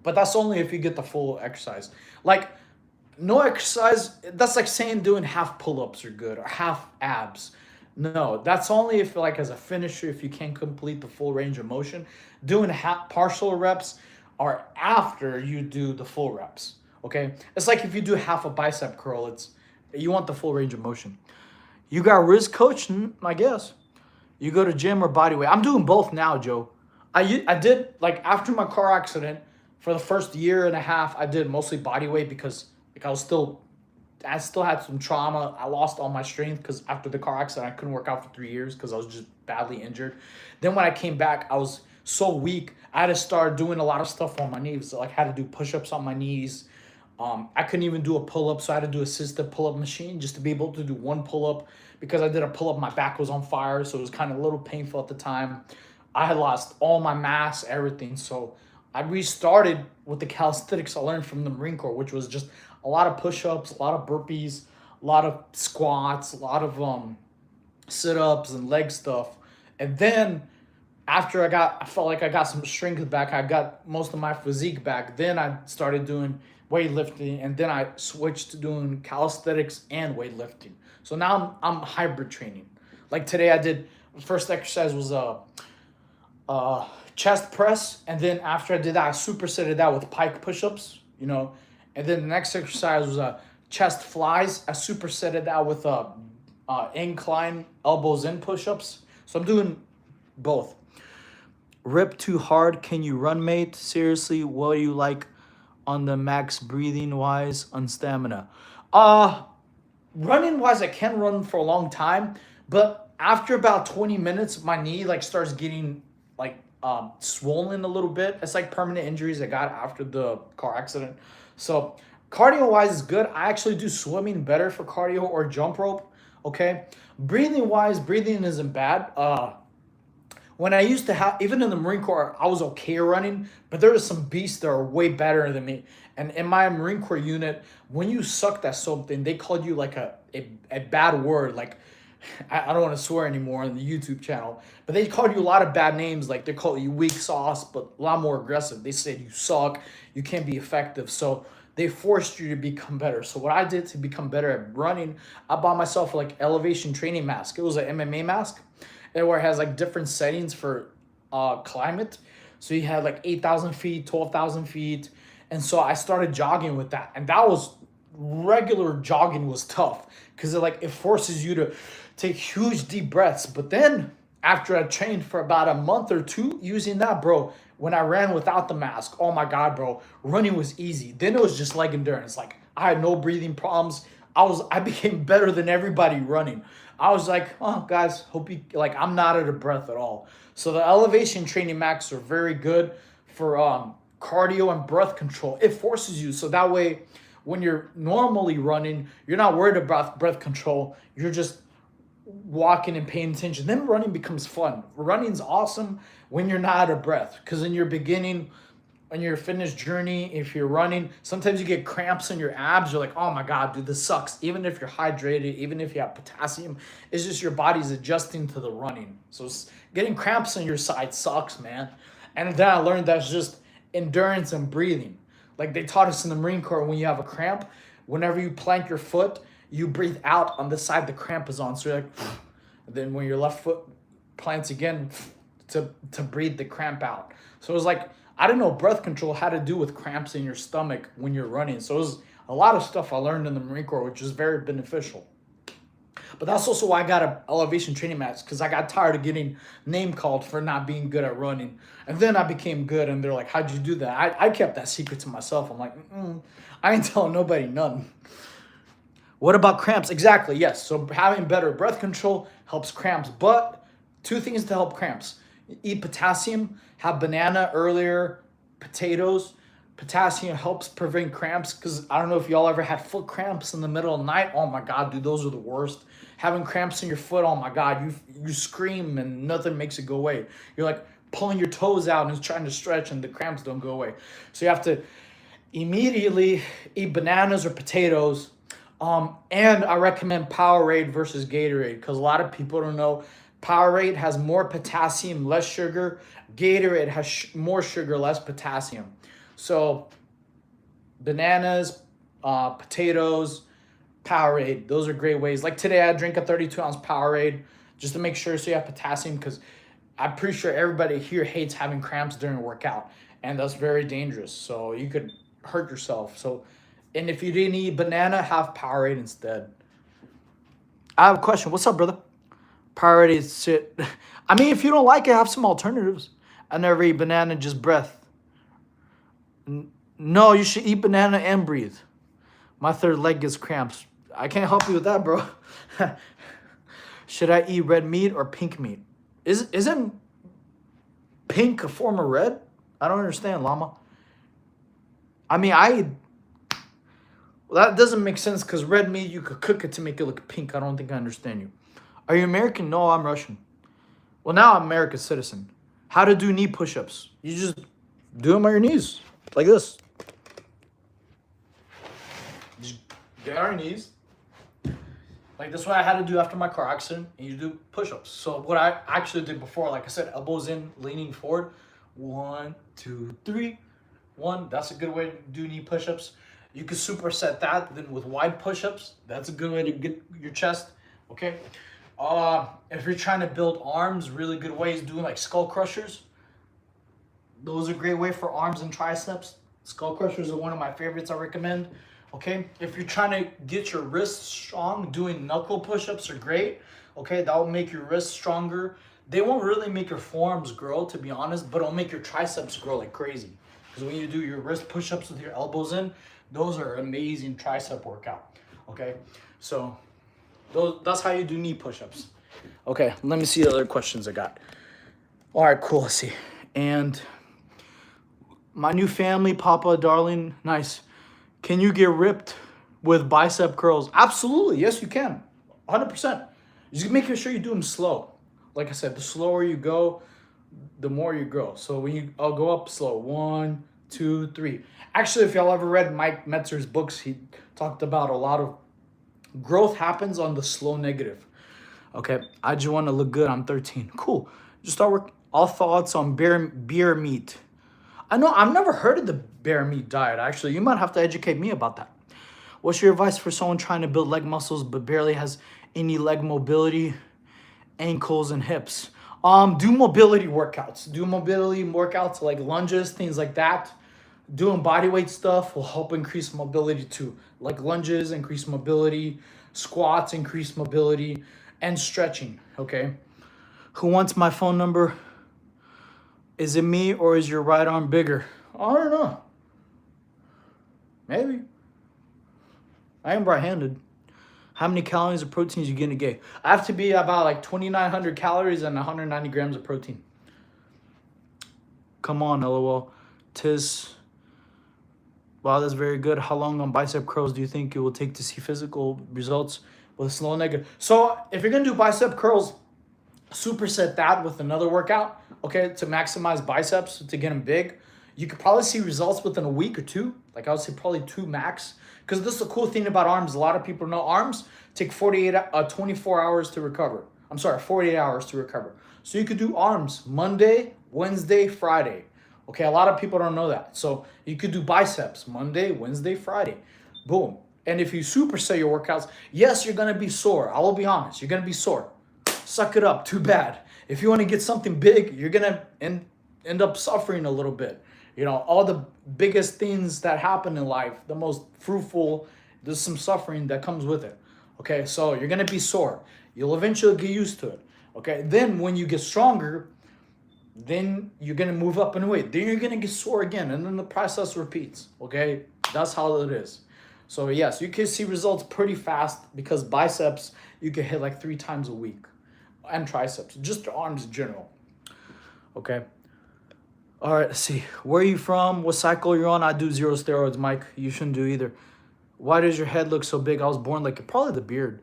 But that's only if you get the full exercise. Like, no exercise, that's like saying doing half pull-ups are good or half abs. No, that's only if, like, as a finisher, if you can't complete the full range of motion. Doing half partial reps are after you do the full reps. Okay, it's like if you do half a bicep curl, it's you want the full range of motion. You got wrist coach, I guess. You go to gym or body weight. I'm doing both now, Joe. I did, like, after my car accident for the first year and a half, I did mostly body weight because, like, I still had some trauma. I lost all my strength because after the car accident, I couldn't work out for 3 years because I was just badly injured. Then when I came back, I was so weak. I had to start doing a lot of stuff on my knees. So, like, I had to do push-ups on my knees. I couldn't even do a pull-up, so I had to do assisted pull-up machine just to be able to do one pull-up. Because I did a pull-up, my back was on fire, so it was kind of a little painful at the time. I had lost all my mass, everything. So I restarted with the calisthenics I learned from the Marine Corps, which was just a lot of push-ups, a lot of burpees, a lot of squats, a lot of sit-ups and leg stuff. And then after I felt like I got some strength back, I got most of my physique back. Then I started doing weightlifting, and then I switched to doing calisthenics and weightlifting. So now I'm hybrid training. Like today, I did first exercise was chest press, and then after I did that, I supersetted that with pike push-ups. And then the next exercise was chest flies. I supersetted that with incline elbows in push-ups. So I'm doing both. Rip too hard. Can you run, mate? Seriously, what do you like on the max breathing wise on stamina? Running wise, I can run for a long time, but after about 20 minutes, my knee like starts getting like swollen a little bit. It's like permanent injuries I got after the car accident. So cardio wise is good. I actually do swimming better for cardio or jump rope. Okay. Breathing wise, breathing isn't bad. When I used to have, even in the Marine Corps, I was okay running, but there was some beasts that are way better than me. And in my Marine Corps unit, when you sucked at something, they called you like a bad word. Like, I don't want to swear anymore on the YouTube channel, but they called you a lot of bad names. Like, they called you weak sauce, but a lot more aggressive. They said you suck, you can't be effective. So they forced you to become better. So what I did to become better at running, I bought myself like elevation training mask. It was an MMA mask, and where it has like different settings for climate. So you had like 8,000 feet, 12,000 feet. And so I started jogging with that. And that was, regular jogging was tough because it forces you to take huge deep breaths. But then after I trained for about a month or two using that, bro, when I ran without the mask, oh my God, bro, running was easy. Then it was just leg endurance. Like, I had no breathing problems. I became better than everybody running. I was like, oh, guys, hope you, like, I'm not out of breath at all. So the elevation training max are very good for cardio and breath control. It forces you. So that way, when you're normally running, you're not worried about breath control. You're just walking and paying attention. Then running becomes fun. Running's awesome when you're not out of breath. Because in your beginning, on your fitness journey, if you're running, sometimes you get cramps in your abs. You're like, oh my God, dude, this sucks. Even if you're hydrated, even if you have potassium, it's just your body's adjusting to the running. So getting cramps in your side sucks, man. And then I learned that's just endurance and breathing. Like they taught us in the Marine Corps, when you have a cramp, whenever you plank your foot, you breathe out on the side the cramp is on. So you're like, and then when your left foot plants again, to breathe the cramp out. So it was like, I didn't know breath control had to do with cramps in your stomach when you're running. So it was a lot of stuff I learned in the Marine Corps, which is very beneficial. But that's also why I got an elevation training mask, because I got tired of getting name called for not being good at running. And then I became good, and they're like, how'd you do that? I kept that secret to myself. I'm like, I ain't telling nobody none. What about cramps? Exactly, yes. So having better breath control helps cramps. But two things to help cramps. Eat potassium, have banana earlier, potatoes. Potassium helps prevent cramps, because I don't know if y'all ever had foot cramps in the middle of the night. Oh my God, dude, those are the worst. Having cramps in your foot, oh my God, you scream and nothing makes it go away. You're like pulling your toes out and trying to stretch and the cramps don't go away. So you have to immediately eat bananas or potatoes. And I recommend Powerade versus Gatorade, because a lot of people don't know Powerade has more potassium, less sugar. Gatorade has more sugar, less potassium. So bananas, potatoes, Powerade. Those are great ways. Like today, I drink a 32-ounce Powerade just to make sure so you have potassium, because I'm pretty sure everybody here hates having cramps during a workout, and that's very dangerous. So you could hurt yourself. So, and if you didn't eat banana, have Powerade instead. I have a question. What's up, brother? Powerade is shit. I mean, if you don't like it, have some alternatives. I never eat banana, just breath. No, you should eat banana and breathe. My third leg gets cramps. I can't help you with that, bro. Should I eat red meat or pink meat? Isn't pink a form of red? I don't understand, llama. I mean, well, that doesn't make sense, because red meat, you could cook it to make it look pink. I don't think I understand you. Are you American? No, I'm Russian. Well, now I'm America's citizen. How to do knee push-ups? You just do them on your knees, like this. Just get on your knees. Like this is what I had to do after my car accident, and you do push-ups. So what I actually did before, like I said, elbows in, leaning forward. 1, 2, 3. 1. That's a good way to do knee push-ups. You can superset that then with wide push-ups. That's a good way to get your chest. Okay. If you're trying to build arms, really good ways doing like skull crushers. Those are a great way for arms and triceps. Skull crushers are one of my favorites I recommend. Okay, if you're trying to get your wrists strong, doing knuckle push-ups are great. Okay, that will make your wrists stronger. They won't really make your forearms grow, to be honest, but it'll make your triceps grow like crazy. Because when you do your wrist push-ups with your elbows in, those are amazing tricep workout. Okay, so that's how you do knee push-ups. Okay, let me see the other questions I got. All right, cool, let's see. And my new family, Papa, darling, nice. Can you get ripped with bicep curls? Absolutely, yes you can, 100%. Just make sure you do them slow. Like I said, the slower you go, the more you grow. So I'll go up slow. 1, 2, 3. Actually, if y'all ever read Mike Metzer's books, he talked about a lot of growth happens on the slow negative. Okay, I just want to look good. I'm 13. Cool. Just start work. All thoughts on beer meat. I know I've never heard of the bear meat diet. Actually, you might have to educate me about that. What's your advice for someone trying to build leg muscles but barely has any leg mobility, ankles and hips? Do mobility workouts. Do mobility workouts like lunges, things like that. Doing body weight stuff will help increase mobility too. Like lunges, increase mobility, squats, increase mobility, and stretching. Okay. Who wants my phone number? Is it me or is your right arm bigger? I don't know. Maybe. I am right-handed. How many calories of proteins you get in a day? I have to be about like 2,900 calories and 190 grams of protein. Come on, LOL. Wow, that's very good. How long on bicep curls do you think it will take to see physical results with a slow negative? So if you're going to do bicep curls, superset that with another workout, okay, to maximize biceps, to get them big. You could probably see results within a week or 2. Like I would say probably 2 max. Because this is the cool thing about arms. A lot of people know arms take 24 hours to recover. I'm sorry, 48 hours to recover. So you could do arms Monday, Wednesday, Friday. Okay, a lot of people don't know that. So you could do biceps Monday, Wednesday, Friday. Boom. And if you superset your workouts, yes, you're going to be sore. I will be honest. You're going to be sore. Suck it up. Too bad. If you want to get something big, you're going to end up suffering a little bit. You know, all the biggest things that happen in life, the most fruitful, there's some suffering that comes with it. Okay, so you're going to be sore. You'll eventually get used to it. Okay, then when you get stronger, then you're going to move up in weight. Then you're going to get sore again, and then the process repeats. Okay, that's how it is. So yes, you can see results pretty fast because biceps, you can hit like 3 times a week. And triceps, just arms in general. Okay. All right, let's see. Where are you from? What cycle you're on? I do 0 steroids, Mike. You shouldn't do either. Why does your head look so big? I was born like it. Probably the beard.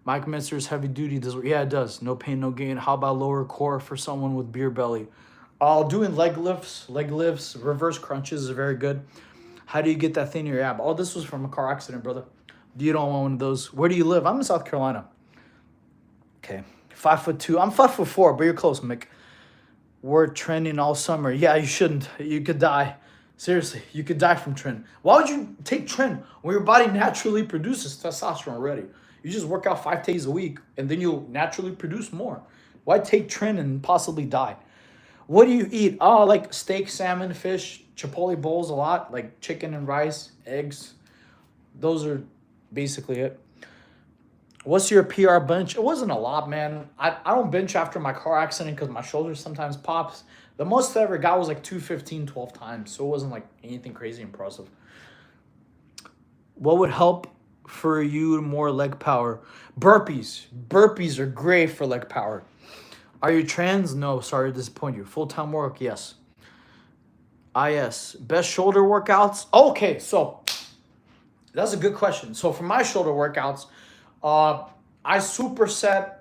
Mike Metzer's heavy duty. Yeah, it does. No pain, no gain. How about lower core for someone with beer belly? Doing leg lifts, reverse crunches is very good. How do you get that thing in your ab? Oh, this was from a car accident, brother. You don't want one of those. Where do you live? I'm in South Carolina. Okay. 5'2". I'm 5'4", but you're close, Mick. We're trending all summer. Yeah, you shouldn't. You could die. Seriously, you could die from tren. Why would you take tren when your body naturally produces testosterone already? You just work out 5 days a week and then you'll naturally produce more. Why take tren and possibly die? What do you eat? Oh, like steak, salmon, fish, chipotle bowls a lot, like chicken and rice, eggs. Those are basically it. What's your PR bench? It wasn't a lot, man. I don't bench after my car accident because my shoulder sometimes pops. The most I ever got was like 215 12 times. So it wasn't like anything crazy impressive. What would help for you more leg power? Burpees. Burpees are great for leg power. Are you trans? No, sorry to disappoint you. Full-time work? Yes. Yes. Best shoulder workouts? Okay, so that's a good question. So for my shoulder workouts, I superset,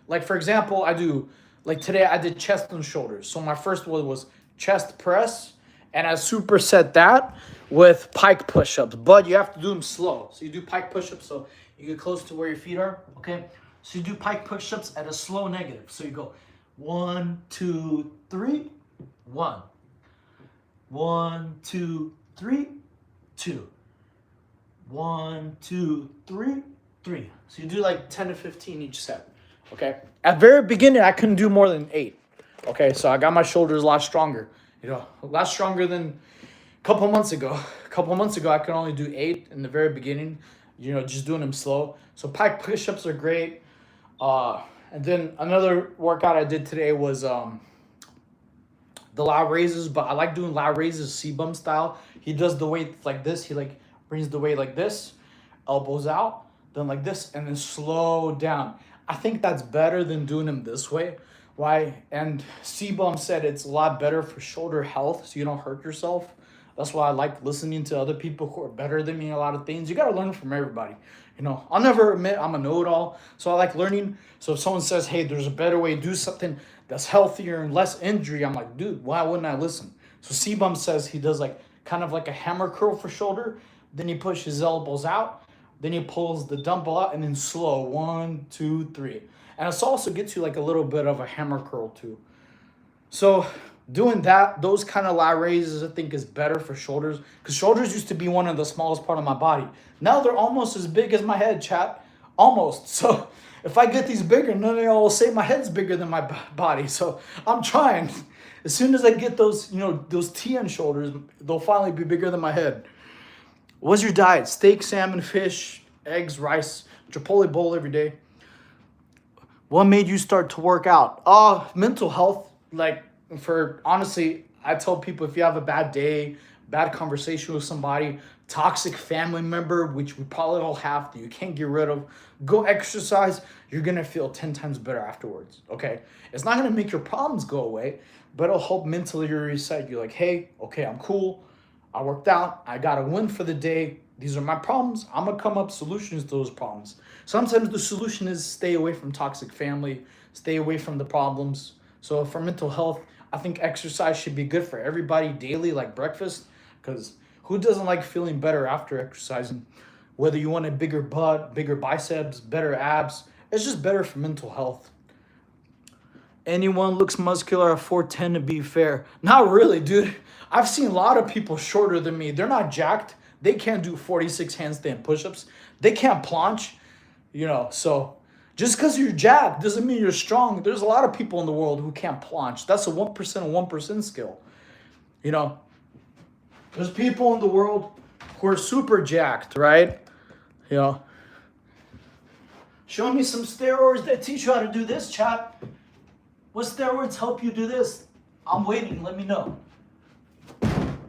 like for example, I do, like today I did chest and shoulders. So my first one was chest press, and I superset that with pike push-ups, but you have to do them slow. So you do pike push-ups, so you get close to where your feet are, okay? So you do pike push-ups at a slow negative. So you go 1, 2, 3, 1. 1, 2, 3, 2. 1, 2, 3, 3. So you do like 10 to 15 each set. Okay. At very beginning, I couldn't do more than 8. Okay. So I got my shoulders a lot stronger. You know, a lot stronger than a couple months ago. A couple months ago, I could only do 8 in the very beginning. You know, just doing them slow. So pike push-ups are great. And then another workout I did today was the lat raises, but I like doing lat raises C-bum style. He does the weight like this. He like brings the weight like this, elbows out, then like this, and then slow down. I think that's better than doing them this way. Why? And C-bum said it's a lot better for shoulder health, so you don't hurt yourself. That's why I like listening to other people who are better than me in a lot of things. You gotta learn from everybody. You know, I'll never admit I'm a know-it-all, so I like learning. So if someone says, hey, there's a better way to do something that's healthier and less injury, I'm like, dude, why wouldn't I listen? So C-bum says he does like kind of like a hammer curl for shoulder. Then he pushes his elbows out. Then he pulls the dumbbell out and then slow. 1, 2, 3. And it also gets you like a little bit of a hammer curl too. So doing that, those kind of lat raises, I think is better for shoulders. Because shoulders used to be one of the smallest part of my body. Now they're almost as big as my head, chat. Almost. So if I get these bigger, none of y'all will say my head's bigger than my body. So I'm trying. As soon as I get those, you know, those TN shoulders, they'll finally be bigger than my head. What's your diet? Steak, salmon, fish, eggs, rice, Chipotle bowl every day. What made you start to work out? Mental health. Like, for honestly, I tell people if you have a bad day, bad conversation with somebody, toxic family member, which we probably all have that you can't get rid of, go exercise. You're going to feel 10 times better afterwards. Okay. It's not going to make your problems go away, but it'll help mentally reset you. Like, hey, okay, I'm cool. I worked out. I got a win for the day. These are my problems. I'm going to come up solutions to those problems. Sometimes the solution is stay away from toxic family, stay away from the problems. So for mental health, I think exercise should be good for everybody daily, like breakfast, because who doesn't like feeling better after exercising? Whether you want a bigger butt, bigger biceps, better abs, it's just better for mental health. Anyone looks muscular at 4'10", to be fair. Not really, dude. I've seen a lot of people shorter than me. They're not jacked. They can't do 46 handstand push-ups. They can't planche, you know. So just because you're jacked doesn't mean you're strong. There's a lot of people in the world who can't planche. That's a 1% of 1% skill. You know, there's people in the world who are super jacked, right? You know. Show me some steroids that teach you how to do this, chat. What steroids help you do this? I'm waiting. Let me know.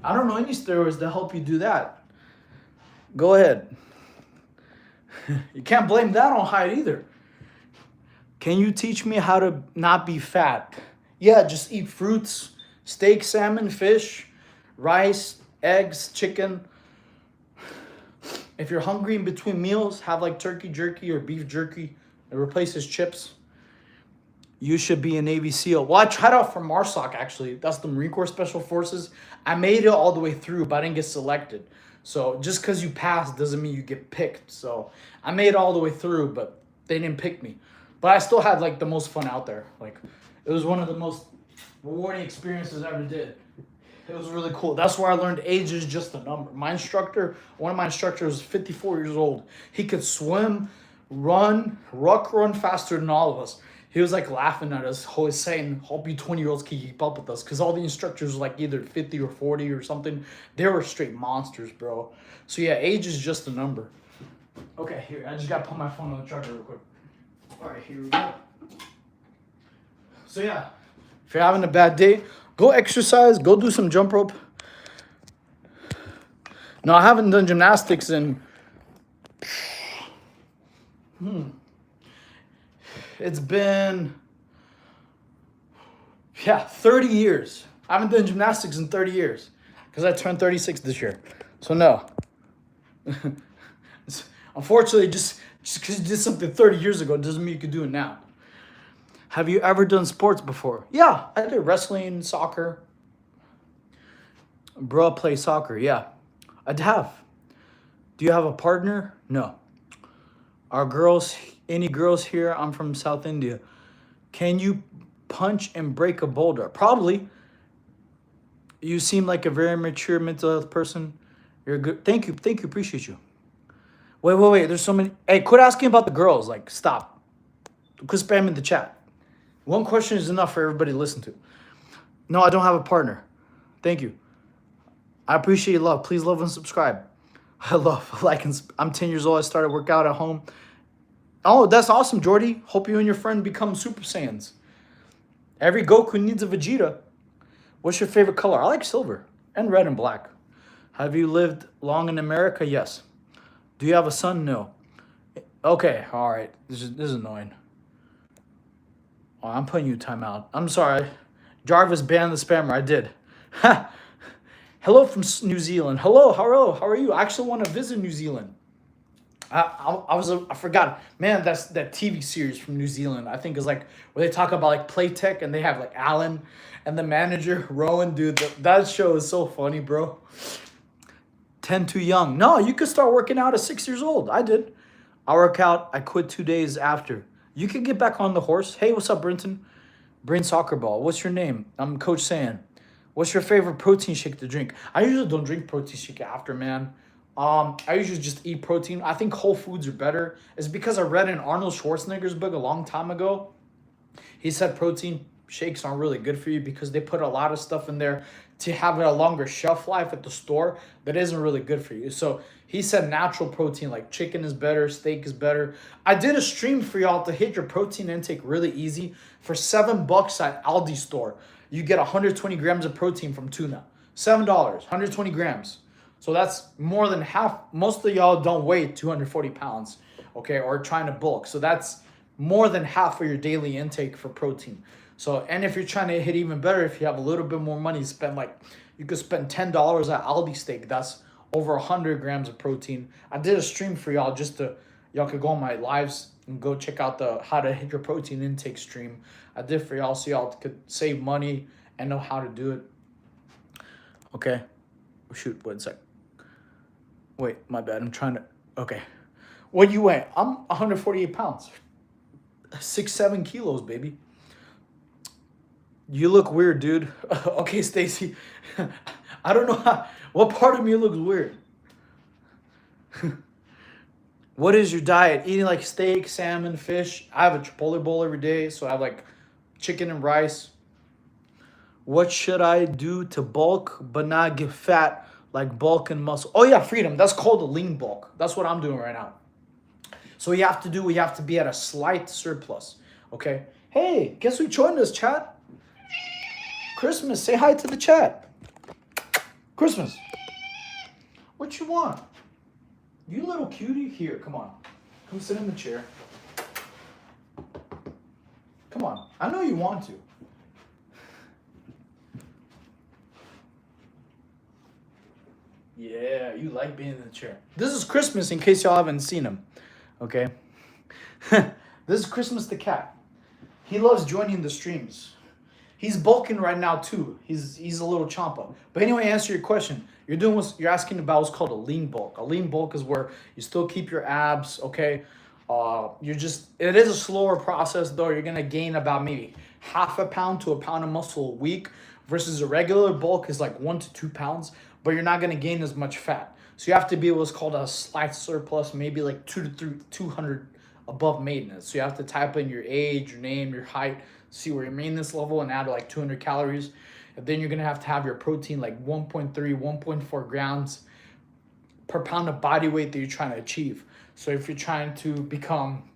I don't know any steroids that help you do that. Go ahead. You can't blame that on height either. Can you teach me how to not be fat? Yeah, just eat fruits, steak, salmon, fish, rice, eggs, chicken. If you're hungry in between meals, have like turkey jerky or beef jerky. It replaces chips. You should be a Navy SEAL. Well, I tried out for MARSOC, actually. That's the Marine Corps Special Forces. I made it all the way through, but I didn't get selected. So just because you pass doesn't mean you get picked. So I made it all the way through, but they didn't pick me. But I still had like the most fun out there. Like, it was one of the most rewarding experiences I ever did. It was really cool. That's where I learned age is just a number. My instructor, one of my instructors, was 54 years old. He could swim, run faster than all of us. He was like laughing at us, always saying, "Hope you 20-year-olds can keep up with us," because all the instructors were like either 50 or 40 or something. They were straight monsters, bro. So yeah, age is just a number. Okay, here I just gotta put my phone on the charger real quick. All right, here we go. So yeah, if you're having a bad day, go exercise, go do some jump rope. No, I haven't done gymnastics in it's been 30 years. I haven't done gymnastics in 30 years because I turned 36 this year. So no. Unfortunately, just because you did something 30 years ago doesn't mean you can do it now. Have you ever done sports before? Yeah, I did wrestling, soccer. Bro, play soccer. Yeah, I'd have. Do you have a partner? No. Are girls, any girls here? I'm from South India. Can you punch and break a boulder? Probably. You seem like a very mature mental health person. You're good. Thank you. Appreciate you. Wait. There's so many. Hey, quit asking about the girls. Like, stop. Quit spamming the chat. One question is enough for everybody to listen to. No, I don't have a partner. Thank you. I appreciate your love. Please love and subscribe. I love liking. I'm 10 years old. I started work out at home. Oh, that's awesome, Jordy. Hope you and your friend become Super Saiyans. Every Goku needs a Vegeta. What's your favorite color? I like silver and red and black. Have you lived long in America? Yes. Do you have a son? No. Okay, all right. This is annoying. Oh, I'm putting you timeout. I'm sorry. Jarvis banned the spammer. I did. Hello from New Zealand. Hello. How are you? I actually want to visit New Zealand. I forgot. Man, that's that TV series from New Zealand. I think is like where they talk about like Playtech and they have like Alan and the manager Rowan. Dude, that show is so funny, bro. 10 too young. No, you could start working out at 6 years old. I did. I work out. I quit 2 days after. You can get back on the horse. Hey, what's up, Brenton? Brain Soccer Ball. What's your name? I'm Coach San. What's your favorite protein shake to drink? I usually don't drink protein shake after, man. I usually just eat protein. I think Whole Foods are better. It's because I read in Arnold Schwarzenegger's book a long time ago. He said protein shakes aren't really good for you because they put a lot of stuff in there to have a longer shelf life at the store that isn't really good for you. So he said natural protein like chicken is better, steak is better. I did a stream for y'all to hit your protein intake really easy. For $7 at Aldi store, you get 120 grams of protein from tuna. $7, 120 grams. So that's more than half. Most of y'all don't weigh 240 pounds, okay, or trying to bulk. So that's more than half of your daily intake for protein. So, and if you're trying to hit even better, if you have a little bit more money, you could spend $10 at Aldi steak. That's over 100 grams of protein. I did a stream for y'all y'all could go on my lives and go check out the how to hit your protein intake stream. I did for y'all so y'all could save money and know how to do it. Okay. Shoot, 1 sec. Wait, my bad. I'm trying to. Okay. What you weigh? I'm 148 pounds. 6-7 kilos, baby. You look weird, dude. Okay, Stacy. I don't know what part of me looks weird. What is your diet? Eating like steak, salmon, fish. I have a Chipotle bowl every day, so I have like chicken and rice. What should I do to bulk but not get fat? Like bulk and muscle. Oh yeah, freedom. That's called a lean bulk. That's what I'm doing right now. So we have to be at a slight surplus. Okay. Hey, guess who joined us, chat? Christmas. Say hi to the chat. Christmas. What you want? You little cutie. Here, come on. Come sit in the chair. Come on. I know you want to. Yeah, you like being in the chair. This is Christmas in case y'all haven't seen him. Okay? This is Christmas the cat. He loves joining the streams. He's bulking right now too. He's a little champa. But anyway, answer your question. You're asking about what's called a lean bulk. A lean bulk is where you still keep your abs, okay? It is a slower process though. You're gonna gain about maybe 0.5 pound to 1 pound of muscle a week versus a regular bulk is like 1 to 2 pounds, but you're not gonna gain as much fat. So you have to be what's called a slight surplus, maybe like 200 above maintenance. So you have to type in your age, your name, your height, see where your maintenance level, and add like 200 calories. And then you're gonna have your protein like 1.3, 1.4 grams per pound of body weight that you're trying to achieve. So if you're trying to become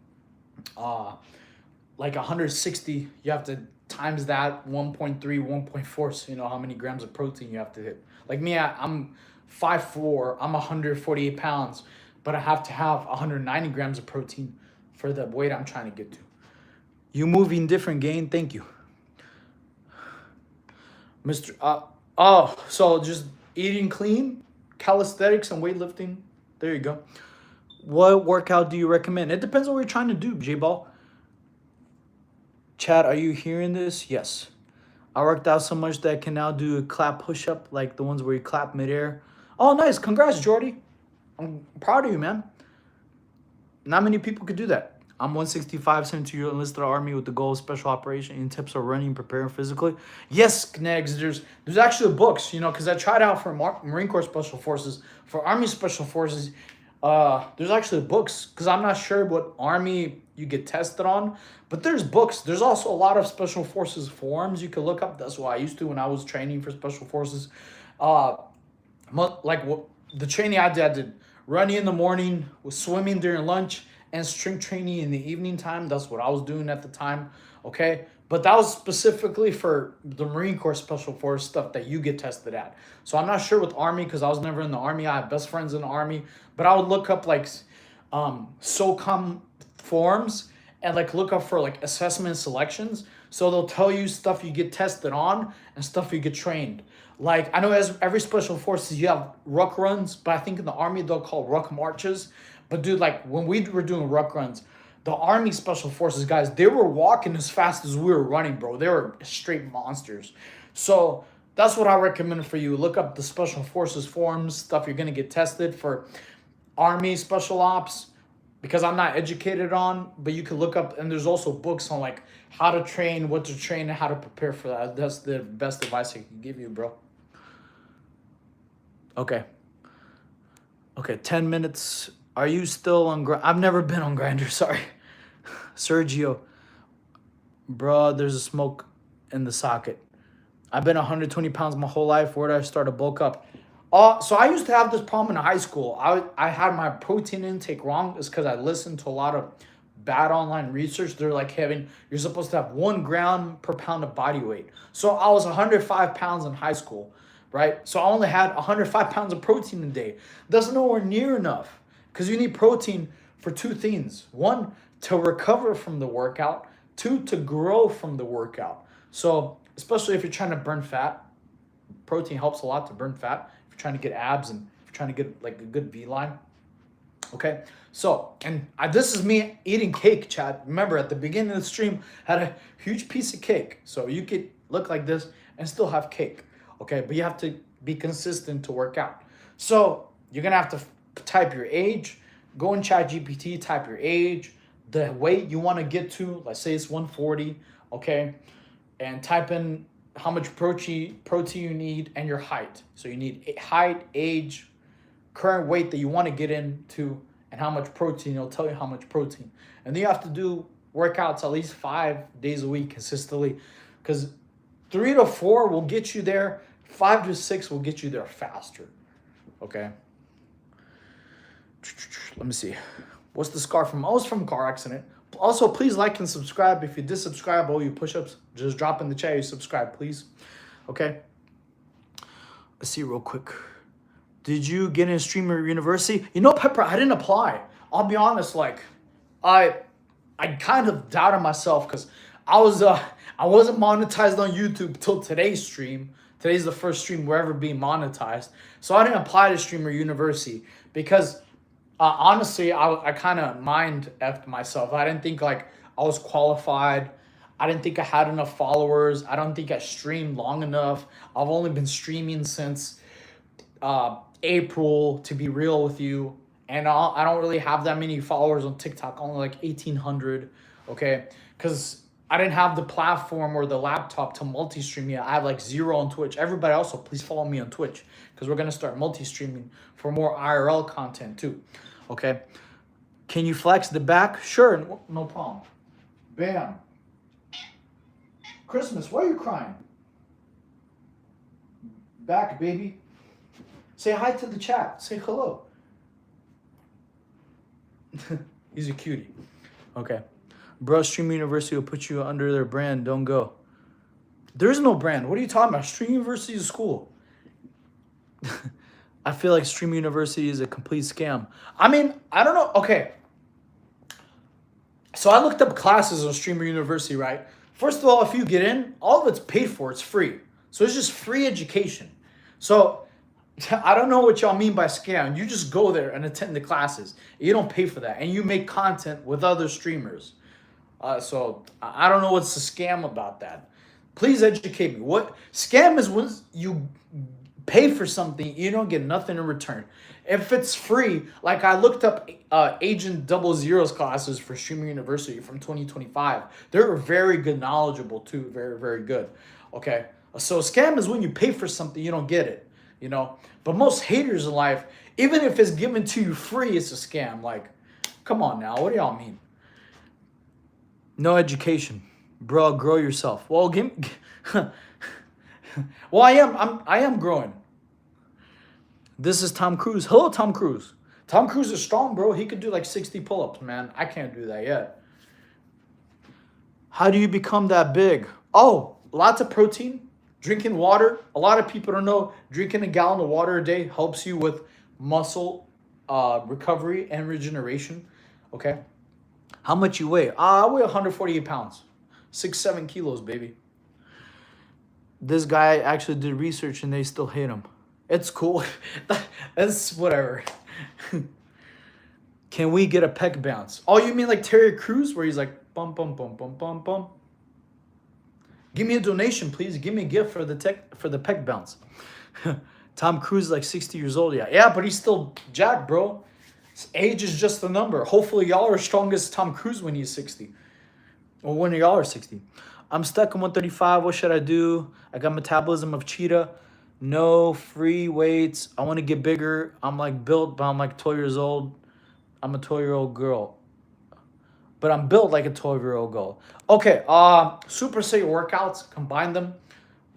like 160, you have to times that 1.3, 1.4, so you know how many grams of protein you have to hit. Like me, I'm 5'4", I'm 148 pounds, but I have to have 190 grams of protein for the weight I'm trying to get to. You moving different, Gain, thank you. Mr. So just eating clean, calisthenics and weightlifting. There you go. What workout do you recommend? It depends on what you're trying to do, J-Ball. Chad, are you hearing this? Yes. I worked out so much that I can now do a clap push-up, like the ones where you clap midair. Oh, nice. Congrats, Jordy. I'm proud of you, man. Not many people could do that. I'm 165, sent to your enlisted army with the goal of special operation and tips of running, preparing physically. Yes, Knegs, there's actually books, you know, because I tried out for Marine Corps Special Forces. For Army Special Forces, there's actually books, because I'm not sure what Army you get tested on, but there's books. There's also a lot of Special Forces forums you can look up. That's what I used to when I was training for Special Forces. Like the training I did running in the morning, was swimming during lunch, and strength training in the evening time. That's what I was doing at the time, okay? But that was specifically for the Marine Corps Special Force stuff that you get tested at. So I'm not sure with Army, because I was never in the Army. I have best friends in the Army, but I would look up like SOCOM forums and like look up for like assessment selections. So they'll tell you stuff you get tested on and stuff you get trained. Like I know as every Special Forces you have ruck runs, but I think in the Army they'll call ruck marches. But dude, like when we were doing ruck runs, the Army Special Forces guys, they were walking as fast as we were running, bro. They were straight monsters. So that's what I recommend for you. Look up the Special Forces forums, stuff you're gonna get tested for Army Special Ops, because I'm not educated on, but you can look up, and there's also books on like how to train, what to train, and how to prepare for that. That's the best advice I can give you, bro. Okay. Okay, 10 minutes. Are you still on Grindr? I've never been on Grindr, sorry. Sergio. Bro, there's a smoke in the socket. I've been 120 pounds my whole life. Where did I start to bulk up? So I used to have this problem in high school. I had my protein intake wrong. It's because I listened to a lot of bad online research. They're like, Kevin, you're supposed to have 1 gram per pound of body weight. So I was 105 pounds in high school, right? So I only had 105 pounds of protein a day. That's nowhere near enough, because you need protein for 2 things. 1, to recover from the workout. 2, to grow from the workout. So especially if you're trying to burn fat, protein helps a lot to burn fat. If you're trying to get abs and if you're trying to get like a good V-line. Okay, so, and this is me eating cake, Chad. Remember, at the beginning of the stream, I had a huge piece of cake. So you could look like this and still have cake, okay? But you have to be consistent to work out. So you're gonna have to type your age, go in ChatGPT, type your age, the weight you wanna get to, let's say it's 140, okay? And type in how much protein you need and your height. So you need height, age, current weight that you want to get into, and how much protein. It'll tell you how much protein. And then you have to do workouts at least 5 days a week consistently, because 3 to 4 will get you there. 5 to 6 will get you there faster. Okay. Let me see. What's the scar from? Oh, it's from a car accident. Also, please like and subscribe. If you did subscribe, all you push-ups, just drop in the chat you subscribe, please. Okay. Let's see real quick. Did you get in Streamer University? You know, Pepper, I didn't apply. I'll be honest, like, I kind of doubted myself, because I wasn't monetized on YouTube till today's stream. Today's the first stream we're ever being monetized. So I didn't apply to Streamer University because honestly, I kind of mind-effed myself. I didn't think like I was qualified. I didn't think I had enough followers. I don't think I streamed long enough. I've only been streaming since April, to be real with you. And I don't really have that many followers on TikTok, only like 1,800, okay? Because I didn't have the platform or the laptop to multi-stream yet. I have like 0 on Twitch. Everybody also, please follow me on Twitch because we're gonna start multi-streaming for more IRL content too. Okay. Can you flex the back? Sure, no problem. Bam. Christmas, why are you crying? Back, baby. Say hi to the chat. Say hello. He's a cutie. Okay. Bro, Stream University will put you under their brand. Don't go. There is no brand. What are you talking about? Stream University is a school. I feel like Stream University is a complete scam. I mean, I don't know. Okay. So I looked up classes on Streamer University, right? First of all, if you get in, all of it's paid for. It's free. So it's just free education. So I don't know what y'all mean by scam. You just go there and attend the classes. You don't pay for that. And you make content with other streamers. So I don't know what's the scam about that. Please educate me. What scam is when you pay for something, you don't get nothing in return. If it's free, like I looked up Agent 00's classes for Streamer University from 2025. They're very good, knowledgeable too. Very, very good. Okay. So scam is when you pay for something, you don't get it, you know. But most haters in life, even if it's given to you free, it's a scam. Like, come on now. What do y'all mean? No education. Bro, grow yourself. Well, well, I am growing. This is Tom Cruise. Hello, Tom Cruise. Tom Cruise is strong, bro. He could do like 60 pull-ups, man. I can't do that yet. How do you become that big? Oh, lots of protein, drinking water. A lot of people don't know drinking a gallon of water a day helps you with muscle recovery and regeneration. Okay. How much you weigh? I weigh 148 pounds. 6-7 kilos, baby. This guy actually did research and they still hate him. It's cool. That's whatever. Can we get a pec bounce? Oh, you mean like Terry Crews where he's like bum bum bum bum bum bum. Give me a donation, please. Give me a gift for the pec bounce. Tom Cruise is like 60 years old. Yeah, but he's still jacked, bro. His age is just a number. Hopefully y'all are strong as Tom Cruise when he's 60. Or when y'all are 60. I'm stuck on 135. What should I do? I got metabolism of cheetah. No free weights. I want to get bigger. I'm like built, but I'm like 12 years old. I'm a 12-year-old girl. But I'm built like a 12-year-old girl. Okay, superset workouts, combine them.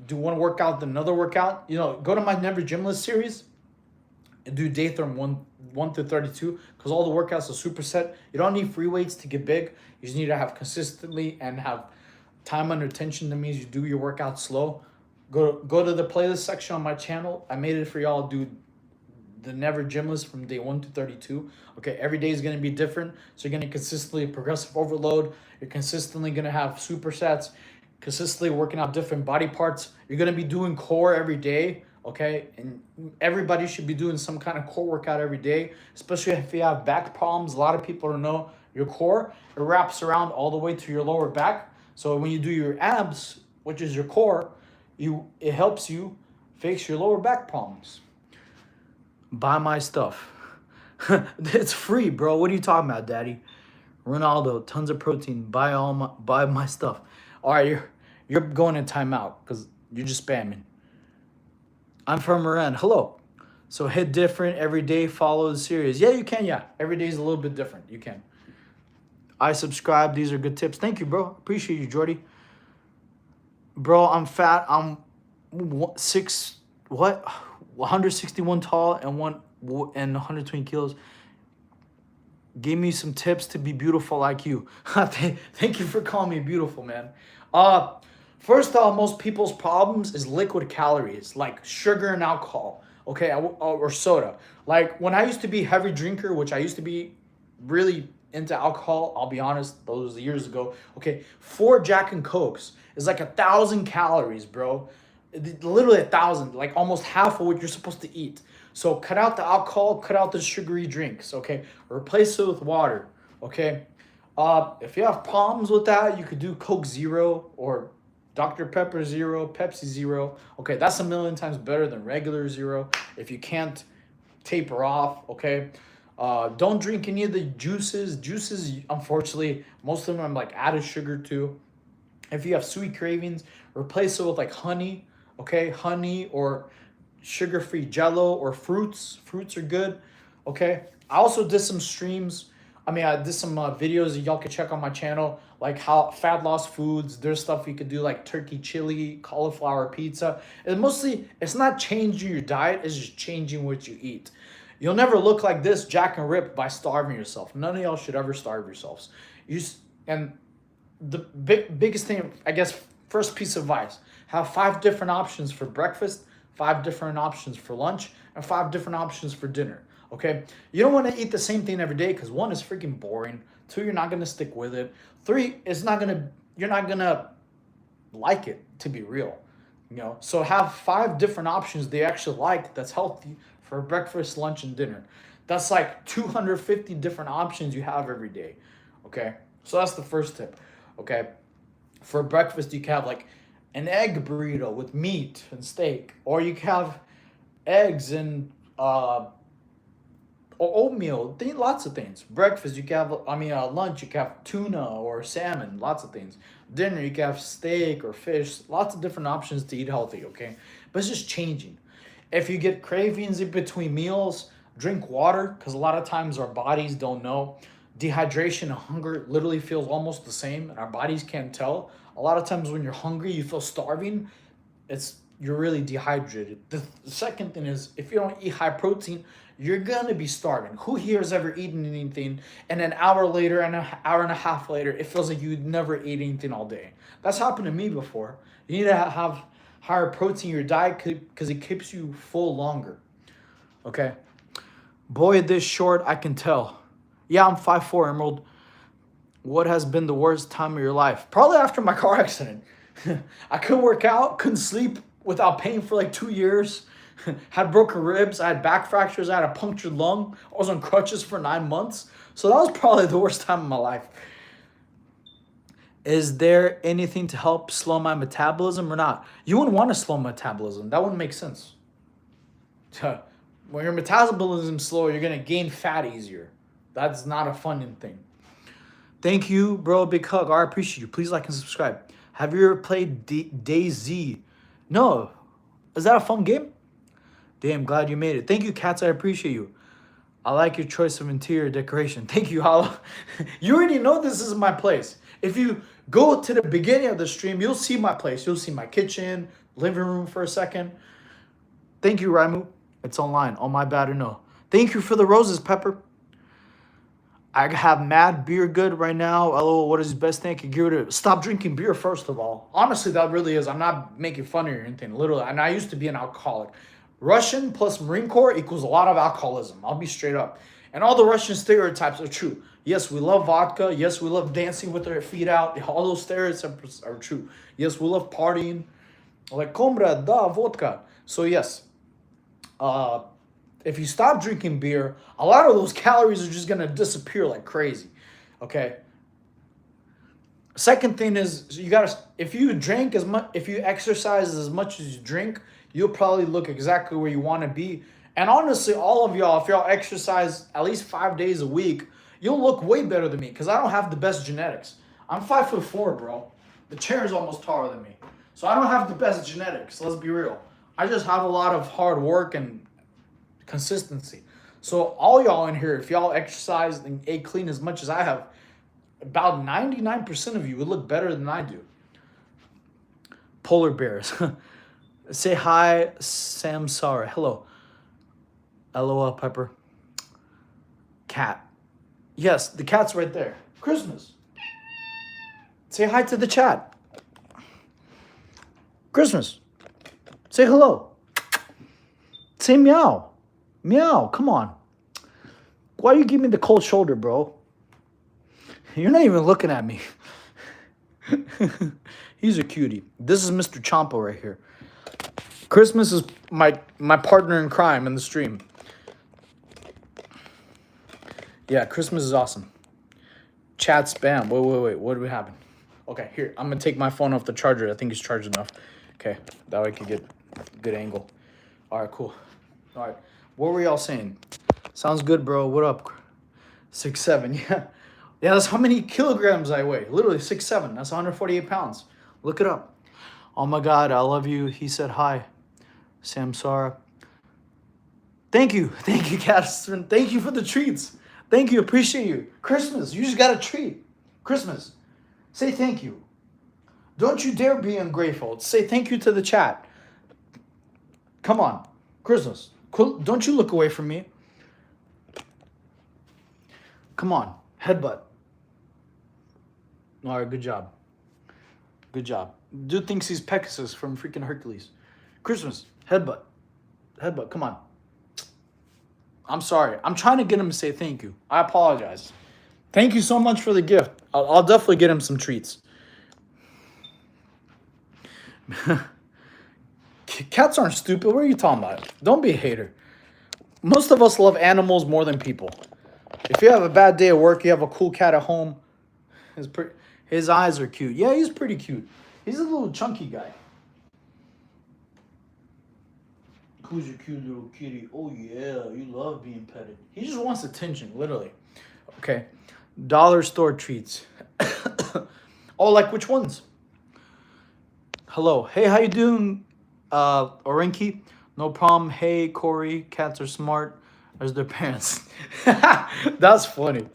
Do one workout, then another workout. You know, go to my Never Gymless series and do day from 1 through 32 because all the workouts are superset. You don't need free weights to get big. You just need to have consistently and have time under tension. That means you do your workout slow. Go to the playlist section on my channel. I made it for y'all. Do the Never Gymless from day 1 to 32. Okay, every day is going to be different. So you're going to consistently progressive overload. You're consistently going to have supersets. Consistently working out different body parts. You're going to be doing core every day. Okay, and everybody should be doing some kind of core workout every day, especially if you have back problems. A lot of people don't know your core. It wraps around all the way to your lower back. So when you do your abs, which is your core, it helps you fix your lower back problems. Buy my stuff. It's free, bro. What are you talking about, daddy? Ronaldo, tons of protein. Buy my stuff. All right, you're going in timeout because you're just spamming. I'm from Marin. Hello. So hit different every day. Follow the series. Yeah, you can. Yeah, every day is a little bit different. You can. I subscribe. These are good tips. Thank you, bro. Appreciate you, Jordy. Bro, I'm fat. I'm 161 tall and 120 kilos. Give me some tips to be beautiful like you. Thank you for calling me beautiful, man. First off, most people's problems is liquid calories, like sugar and alcohol, okay, or soda. Like when I used to be a heavy drinker, which I used to be really into alcohol, I'll be honest, those was years ago. Okay, 4 Jack and Cokes is like 1,000 calories, bro. Literally 1,000, like almost half of what you're supposed to eat. So cut out the alcohol, cut out the sugary drinks, okay? Replace it with water, okay? If you have problems with that, you could do Coke Zero or Dr. Pepper Zero, Pepsi Zero. Okay, that's a million times better than regular Zero. If you can't taper off, okay? Don't drink any of the juices. Juices, unfortunately, most of them are like added sugar too. If you have sweet cravings, replace it with like honey, okay? Honey or sugar-free jello or fruits. Fruits are good, okay? I also did some streams. I mean, I did some videos that y'all can check on my channel, like how fat loss foods. There's stuff you could do like turkey chili, cauliflower pizza. And mostly, it's not changing your diet, it's just changing what you eat. You'll never look like this Jack and Rip by starving yourself. None of y'all should ever starve yourselves. And the biggest thing, I guess, first piece of advice: have 5 different options for breakfast, 5 different options for lunch, and 5 different options for dinner. Okay, you don't want to eat the same thing every day because 1 is freaking boring. 2, you're not gonna stick with it. 3, you're not gonna like it, to be real. So have 5 different options they actually like that's healthy for breakfast, lunch, and dinner. That's like 250 different options you have every day. Okay, so that's the first tip. Okay, for breakfast you can have like an egg burrito with meat and steak, or you can have eggs and oatmeal, lots of things. Breakfast, you can have, lunch, you can have tuna or salmon, lots of things. Dinner, you can have steak or fish, lots of different options to eat healthy, okay? But it's just changing. If you get cravings in between meals, drink water, because a lot of times our bodies don't know. Dehydration and hunger literally feels almost the same, and our bodies can't tell. A lot of times when you're hungry, you feel starving. You're really dehydrated. The second thing is, if you don't eat high protein, you're gonna be starving. Who here has ever eaten anything and an hour later and an hour and a half later, it feels like you'd never ate anything all day? That's happened to me before. You need to have higher protein in your diet because it keeps you full longer. Okay? Boy, this short, I can tell. Yeah, I'm 5'4", Emerald. What has been the worst time of your life? Probably after my car accident. I couldn't work out, couldn't sleep without pain for like 2 years. Had broken ribs, I had back fractures, I had a punctured lung. I was on crutches for 9 months. So that was probably the worst time of my life. Is there anything to help slow my metabolism or not? You wouldn't want to slow metabolism. That wouldn't make sense. When your metabolism's slow, you're going to gain fat easier. That's not a fun thing. Thank you, bro. Big hug. I appreciate you. Please like and subscribe. Have you ever played DayZ? No. Is that a fun game? Damn, glad you made it. Thank you, Cats. I appreciate you. I like your choice of interior decoration. Thank you, Hollow. You already know this is my place. If you go to the beginning of the stream, you'll see my place. You'll see my kitchen, living room for a second. Thank you, Raimu. It's online. Oh, my bad or no. Thank you for the roses, Pepper. I have mad beer good right now. LOL, what is the best thing I could give it? Stop drinking beer, first of all. Honestly, that really is. I'm not making fun of you or anything. Literally, and I used to be an alcoholic. Russian plus Marine Corps equals a lot of alcoholism. I'll be straight up. And all the Russian stereotypes are true. Yes, we love vodka. Yes, we love dancing with our feet out. All those stereotypes are true. Yes, we love partying. Like, komra, da, vodka. So, yes. If you stop drinking beer, a lot of those calories are just going to disappear like crazy. Okay? Second thing is, if you drink as much, if you exercise as much as you drink, you'll probably look exactly where you want to be. And honestly, all of y'all, if y'all exercise at least 5 days a week, you'll look way better than me because I don't have the best genetics. I'm 5'4", bro. The chair is almost taller than me. So I don't have the best genetics, let's be real. I just have a lot of hard work and consistency. So all y'all in here, if y'all exercise and ate clean as much as I have, about 99% of you would look better than I do. Polar bears. Say hi, Samsara. Hello. LOL, Pepper. Cat. Yes, the cat's right there. Christmas. Say hi to the chat. Christmas. Say hello. Say meow. Meow, come on. Why you give me the cold shoulder, bro? You're not even looking at me. He's a cutie. This is Mr. Champa right here. Christmas is my partner in crime in the stream. Yeah, Christmas is awesome. Chat spam. Wait. What do we happen? Okay, here. I'm going to take my phone off the charger. I think it's charged enough. Okay, that way I can get a good angle. All right, cool. All right. What were y'all saying? Sounds good, bro. What up? 6'7", yeah. Yeah, that's how many kilograms I weigh. Literally 6'7". That's 148 pounds. Look it up. Oh my God, I love you. He said hi. Samsara. Thank you. Thank you, Catherine. Thank you for the treats. Thank you. Appreciate you. Christmas. You just got a treat. Christmas. Say thank you. Don't you dare be ungrateful. Say thank you to the chat. Come on. Christmas. Don't you look away from me. Come on. Headbutt. All right, good job. Good job. Dude thinks he's Pegasus from freaking Hercules. Christmas. Headbutt. Headbutt. Come on. I'm sorry. I'm trying to get him to say thank you. I apologize. Thank you so much for the gift. I'll definitely get him some treats. Cats aren't stupid. What are you talking about? Don't be a hater. Most of us love animals more than people. If you have a bad day at work, you have a cool cat at home. His eyes are cute. Yeah, he's pretty cute. He's a little chunky guy. Who's your cute little kitty? Oh yeah, you love being petted. He just wants attention, literally. Okay. Dollar store treats. Oh, like which ones? Hello. Hey, how you doing, Orenki? No problem. Hey, Corey. Cats are smart as their parents. That's funny.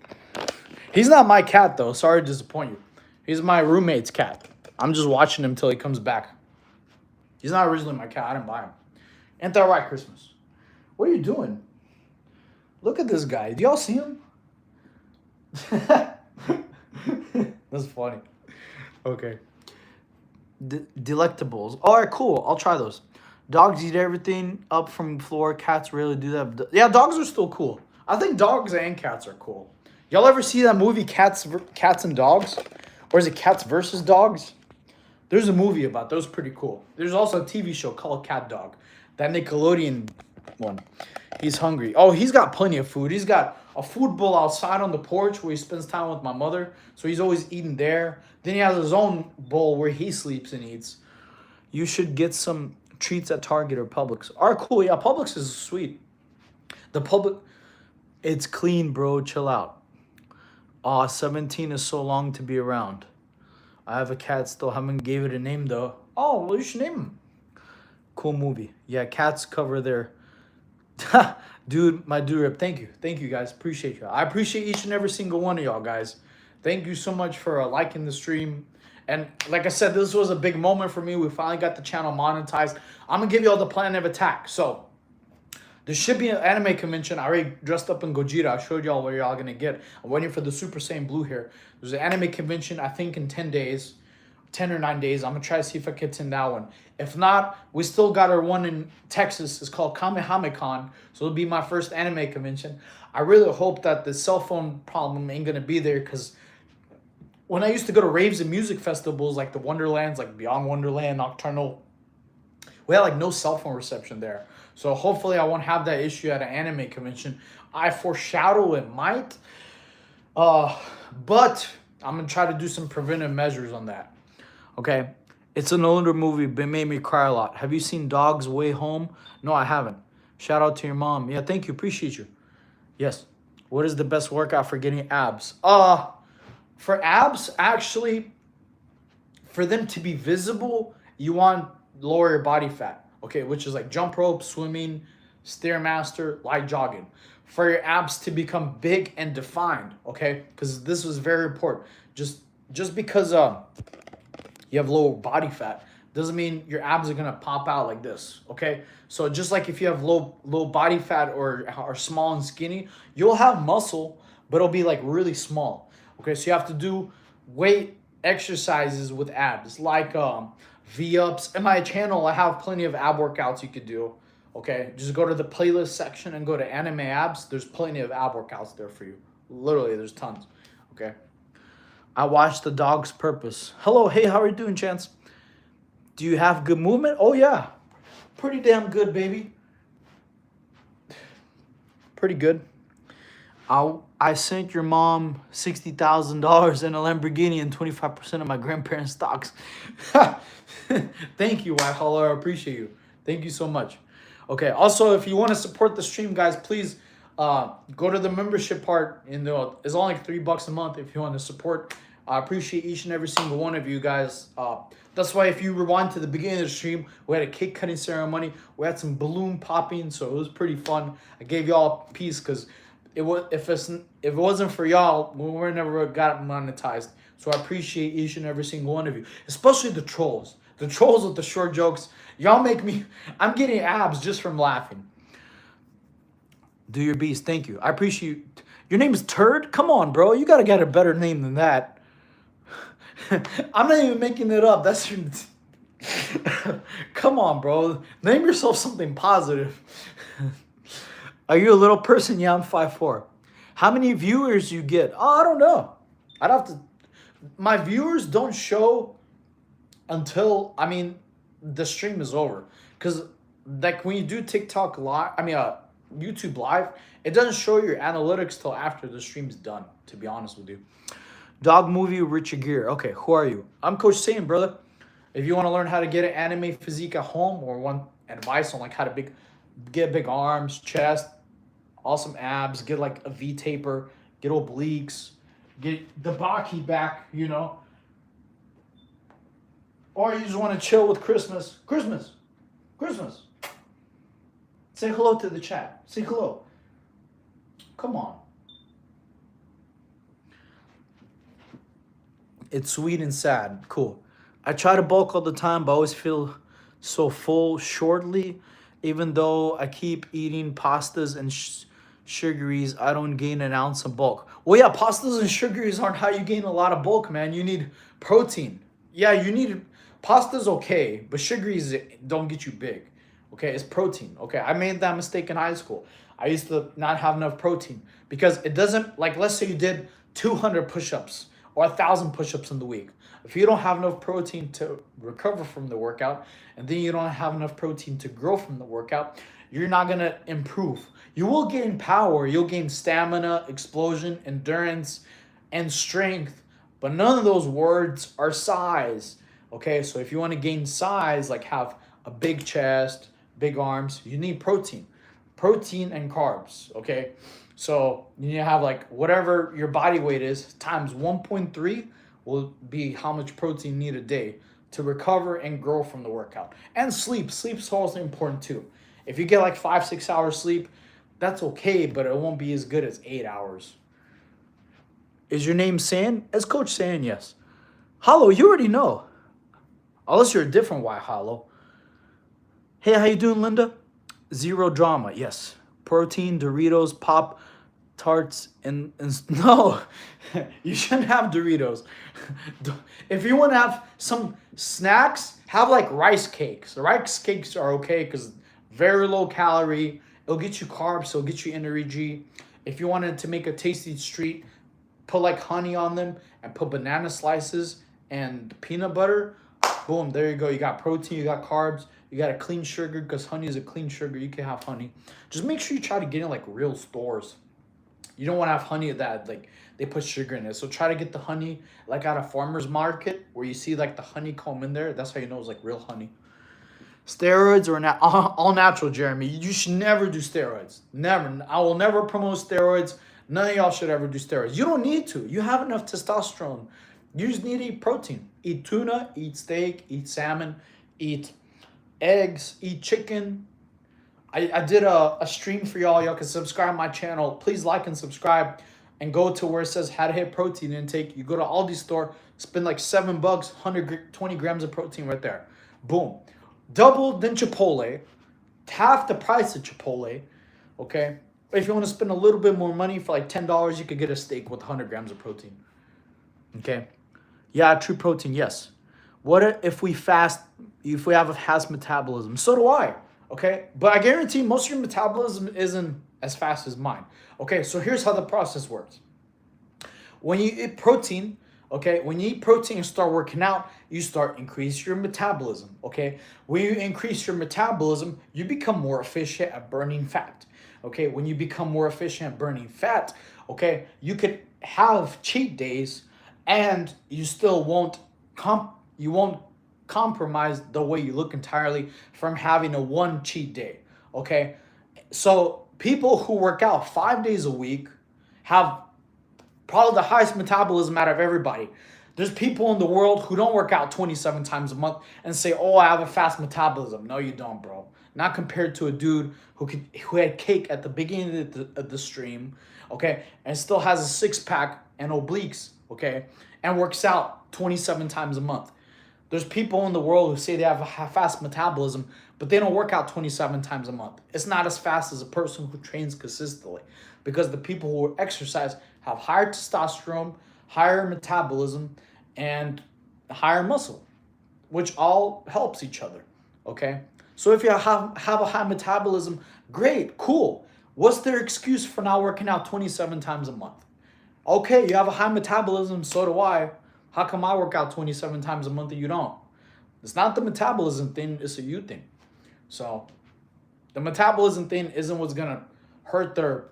He's not my cat, though. Sorry to disappoint you. He's my roommate's cat. I'm just watching him till he comes back. He's not originally my cat. I didn't buy him. Ain't that right, Christmas? What are you doing? Look at this guy. Do y'all see him? That's funny. Okay. Delectables. All right, cool. I'll try those. Dogs eat everything up from the floor. Cats rarely do that. Yeah, dogs are still cool. I think dogs and cats are cool. Y'all ever see that movie Cats and Dogs? Or is it Cats versus Dogs? There's a movie about those, pretty cool. There's also a TV show called Cat Dog. That Nickelodeon one. He's hungry. Oh, he's got plenty of food. He's got a food bowl outside on the porch where he spends time with my mother. So he's always eating there. Then he has his own bowl where he sleeps and eats. You should get some treats at Target or Publix. All right, cool. Yeah, Publix is sweet. The Publix, it's clean, bro. Chill out. Aw, 17 is so long to be around. I have a cat, still haven't gave it a name, though. Oh, well, you should name him. Cool movie. Yeah, cats cover their... Dude, my dude, thank you. Thank you, guys. Appreciate you. I appreciate each and every single one of y'all, guys. Thank you so much for liking the stream. And like I said, this was a big moment for me. We finally got the channel monetized. I'm going to give you all the plan of attack. So, there should be an anime convention. I already dressed up in Gojira. I showed y'all where y'all going to get. I'm waiting for the Super Saiyan Blue here. There's an anime convention, I think, in 10 days. 10 or 9 days. I'm going to try to see if I can attend that one. If not, we still got our one in Texas. It's called Kamehameha. So it'll be my first anime convention. I really hope that the cell phone problem ain't going to be there, because when I used to go to raves and music festivals like the Wonderlands, like Beyond Wonderland, Nocturnal, we had like no cell phone reception there. So hopefully I won't have that issue at an anime convention. I foreshadow it might. But I'm going to try to do some preventive measures on that. Okay, it's an older movie, but it made me cry a lot. Have you seen Dog's Way Home? No, I haven't. Shout out to your mom. Yeah, thank you. Appreciate you. Yes. What is the best workout for getting abs? For abs, actually, for them to be visible, you want lower your body fat. Okay, which is like jump rope, swimming, Stairmaster, light jogging. For your abs to become big and defined, okay? Because this was very important. Just because you have low body fat doesn't mean your abs are gonna pop out like this, okay? So just like if you have low body fat or are small and skinny, you'll have muscle, but it'll be like really small, okay? So you have to do weight exercises with abs, like V-ups. In my channel, I have plenty of ab workouts you could do, okay? Just go to the playlist section and go to anime abs. There's plenty of ab workouts there for you. Literally, there's tons, okay? I watched The Dog's Purpose. Hello, hey, how are you doing, Chance? Do you have good movement? Oh, yeah. Pretty damn good, baby. Pretty good. I sent your mom $60,000 in a Lamborghini and 25% of my grandparents' stocks. Thank you, Whitehollow. I appreciate you. Thank you so much. Okay, also, if you want to support the stream, guys, please go to the membership part. It's only like $3 a month if you want to support I appreciate each and every single one of you guys. That's why if you rewind to the beginning of the stream, we had a cake cutting ceremony. We had some balloon popping, so it was pretty fun. I gave y'all a piece because if it wasn't for y'all, we would never got monetized. So I appreciate each and every single one of you, especially the trolls. The trolls with the short jokes. Y'all make me. I'm getting abs just from laughing. Do your beast. Thank you. I appreciate. Your name is Turd? Come on, bro. You gotta get a better name than that. I'm not even making it up. That's your. Come on, bro. Name yourself something positive. Are you a little person? Yeah, I'm 5'4". How many viewers you get? Oh, I don't know. I'd have to. My viewers don't show until the stream is over. Cause like when you do TikTok live, YouTube live, it doesn't show your analytics till after the stream's done. To be honest with you. Dog movie with Richard Gere. Okay, who are you? I'm Coach Saiyan, brother. If you want to learn how to get an anime physique at home or want advice on like how to get big arms, chest, awesome abs, get like a V taper, get obliques, get the Baki back, or you just want to chill with Christmas. Say hello to the chat. Say hello. Come on. It's sweet and sad. Cool. I try to bulk all the time, but I always feel so full shortly. Even though I keep eating pastas and sugaries, I don't gain an ounce of bulk. Well, yeah, pastas and sugaries aren't how you gain a lot of bulk, man. You need protein. Yeah, you need pasta's okay, but sugaries don't get you big. Okay, it's protein. Okay, I made that mistake in high school. I used to not have enough protein because it doesn't, like, let's say you did 200 push-ups or 1,000 push-ups in the week. If you don't have enough protein to recover from the workout, and then you don't have enough protein to grow from the workout, you're not going to improve. You will gain power, you'll gain stamina, explosion, endurance, and strength, but none of those words are size. Okay, so if you want to gain size, like have a big chest, big arms, you need protein and carbs. Okay, so you need to have like whatever your body weight is times 1.3 will be how much protein you need a day to recover and grow from the workout. And sleep's also important too. If you get like 5-6 hours sleep, that's okay, but it won't be as good as 8 hours. Is your name San? Is Coach San? Yes. Hollow, you already know. Unless you're a different Y Hollow. Hey, how you doing, Linda? Zero drama, yes. Protein, Doritos, Pop Tarts, and no, you shouldn't have Doritos. If you want to have some snacks, have like rice cakes. The rice cakes are okay because very low calorie. It'll get you carbs, so it'll get you energy. If you wanted to make a tasty treat, put like honey on them and put banana slices and peanut butter. Boom, there you go. You got protein, you got carbs, you got a clean sugar because honey is a clean sugar. You can have honey. Just make sure you try to get in like real stores. You don't want to have honey that like they put sugar in it. So try to get the honey like at a farmer's market where you see like the honeycomb in there. That's how you know it's like real honey. Steroids are all natural, Jeremy. You should never do steroids. Never. I will never promote steroids. None of y'all should ever do steroids. You don't need to. You have enough testosterone. You just need to eat protein. Eat tuna, eat steak, eat salmon, eat eggs, eat chicken. I did a stream for y'all. Y'all can subscribe to my channel. Please like and subscribe and go to where it says how to hit protein intake. You go to Aldi store, spend like $7, 120 grams of protein right there. Boom. Double than Chipotle. Half the price of Chipotle. Okay? If you want to spend a little bit more money for like $10, you could get a steak with 100 grams of protein. Okay? Yeah, true protein, yes. What if we fast, if we have a fast metabolism? So do I, okay? But I guarantee most of your metabolism isn't as fast as mine. Okay, so here's how the process works. When you eat protein, okay, when you eat protein and start working out, you start increase your metabolism, okay? When you increase your metabolism, you become more efficient at burning fat, okay? When you become more efficient at burning fat, okay, you could have cheat days and you still won't compromise the way you look entirely from having a one cheat day, okay? So people who work out 5 days a week have probably the highest metabolism out of everybody. There's people in the world who don't work out 27 times a month and say, "Oh, I have a fast metabolism." No, you don't, bro. Not compared to a dude who had cake at the beginning of the stream, okay, and still has a six pack and obliques, okay, and works out 27 times a month. There's people in the world who say they have a fast metabolism, but they don't work out 27 times a month. It's not as fast as a person who trains consistently, because the people who exercise have higher testosterone, higher metabolism, and higher muscle, which all helps each other, okay? So if you have a high metabolism, great, cool. What's their excuse for not working out 27 times a month? Okay, you have a high metabolism, so do I. How come I work out 27 times a month and you don't? It's not the metabolism thing, it's a you thing. So the metabolism thing isn't what's gonna hurt their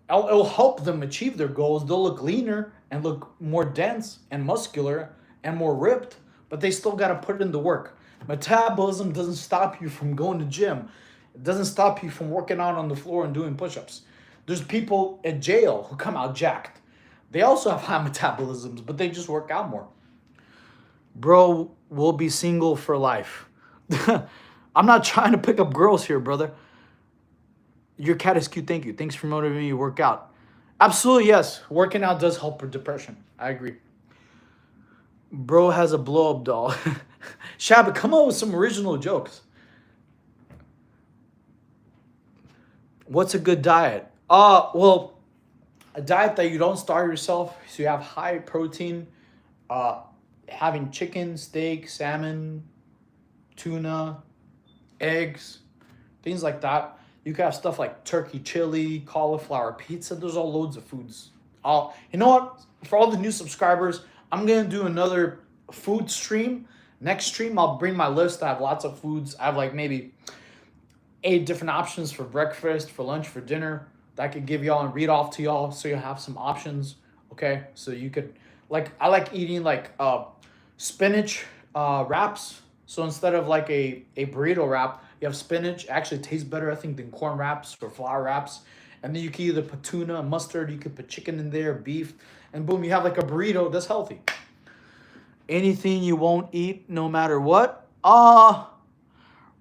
it'll help them achieve their goals. They'll look leaner and look more dense and muscular and more ripped, but they still got to put in the work. Metabolism doesn't stop you from going to gym. It doesn't stop you from working out on the floor and doing push-ups. There's people at jail who come out jacked. They also have high metabolisms, but they just work out more. Bro will be single for life. I'm not trying to pick up girls here, brother. Your cat is cute. Thank you. Thanks for motivating me to work out. Absolutely, yes. Working out does help with depression. I agree. Bro has a blow-up doll. Shabba, come up with some original jokes. What's a good diet? Well, a diet that you don't starve yourself, so you have high protein, having chicken, steak, salmon, tuna, eggs, things like that. You can have stuff like turkey chili, cauliflower pizza. There's all loads of foods. You know what? For all the new subscribers, I'm going to do another food stream. Next stream, I'll bring my list. I have lots of foods. I have like maybe 8 different options for breakfast, for lunch, for dinner that I could give y'all and read off to y'all so you have some options, okay? So you could, like, I like eating like spinach wraps. So instead of like a burrito wrap, you have spinach. It actually tastes better, I think, than corn wraps or flour wraps. And then you can either put tuna, mustard, you could put chicken in there, beef, and boom, you have like a burrito that's healthy. Anything you won't eat no matter what? Roid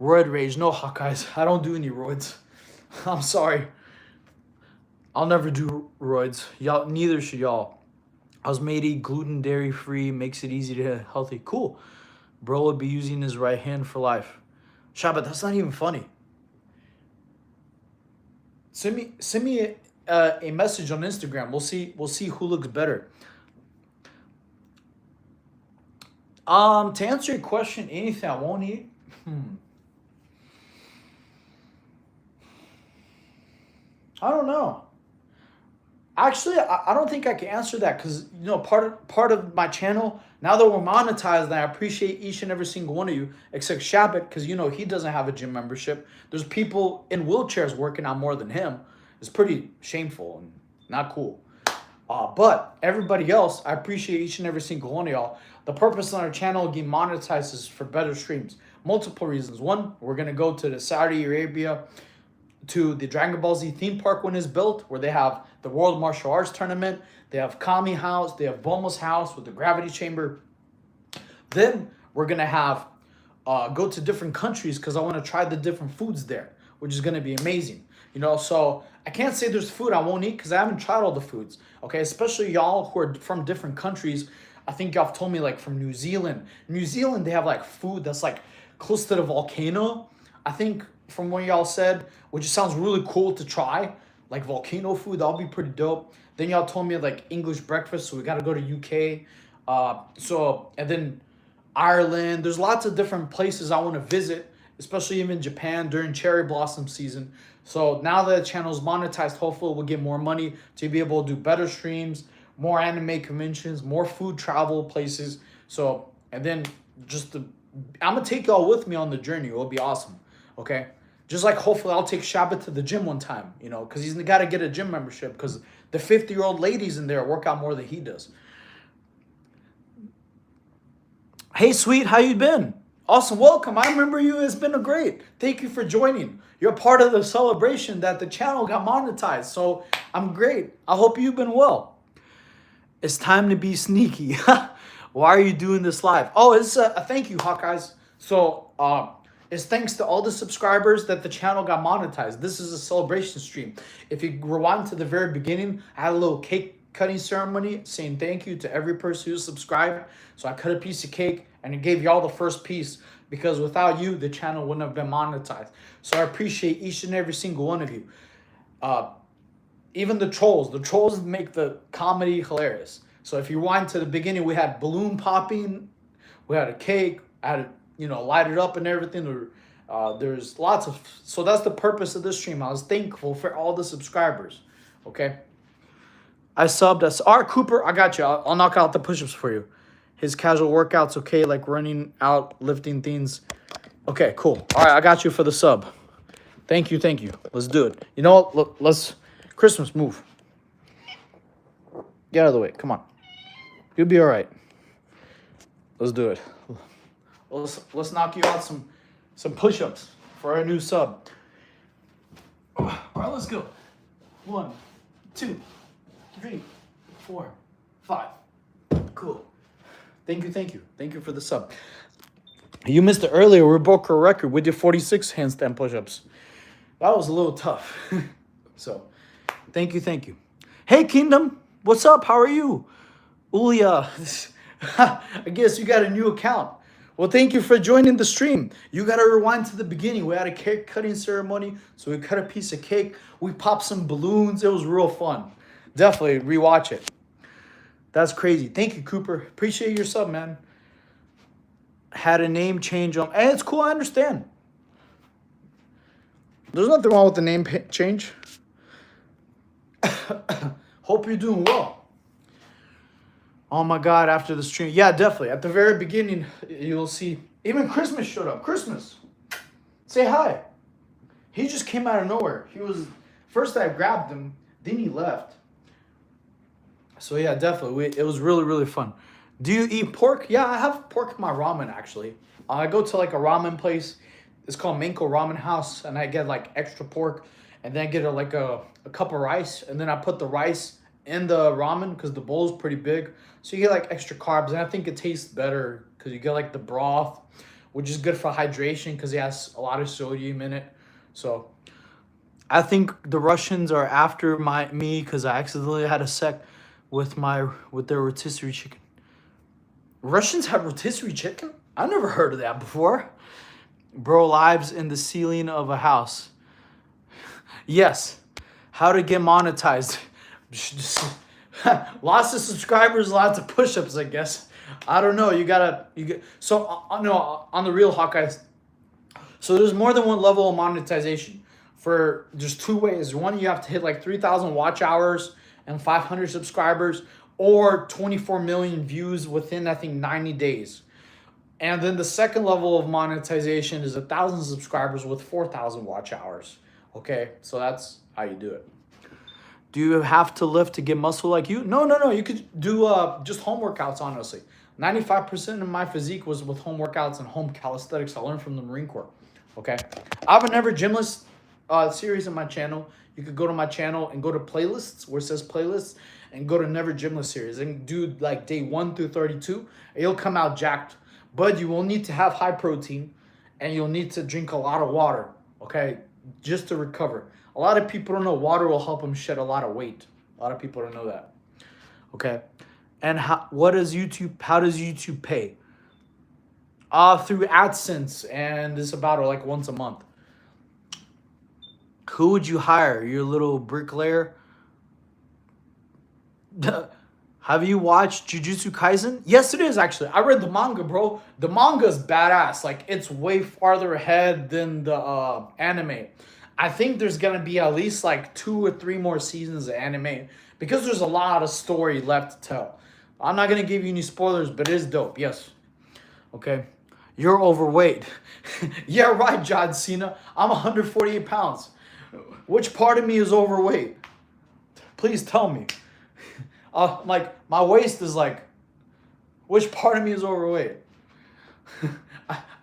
rage. No, Hawkeyes. I don't do any roids. I'm sorry. I'll never do roids. Y'all, neither should y'all. I was made to eat gluten, dairy free, makes it easy to healthy. Cool. Bro would be using his right hand for life. Shabbat, that's not even funny. Send me a message on Instagram. We'll see who looks better. To answer your question, anything I won't eat. I don't know. Actually, I don't think I can answer that because, you know, part of my channel, now that we're monetized, and I appreciate each and every single one of you, except Shabbat, because, you know, he doesn't have a gym membership. There's people in wheelchairs working out more than him. It's pretty shameful and not cool. But everybody else, I appreciate each and every single one of y'all. The purpose on our channel getting monetized is for better streams. Multiple reasons. One, we're going to go to the Saudi Arabia to the Dragon Ball Z theme park when it's built, where they have the World Martial Arts Tournament, they have Kami House, they have Bulma's house with the gravity chamber. Then we're gonna have go to different countries because I want to try the different foods there, which is gonna be amazing. You know, so I can't say there's food I won't eat because I haven't tried all the foods. Okay, especially y'all who are from different countries. I think y'all have told me like from New Zealand. New Zealand, they have like food that's like close to the volcano. I think from what y'all said, which sounds really cool to try, like volcano food, that'll be pretty dope. Then y'all told me like English breakfast, so we got to go to UK. And then Ireland. There's lots of different places I want to visit, especially even Japan during cherry blossom season. So now that the channel's monetized, hopefully we'll get more money to be able to do better streams, more anime conventions, more food travel places. So, and then I'm going to take y'all with me on the journey. It'll be awesome. Okay? Just like hopefully I'll take Shabbat to the gym one time, you know, because he's got to get a gym membership because the 50-year-old ladies in there work out more than he does. Hey, sweet, how you been? Awesome, welcome. I remember you. It's been great. Thank you for joining. You're part of the celebration that the channel got monetized, so I'm great. I hope you've been well. It's time to be sneaky. Why are you doing this live? Oh, it's a thank you, Hawkeyes. So, it's thanks to all the subscribers that the channel got monetized. This is a celebration stream. If you rewind to the very beginning, I had a little cake cutting ceremony saying thank you to every person who subscribed. So I cut a piece of cake and I gave y'all the first piece because without you, the channel wouldn't have been monetized. So I appreciate each and every single one of you. Even the trolls make the comedy hilarious. So if you rewind to the beginning, we had balloon popping, we had a cake, I had light it up and everything. There's lots of, so that's the purpose of this stream. I was thankful for all the subscribers. Okay. I subbed us. All right, Cooper, I got you. I'll knock out the push-ups for you. His casual workouts, okay, like running out, lifting things. Okay, cool. All right, I got you for the sub. Thank you, thank you. Let's do it. You know what? Look, let's, Christmas, move. Get out of the way. Come on. You'll be all right. Let's do it. Let's knock you out some push-ups for our new sub. All right, let's go. 1, 2, 3, 4, 5. Cool. Thank you, thank you. Thank you for the sub. You missed it earlier. We broke a record. We did 46 handstand push-ups. That was a little tough. So, thank you, thank you. Hey, Kingdom. What's up? How are you? Ulia. I guess you got a new account. Well, thank you for joining the stream. You got to rewind to the beginning. We had a cake cutting ceremony. So we cut a piece of cake. We popped some balloons. It was real fun. Definitely rewatch it. That's crazy. Thank you, Cooper. Appreciate your sub, man. Had a name change on. Hey, it's cool. I understand. There's nothing wrong with the name change. Hope you're doing well. Oh my God, after the stream. Yeah, definitely. At the very beginning, you'll see. Even Christmas showed up. Christmas. Say hi. He just came out of nowhere. He was, first I grabbed him, then he left. So yeah, definitely. It was really, really fun. Do you eat pork? Yeah, I have pork in my ramen, actually. I go to like a ramen place. It's called Manko Ramen House. And I get like extra pork. And then I get a cup of rice. And then I put the rice in the ramen because the bowl is pretty big. So you get like extra carbs. And I think it tastes better because you get like the broth, which is good for hydration because it has a lot of sodium in it. So I think the Russians are after me because I accidentally had a sec with their rotisserie chicken. Russians have rotisserie chicken? I never heard of that before. Bro lives in the ceiling of a house. Yes. How to get monetized. Lots of subscribers, lots of push-ups, I guess. I don't know. So on the real Hawkeyes. So there's more than one level of monetization. There's two ways. One, you have to hit like 3,000 watch hours and 500 subscribers, or 24 million views within, I think, 90 days. And then the second level of monetization is 1,000 subscribers with 4,000 watch hours. Okay, so that's how you do it. Do you have to lift to get muscle like you? No. You could do just home workouts, honestly. 95% of my physique was with home workouts and home calisthenics I learned from the Marine Corps. Okay, I have a Never Gymless series on my channel. You could go to my channel and go to playlists where it says playlists and go to Never Gymless series and do like day 1 through 32. You'll come out jacked, but you will need to have high protein and you'll need to drink a lot of water, okay, just to recover. A lot of people don't know water will help them shed a lot of weight. A lot of people don't know that, okay? And how does YouTube pay? Through AdSense, and it's about like once a month. Who would you hire? Your little bricklayer? Have you watched Jujutsu Kaisen? Yes, it is, actually. I read the manga, bro. The manga is badass. Like, it's way farther ahead than the anime. I think there's going to be at least like 2 or 3 more seasons of anime because there's a lot of story left to tell. I'm not going to give you any spoilers, but it is dope. Yes. Okay. You're overweight. Yeah, right, John Cena. I'm 148 pounds. Which part of me is overweight? Please tell me. Like, my waist is like, which part of me is overweight?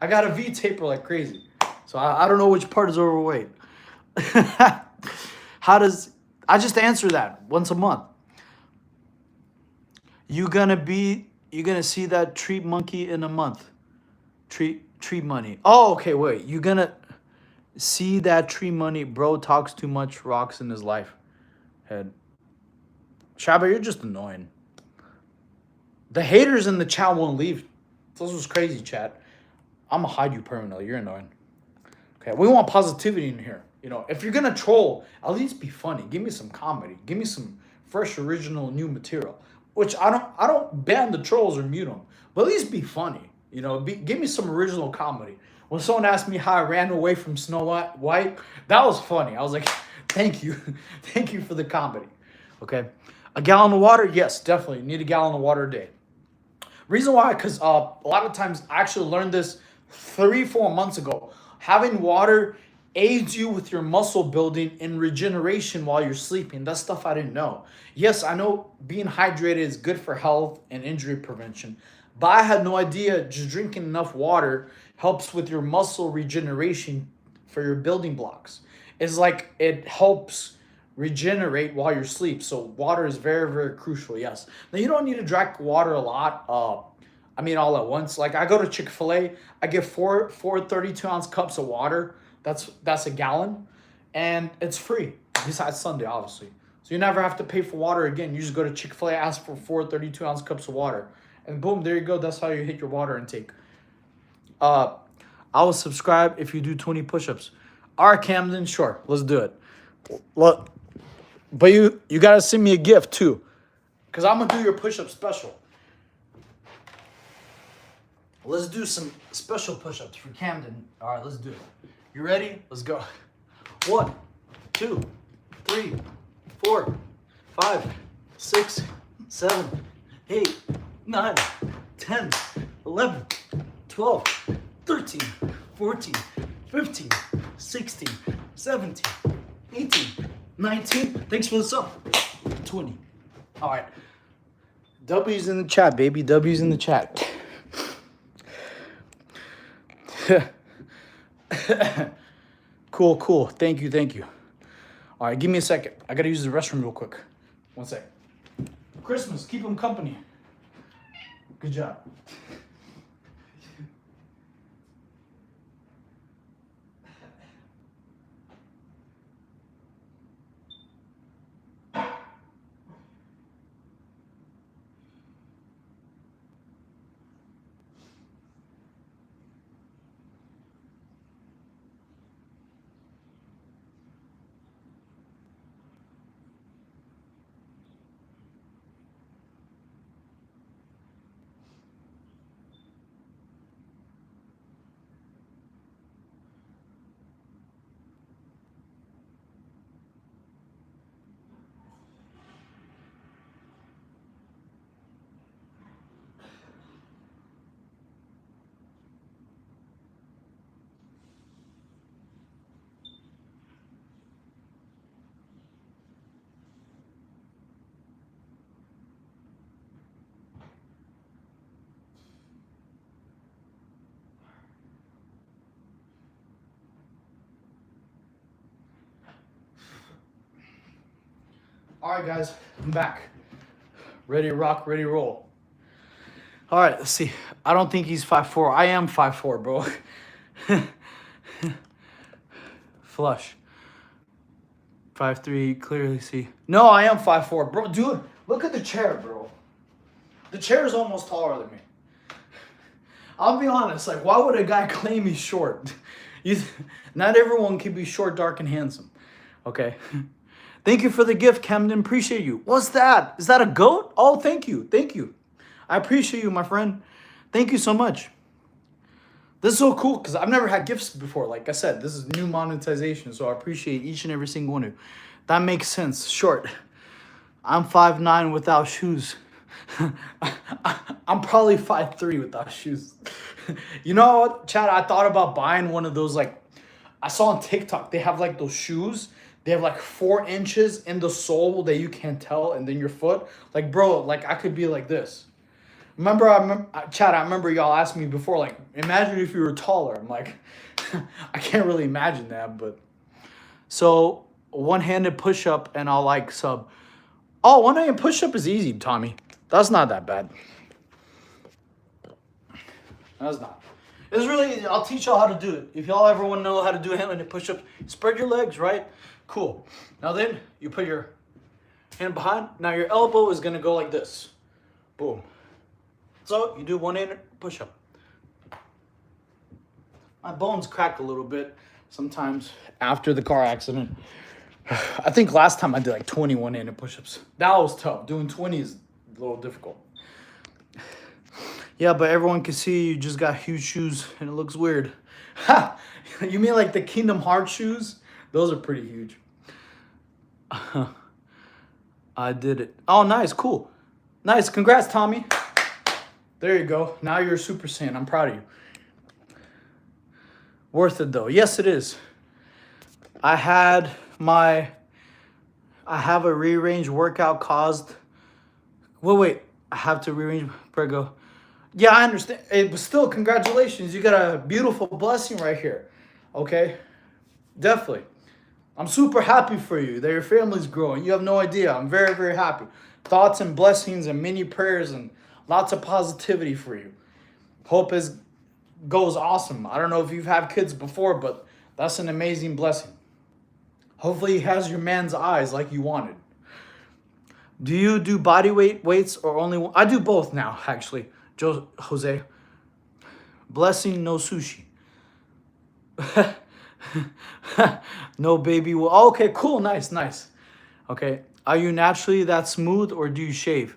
I got a V-taper like crazy. So I don't know which part is overweight. I just answer that once a month. you're gonna see that tree monkey in a month. Tree money. Oh, okay, wait. You're gonna see that tree money. Bro talks too much, rocks in his life. Head. Shabba, you're just annoying. The haters in the chat won't leave. This was crazy, chat. I'm gonna hide you permanently. You're annoying. Okay, we want positivity in here. You know, if you're gonna troll, at least be funny. Give me some comedy. Give me some fresh, original, new material. Which I don't ban the trolls or mute them, but at least be funny. You know, give me some original comedy. When someone asked me how I ran away from Snow White, that was funny. I was like, thank you, thank you for the comedy. Okay, a gallon of water, yes, definitely need a gallon of water a day. Reason why, because a lot of times I actually learned this 3-4 months ago. Having water aids you with your muscle building and regeneration while you're sleeping. That's stuff I didn't know. Yes, I know being hydrated is good for health and injury prevention, but I had no idea just drinking enough water helps with your muscle regeneration for your building blocks. It's like it helps regenerate while you're asleep. So water is very, very crucial. Yes. Now you don't need to drink water a lot. I mean, all at once. Like I go to Chick-fil-A, I get four 32-ounce cups of water. That's a gallon, and it's free. Besides Sunday, obviously. So you never have to pay for water again. You just go to Chick-fil-A, ask for 4 32-ounce cups of water, and boom, there you go. That's how you hit your water intake. I will subscribe if you do 20 push-ups. All right, Camden, sure, let's do it. Look, but you gotta send me a gift too, cause I'm gonna do your push-up special. Let's do some special push-ups for Camden. All right, let's do it. You ready? Let's go. 1, 2, 3, 4, 5, 6, 7, 8, 9, 10, 11, 12, 13, 14, 15, 16, 17, 18, 19. Thanks for the sub. 20. All right. W's in the chat, baby. W's in the chat. Cool. Thank you. All right, give me a second. I gotta use the restroom real quick. 1 sec. Christmas, keep them company. Good job. All right, guys, I'm back. Ready to rock, ready to roll. All right, let's see. I don't think he's 5'4". I am 5'4", bro. Flush. 5'3", clearly see. No, I am 5'4", bro. Dude, look at the chair, bro. The chair is almost taller than me. I'll be honest, like, why would a guy claim he's short? Not everyone can be short, dark, and handsome. Okay. Thank you for the gift, Camden. Appreciate you. What's that? Is that a goat? Oh, thank you. I appreciate you, my friend. Thank you so much. This is so cool because I've never had gifts before. Like I said, this is new monetization, so I appreciate each and every single one of you. That makes sense. Short. I'm 5'9" without shoes. I'm probably 5'3" without shoes. You know what, Chad? I thought about buying one of those, like, I saw on TikTok, they have like those shoes. They have like 4 inches in the sole that you can't tell, and then your foot. Like, bro, like I could be like this. Chad, I remember y'all asked me before, like, imagine if you were taller. I'm like, I can't really imagine that, but. So, one-handed push-up and I'll like sub. Oh, one-handed push-up is easy, Tommy. That's not that bad. That's not. It's really easy. I'll teach y'all how to do it. If y'all ever want to know how to do a handstand push-up, spread your legs, right? Cool. Now then, you put your hand behind. Now your elbow is going to go like this. Boom. So you do one-handed push-up. My bones crack a little bit sometimes after the car accident. I think last time I did like 21-handed push-ups. That was tough. Doing 20 is a little difficult. Yeah, but everyone can see you just got huge shoes and it looks weird. Ha! You mean like the Kingdom Hearts shoes? Those are pretty huge. I did it. Oh, nice. Cool. Nice. Congrats, Tommy. There you go. Now you're a Super Saiyan. I'm proud of you. Worth it, though. Yes, it is. I have a rearranged workout caused. Wait. I have to rearrange Prego. Yeah, I understand. But still, congratulations. You got a beautiful blessing right here. Okay? Definitely. I'm super happy for you that your family's growing. You have no idea. I'm very, very happy. Thoughts and blessings and many prayers and lots of positivity for you. Hope goes awesome. I don't know if you've had kids before, but that's an amazing blessing. Hopefully he has your man's eyes like you wanted. Do you do body weights or only one? I do both now, actually. Jose. Blessing, no sushi. No baby. Well, okay, cool. Nice. Okay. Are you naturally that smooth or do you shave?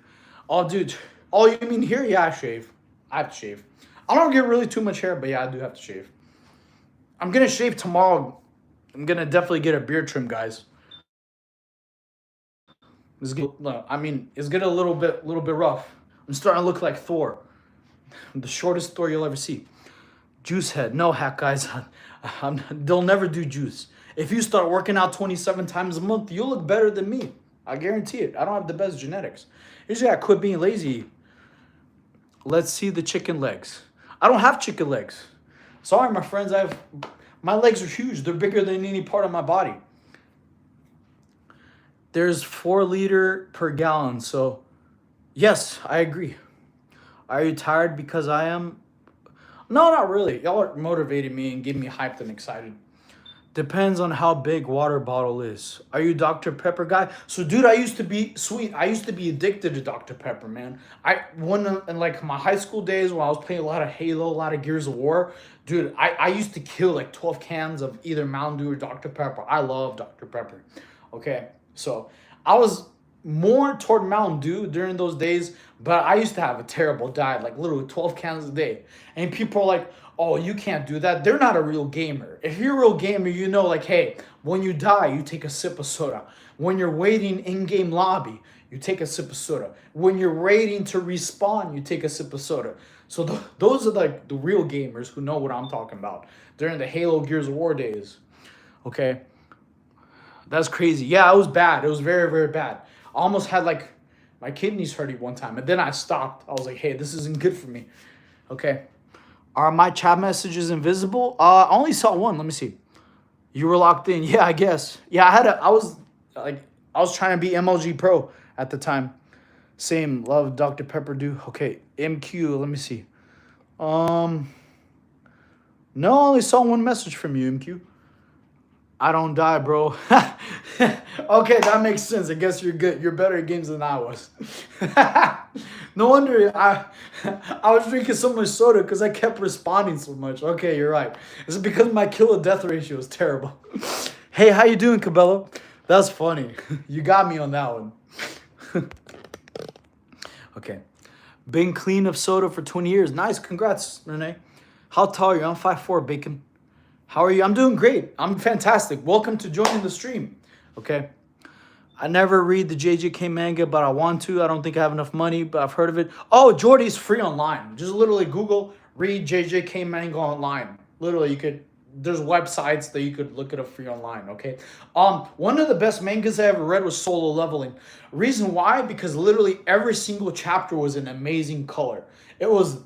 Oh, dude. Oh, you mean here? Yeah, I shave. I have to shave. I don't get really too much hair, but yeah, I do have to shave. I'm going to shave tomorrow. I'm going to definitely get a beard trim, guys. It's getting a little bit rough. I'm starting to look like Thor. I'm the shortest Thor you'll ever see. Juice head. No hack, guys. They'll never do juice. If you start working out 27 times a month, you'll look better than me. I guarantee it. I don't have the best genetics. You just gotta quit being lazy. Let's see the chicken legs. I don't have chicken legs. Sorry, my friends. My legs are huge. They're bigger than any part of my body. There's 4 liters per gallon. So, yes, I agree. Are you tired because I am? No, not really. Y'all are motivating me and getting me hyped and excited. Depends on how big water bottle is. Are you Dr. Pepper guy? So, dude, I used to be sweet. I used to be addicted to Dr. Pepper, man. In like my high school days when I was playing a lot of Halo, a lot of Gears of War, dude, I used to kill like 12 cans of either Mountain Dew or Dr. Pepper. I love Dr. Pepper. Okay, so I was more toward Mountain Dew during those days, but I used to have a terrible diet, like literally 12 cans a day. And people are like, oh, you can't do that. They're not a real gamer. If you're a real gamer, you know, like, hey, when you die, you take a sip of soda. When you're waiting in-game lobby, you take a sip of soda. When you're waiting to respawn, you take a sip of soda. So those are like the real gamers who know what I'm talking about during the Halo Gears of War days. Okay? That's crazy. Yeah, it was bad. It was very, very bad. I almost had like my kidneys hurting one time, and then I stopped. I was like, hey, this isn't good for me. Okay. Are my chat messages invisible? I only saw one. Let me see. You were locked in. Yeah, I guess. Yeah, I was trying to be MLG Pro at the time. Same. Love Dr. Pepper do. Okay. MQ. Let me see. No, I only saw one message from you, MQ. I don't die, bro. Okay, that makes sense. I guess you're good. You're better at games than I was. No wonder I was drinking so much soda because I kept responding so much. Okay, you're right. It's because my kill to death ratio is terrible. Hey, how you doing, Cabello? That's funny. You got me on that one. Okay. Been clean of soda for 20 years. Nice. Congrats, Renee. How tall are you? I'm 5'4", Bacon. How are you? I'm doing great. I'm fantastic. Welcome to joining the stream. Okay. I never read the JJK manga, but I want to. I don't think I have enough money, but I've heard of it. Oh, Jordy's free online. Just literally Google, read JJK manga online. Literally, there's websites that you could look it up free online, okay? One of the best mangas I ever read was Solo Leveling. Reason why? Because literally every single chapter was an amazing color. It was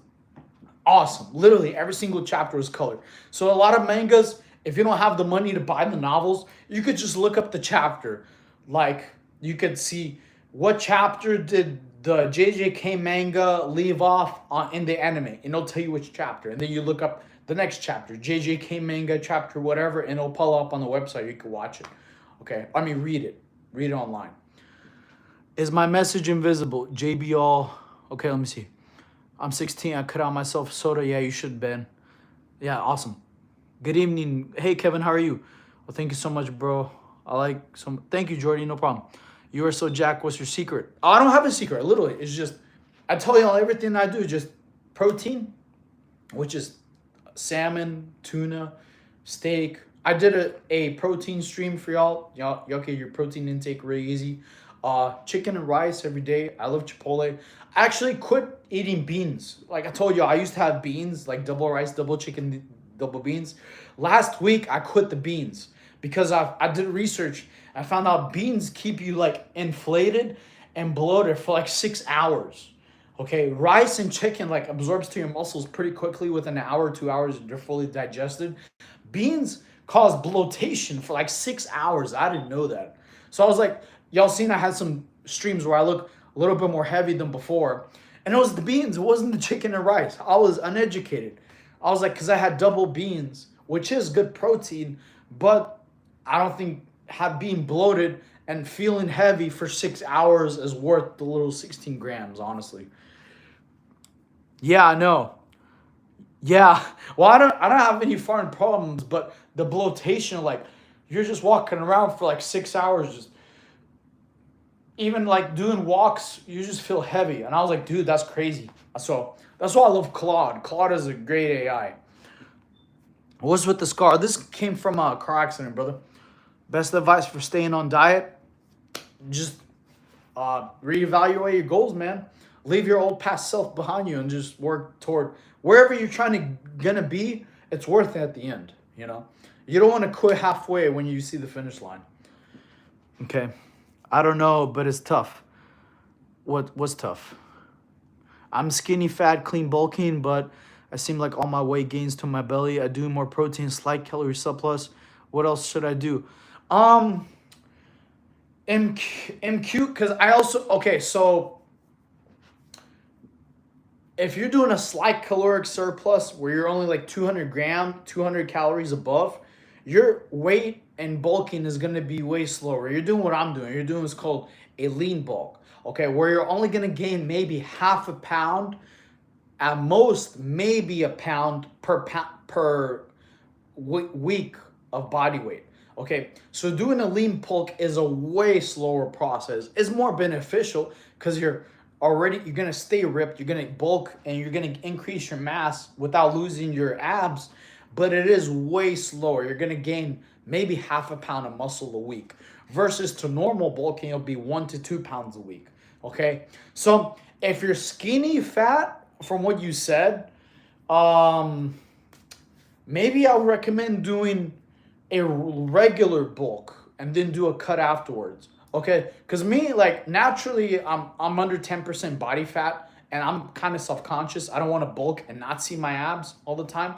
awesome. Literally every single chapter was colored. So a lot of mangas, if you don't have the money to buy the novels, you could just look up the chapter. Like you could see what chapter did the JJK manga leave off in the anime, and it'll tell you which chapter, and then you look up the next chapter, JJK manga chapter whatever, and it'll pull up on the website. You can watch it. Okay, I mean read it online. Is my message invisible? JBL. Okay, let me see. I'm 16. I cut out myself soda. Yeah, you should, Ben. Yeah, awesome. Good evening. Hey, Kevin, how are you? Well, thank you so much, bro. I like some. Thank you, Jordy. No problem. You are so Jack. What's your secret? Oh, I don't have a secret. Literally, it's just I tell y'all everything I do. Just protein, which is salmon, tuna, steak. I did a protein stream for y'all. Y'all get your protein intake really easy. Chicken and rice every day. I love Chipotle. I actually quit eating beans. Like I told you, I used to have beans, like double rice, double chicken, double beans. Last week, I quit the beans because I did research. I found out beans keep you like inflated and bloated for like 6 hours. Okay, rice and chicken like absorbs to your muscles pretty quickly within an hour, 2 hours, they're fully digested. Beans cause bloatation for like 6 hours. I didn't know that. So I was like, y'all seen I had some streams where I look a little bit more heavy than before. And it was the beans, it wasn't the chicken and rice. I was uneducated. I was like, because I had double beans, which is good protein, but I don't think being bloated and feeling heavy for 6 hours is worth the little 16 grams, honestly. Yeah, I know. Yeah. Well, I don't have any foreign problems, but the bloatation, like you're just walking around for like 6 hours, just even like doing walks, you just feel heavy. And I was like, dude, that's crazy. So that's why I love Claude. Claude is a great AI. What's with the scar? This came from a car accident, brother. Best advice for staying on diet, just reevaluate your goals, man. Leave your old past self behind you and just work toward wherever you're gonna be. It's worth it at the end. You don't want to quit halfway when you see the finish line. Okay, I don't know, but it's tough. What's tough? I'm skinny, fat, clean, bulking, but I seem like all my weight gains to my belly. I do more protein, slight calorie surplus. What else should I do? MQ, because I also, okay, so if you're doing a slight caloric surplus where you're only like 200 calories above, your weight and bulking is going to be way slower. You're doing what I'm doing. You're doing what's called a lean bulk, okay, where you're only going to gain maybe half a pound, at most maybe a pound per week of body weight. Okay, so doing a lean bulk is a way slower process. It's more beneficial because you're gonna stay ripped, you're gonna bulk, and you're gonna increase your mass without losing your abs, but it is way slower. You're gonna gain maybe half a pound of muscle a week versus to normal bulking, it'll be 1 to 2 pounds a week. Okay, so if you're skinny fat, from what you said, maybe I would recommend doing a regular bulk and then do a cut afterwards. Okay, because me, like, naturally I'm under 10% body fat and I'm kind of self-conscious. I don't want to bulk and not see my abs all the time.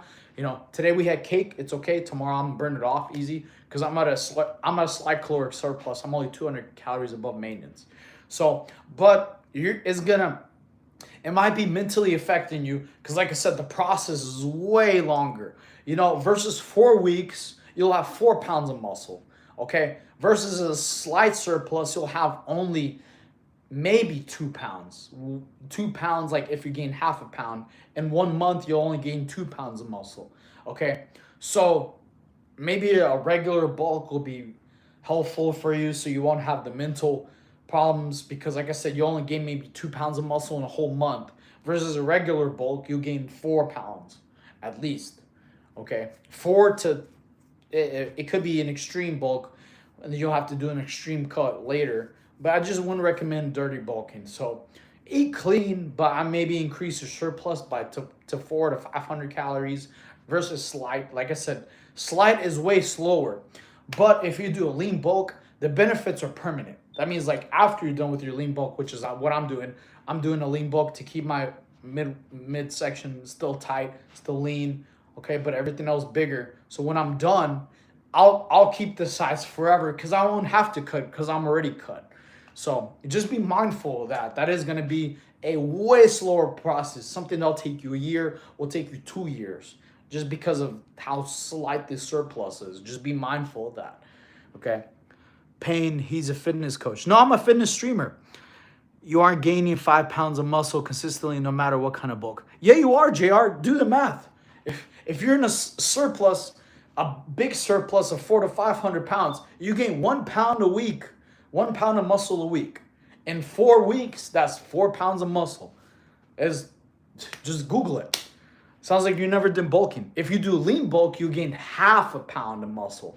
Today we had cake, it's okay. Tomorrow I'm gonna burn it off easy because I'm at a slight caloric surplus. I'm only 200 calories above maintenance. So, but it might be mentally affecting you because, like I said, the process is way longer. Versus 4 weeks, you'll have 4 pounds of muscle. Okay, versus a slight surplus, you'll have only maybe 2 pounds. 2 pounds, like if you gain half a pound. In 1 month, you'll only gain 2 pounds of muscle. Okay, so maybe a regular bulk will be helpful for you so you won't have the mental problems because, like I said, you only gain maybe 2 pounds of muscle in a whole month versus a regular bulk, you gain 4 pounds at least. Okay, it could be an extreme bulk and then you'll have to do an extreme cut later, but I just wouldn't recommend dirty bulking. So eat clean, but I maybe increase your surplus by to 400 to 500 calories versus slight. Like I said, slight is way slower, but if you do a lean bulk, the benefits are permanent. That means like after you're done with your lean bulk, which is what I'm doing a lean bulk to keep my midsection still tight, still lean, okay, but everything else bigger. So when I'm done, I'll keep the size forever because I won't have to cut because I'm already cut. So just be mindful of that. That is going to be a way slower process. Something that'll take you a year will take you 2 years just because of how slight this surplus is. Just be mindful of that. Okay. Payne, he's a fitness coach. No, I'm a fitness streamer. You aren't gaining 5 pounds of muscle consistently no matter what kind of bulk. Yeah, you are, JR. Do the math. If you're in a surplus, a big surplus of 400 to 500 pounds, you gain 1 pound a week, 1 pound of muscle a week. In 4 weeks, that's 4 pounds of muscle. Just Google it. Sounds like you never did bulking. If you do lean bulk, you gain half a pound of muscle.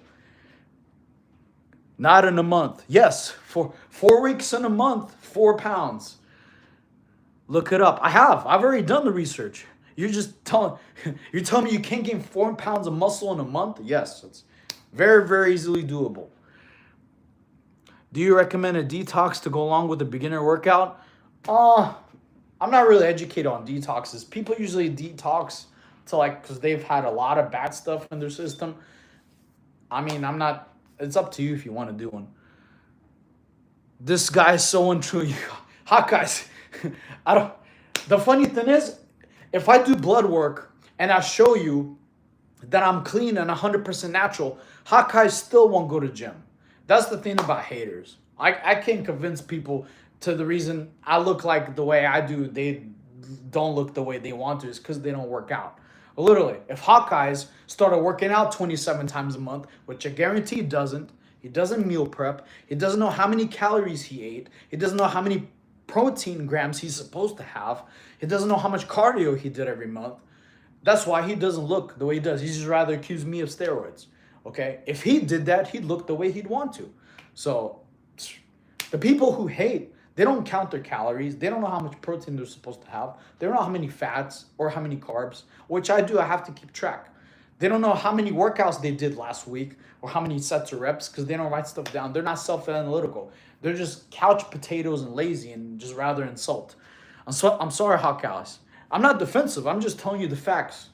Not in a month. Yes, for 4 weeks in a month, 4 pounds. Look it up. I've already done the research. You're telling me you can't gain 4 pounds of muscle in a month? Yes, it's very, very easily doable. Do you recommend a detox to go along with a beginner workout? I'm not really educated on detoxes. People usually detox because they've had a lot of bad stuff in their system. I mean, it's up to you if you want to do one. This guy is so untrue. Hot guys. The funny thing is, if I do blood work and I show you that I'm clean and 100% natural, hot guys still won't go to gym. That's the thing about haters. I can't convince people to the reason I look like the way I do, they don't look the way they want to, is because they don't work out. Literally, if Hawkeyes started working out 27 times a month, which I guarantee he doesn't meal prep, he doesn't know how many calories he ate, he doesn't know how many protein grams he's supposed to have, he doesn't know how much cardio he did every month. That's why he doesn't look the way he does. He's just rather accuse me of steroids. Okay? If he did that, he'd look the way he'd want to. So, the people who hate, they don't count their calories. They don't know how much protein they're supposed to have. They don't know how many fats or how many carbs, which I do. I have to keep track. They don't know how many workouts they did last week or how many sets of reps because they don't write stuff down. They're not self-analytical. They're just couch potatoes and lazy and just rather insult. I'm sorry, Hawkeyes. I'm not defensive. I'm just telling you the facts.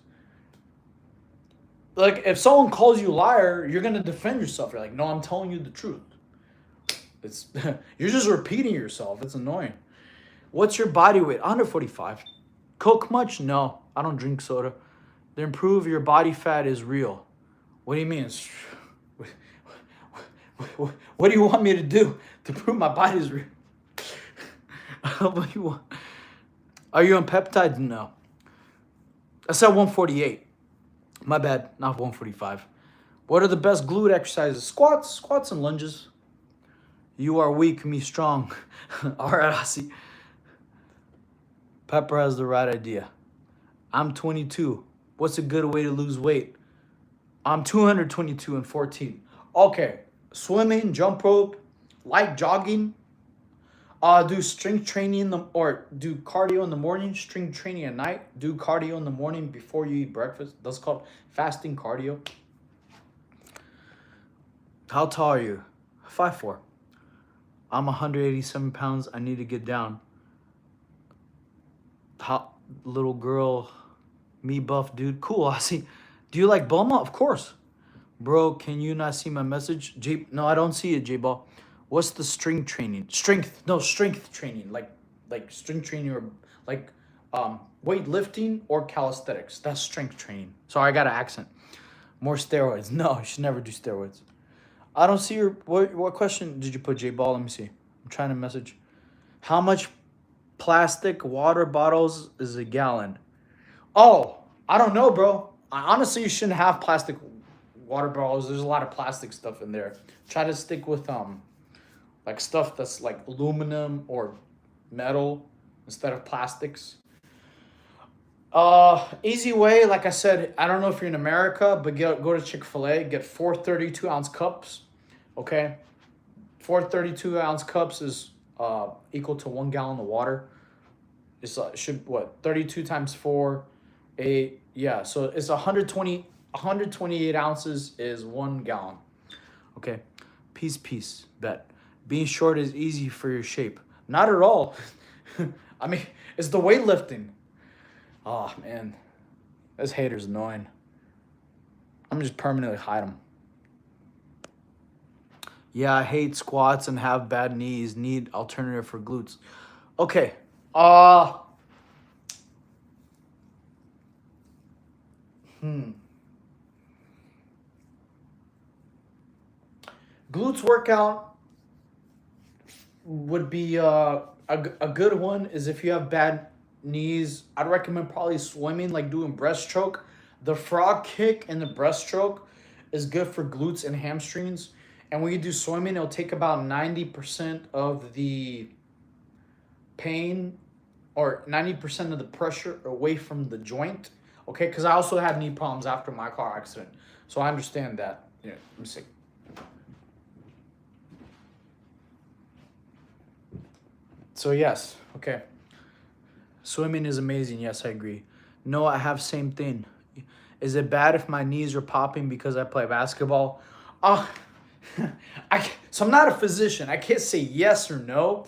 Like, if someone calls you a liar, you're going to defend yourself. You're like, no, I'm telling you the truth. You're just repeating yourself. It's annoying. What's your body weight? 145. Coke much? No, I don't drink soda. The improve your body fat is real. What do you mean? What do you want me to do to prove my body is real? What do you want? Are you on peptides? No. I said 148. My bad, not 145. What are the best glute exercises? Squats and lunges. You are weak, me strong. All right, I see. Pepper has the right idea. I'm 22. What's a good way to lose weight? I'm 222 and 14. Okay, swimming, jump rope, light jogging. Do strength training or do cardio in the morning, strength training at night. Do cardio in the morning before you eat breakfast. That's called fasting cardio. How tall are you? 5'4". I'm 187 pounds. I need to get down. Hot little girl, me buff dude. Cool, I see. Do you like Bulma? Of course. Bro, can you not see my message? No, I don't see it, J-Ball. What's the strength training? Strength training. Like strength training or like weightlifting or calisthenics. That's strength training. Sorry, I got an accent. More steroids. No, you should never do steroids. I don't see your... What question did you put, J-Ball? Let me see. I'm trying to message. How much plastic water bottles is a gallon? Oh, I don't know, bro. Honestly, you shouldn't have plastic water bottles. There's a lot of plastic stuff in there. Try to stick with like stuff that's like aluminum or metal instead of plastics. Easy way, like I said, I don't know if you're in America, but go to Chick-fil-A, get 4 32-ounce cups, okay? 4 32-ounce cups is equal to 1 gallon of water. It's 32 times 4, 8, yeah, so it's 128 ounces is 1 gallon, okay? Peace, bet. Being short is easy for your shape. Not at all. I mean, it's the weightlifting. Oh, man. This hater's annoying. I'm just permanently hide him. Yeah, I hate squats and have bad knees. Need alternative for glutes. Okay. Glutes workout would be a good one is if you have bad knees. I'd recommend probably swimming, like doing breaststroke. The frog kick and the breaststroke is good for glutes and hamstrings. And when you do swimming, it'll take about 90% of the pain or 90% of the pressure away from the joint. Okay, because I also had knee problems after my car accident. So I understand that. Yeah, let me see. So yes, okay. Swimming is amazing. Yes, I agree. No, I have same thing. Is it bad if my knees are popping because I play basketball? Uh, so I'm not a physician. I can't say yes or no.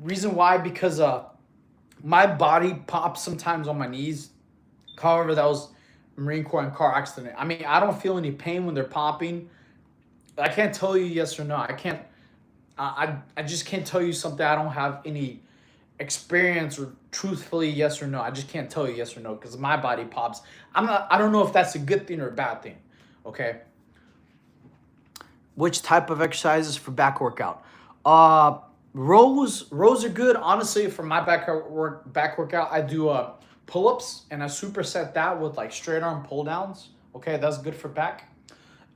Reason why, because my body pops sometimes on my knees. However, that was Marine Corps and car accident. I mean, I don't feel any pain when they're popping. I can't tell you yes or no. I can't. I just can't tell you something I don't have any experience or truthfully yes or no. I just can't tell you yes or no because my body pops. I don't know if that's a good thing or a bad thing. Okay. Which type of exercises for back workout? Rows are good. Honestly, for my back workout, I do pull-ups and I superset that with like straight arm pull downs. Okay, that's good for back.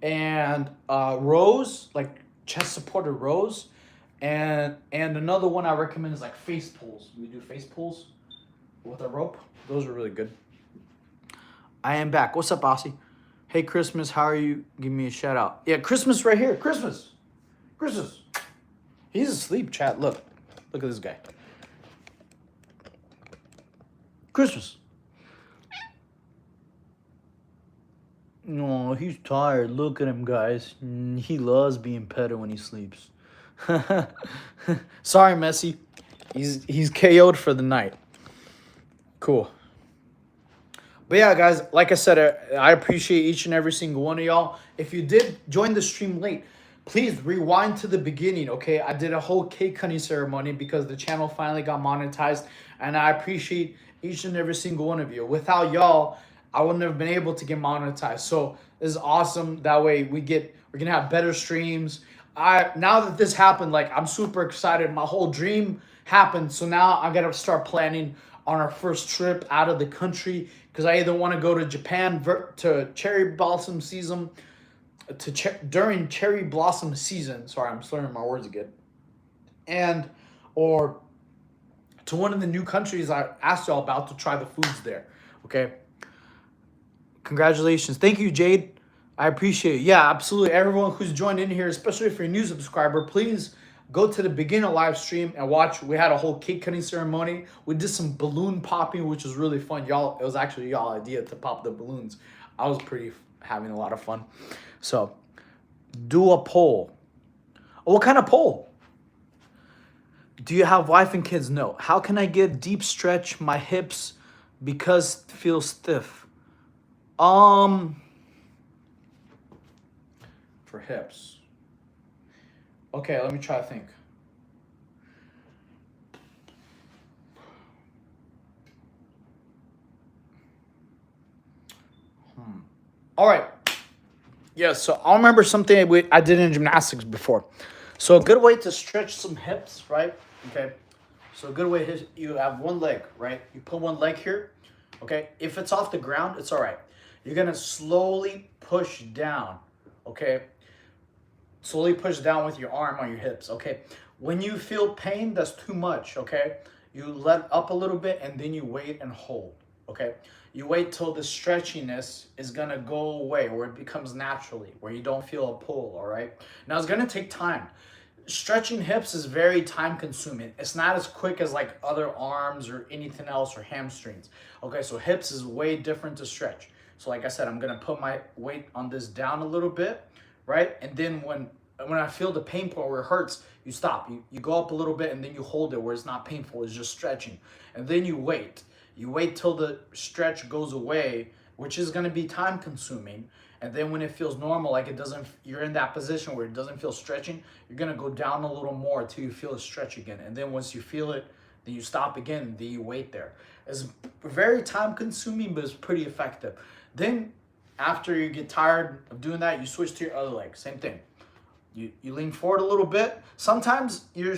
And rows, like chest supported rows. And another one I recommend is like face pulls. We do face pulls with a rope. Those are really good. I am back. What's up, Aussie? Hey, Christmas, how are you? Give me a shout out. Yeah, Christmas right here. Christmas. Christmas. He's asleep, chat. Look. Look at this guy. Christmas. No, he's tired. Look at him, guys. He loves being petted when he sleeps. Sorry, Messi. He's KO'd for the night. Cool. But yeah, guys, like I said, I appreciate each and every single one of y'all. If you did join the stream late, please rewind to the beginning, okay? I did a whole cake cutting ceremony because the channel finally got monetized, and I appreciate each and every single one of you. Without y'all, I wouldn't have been able to get monetized. So this is awesome. That way we're gonna have better streams. Now that this happened, like I'm super excited. My whole dream happened. So now I gotta start planning on our first trip out of the country because I either want to go to Japan to cherry blossom season, during cherry blossom season. Sorry, I'm slurring my words again. And or to one of the new countries I asked y'all about to try the foods there. Okay. Congratulations. Thank you, Jade. I appreciate it. Yeah, absolutely. Everyone who's joined in here, especially if you're a new subscriber, please go to the beginner live stream and watch. We had a whole cake cutting ceremony. We did some balloon popping, which was really fun. Y'all, it was actually y'all idea to pop the balloons. I was having a lot of fun. So, do a poll. Oh, what kind of poll? Do you have wife and kids? No. How can I get deep stretch my hips because feel stiff? For hips. Okay, let me try to think. All right. Yeah, so I'll remember something I did in gymnastics before. So a good way to stretch some hips, right? Okay. So a good way is you have one leg, right? You put one leg here. Okay. If it's off the ground, it's all right. You're going to slowly push down. Okay. Slowly push down with your arm on your hips. Okay. When you feel pain, that's too much. Okay. You let up a little bit and then you wait and hold. Okay. You wait till the stretchiness is going to go away, where it becomes naturally, where you don't feel a pull. All right. Now it's going to take time. Stretching hips is very time consuming. It's not as quick as like other arms or anything else or hamstrings. Okay. So hips is way different to stretch. So like I said, I'm going to put my weight on this down a little bit. Right. And then when I feel the pain point where it hurts, you stop. You go up a little bit and then you hold it where it's not painful. It's just stretching. And then you wait. You wait till the stretch goes away which is going to be time consuming. And then when it feels normal, like it doesn't, you're in that position where it doesn't feel stretching, you're going to go down a little more until you feel a stretch again. And then once you feel it, then you stop again, then you wait there. It's very time consuming, but it's pretty effective. Then after you get tired of doing that, you switch to your other leg. Same thing. You lean forward a little bit. Sometimes your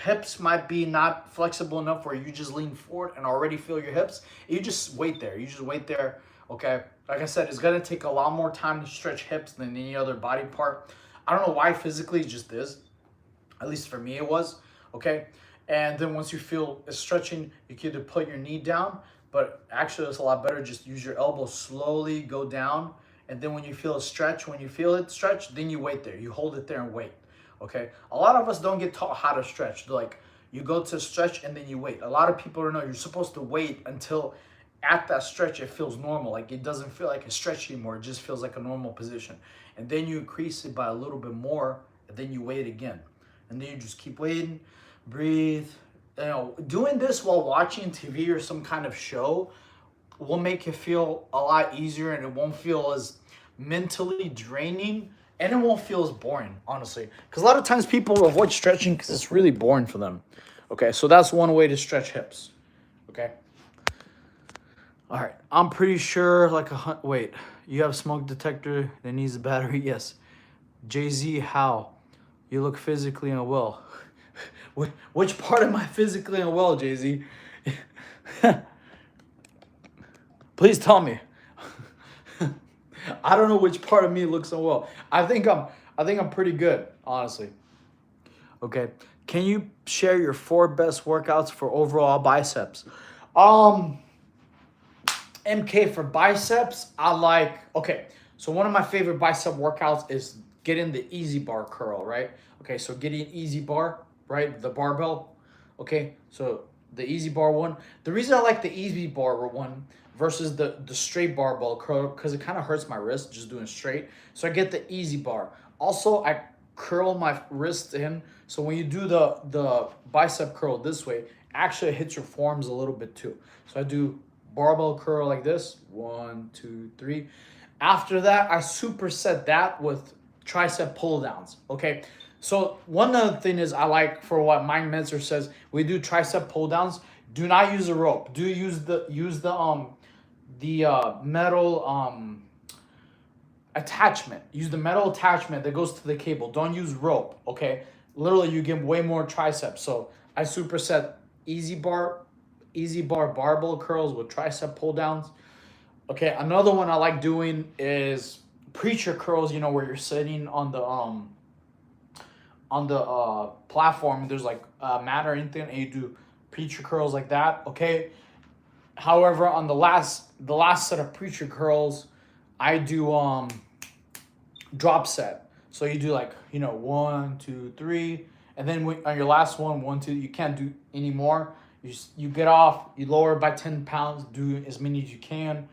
hips might be not flexible enough where you just lean forward and already feel your hips. You just wait there. You just wait there. Okay. Like I said, it's going to take a lot more time to stretch hips than any other body part. I don't know why physically it just is. At least for me it was. Okay. And then once you feel it's stretching, you can either put your knee down, but actually it's a lot better. Just use your elbow, slowly go down. And then when you feel a stretch, when you feel it stretch, then you wait there. You hold it there and wait. Okay. A lot of us don't get taught how to stretch. Like you go to stretch and then you wait. A lot of people don't know you're supposed to wait until at that stretch it feels normal. Like it doesn't feel like a stretch anymore. It just feels like a normal position. And then you increase it by a little bit more, and then you wait again. And then you just keep waiting, breathe. You know, doing this while watching TV or some kind of show will make you feel a lot easier, and it won't feel as mentally draining, and it won't feel as boring, honestly. Because a lot of times people avoid stretching because it's really boring for them. Okay, so that's one way to stretch hips. Okay. All right, I'm pretty sure wait, you have smoke detector that needs a battery? Yes. Jay-Z, how? You look physically unwell. Which part am I physically unwell, Jay-Z? Please tell me. I don't know which part of me looks unwell. I think I'm pretty good, honestly. Okay. Can you share your 4 best workouts for overall biceps? MK for biceps, okay, so one of my favorite bicep workouts is getting the easy bar curl, right? Okay, so getting easy bar, right? The barbell, okay? So the easy bar one. The reason I like the easy bar one versus the straight barbell curl, because it kind of hurts my wrist just doing straight. So I get the easy bar. Also, I curl my wrist in, so when you do the bicep curl this way, actually it hits your forearms a little bit too. So I do barbell curl like this, 1, 2, 3. After that, I superset that with tricep pull downs. Okay, so one other thing is I like for what Mike Mentzer says, we do tricep pull downs. Do not use a rope. Do use the metal attachment. Use the metal attachment that goes to the cable. Don't use rope. Okay, literally you get way more triceps. So I superset easy bar barbell curls with tricep pull downs. Okay, another one I like doing is preacher curls, you know, where you're sitting on the platform, there's like a mat or anything, and you do preacher curls like that. Okay. However, on the last set of preacher curls, I do drop set. So you do 1, 2, 3, and then on your last one, 1, 2, you can't do any more. You get off, you lower by 10 pounds, do as many as you can,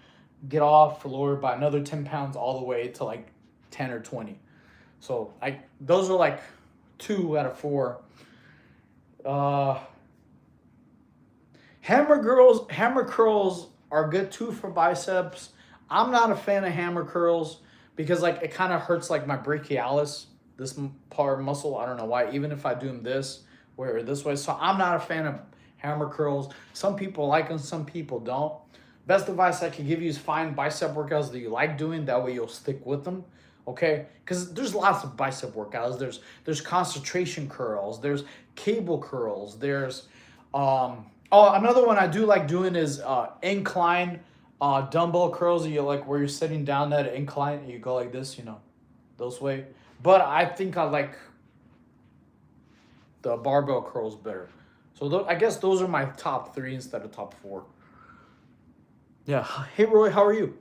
get off, lower by another 10 pounds all the way to 10 or 20. So those are 2 out of 4. Hammer curls are good too for biceps. I'm not a fan of hammer curls because it kind of hurts my brachialis, this part muscle. I don't know why, even if I do them this way or this way. So I'm not a fan of hammer curls. Some people like them, some people don't. Best advice I can give you is find bicep workouts that you like doing. That way you'll stick with them. Okay, because there's lots of bicep workouts. There's concentration curls. There's cable curls. There's another one I do like doing is incline dumbbell curls. You where you're sitting down at an incline and you go like this, those way. But I think I like the barbell curls better. So I guess those are my top 3 instead of top 4. Yeah. Hey Roy, how are you?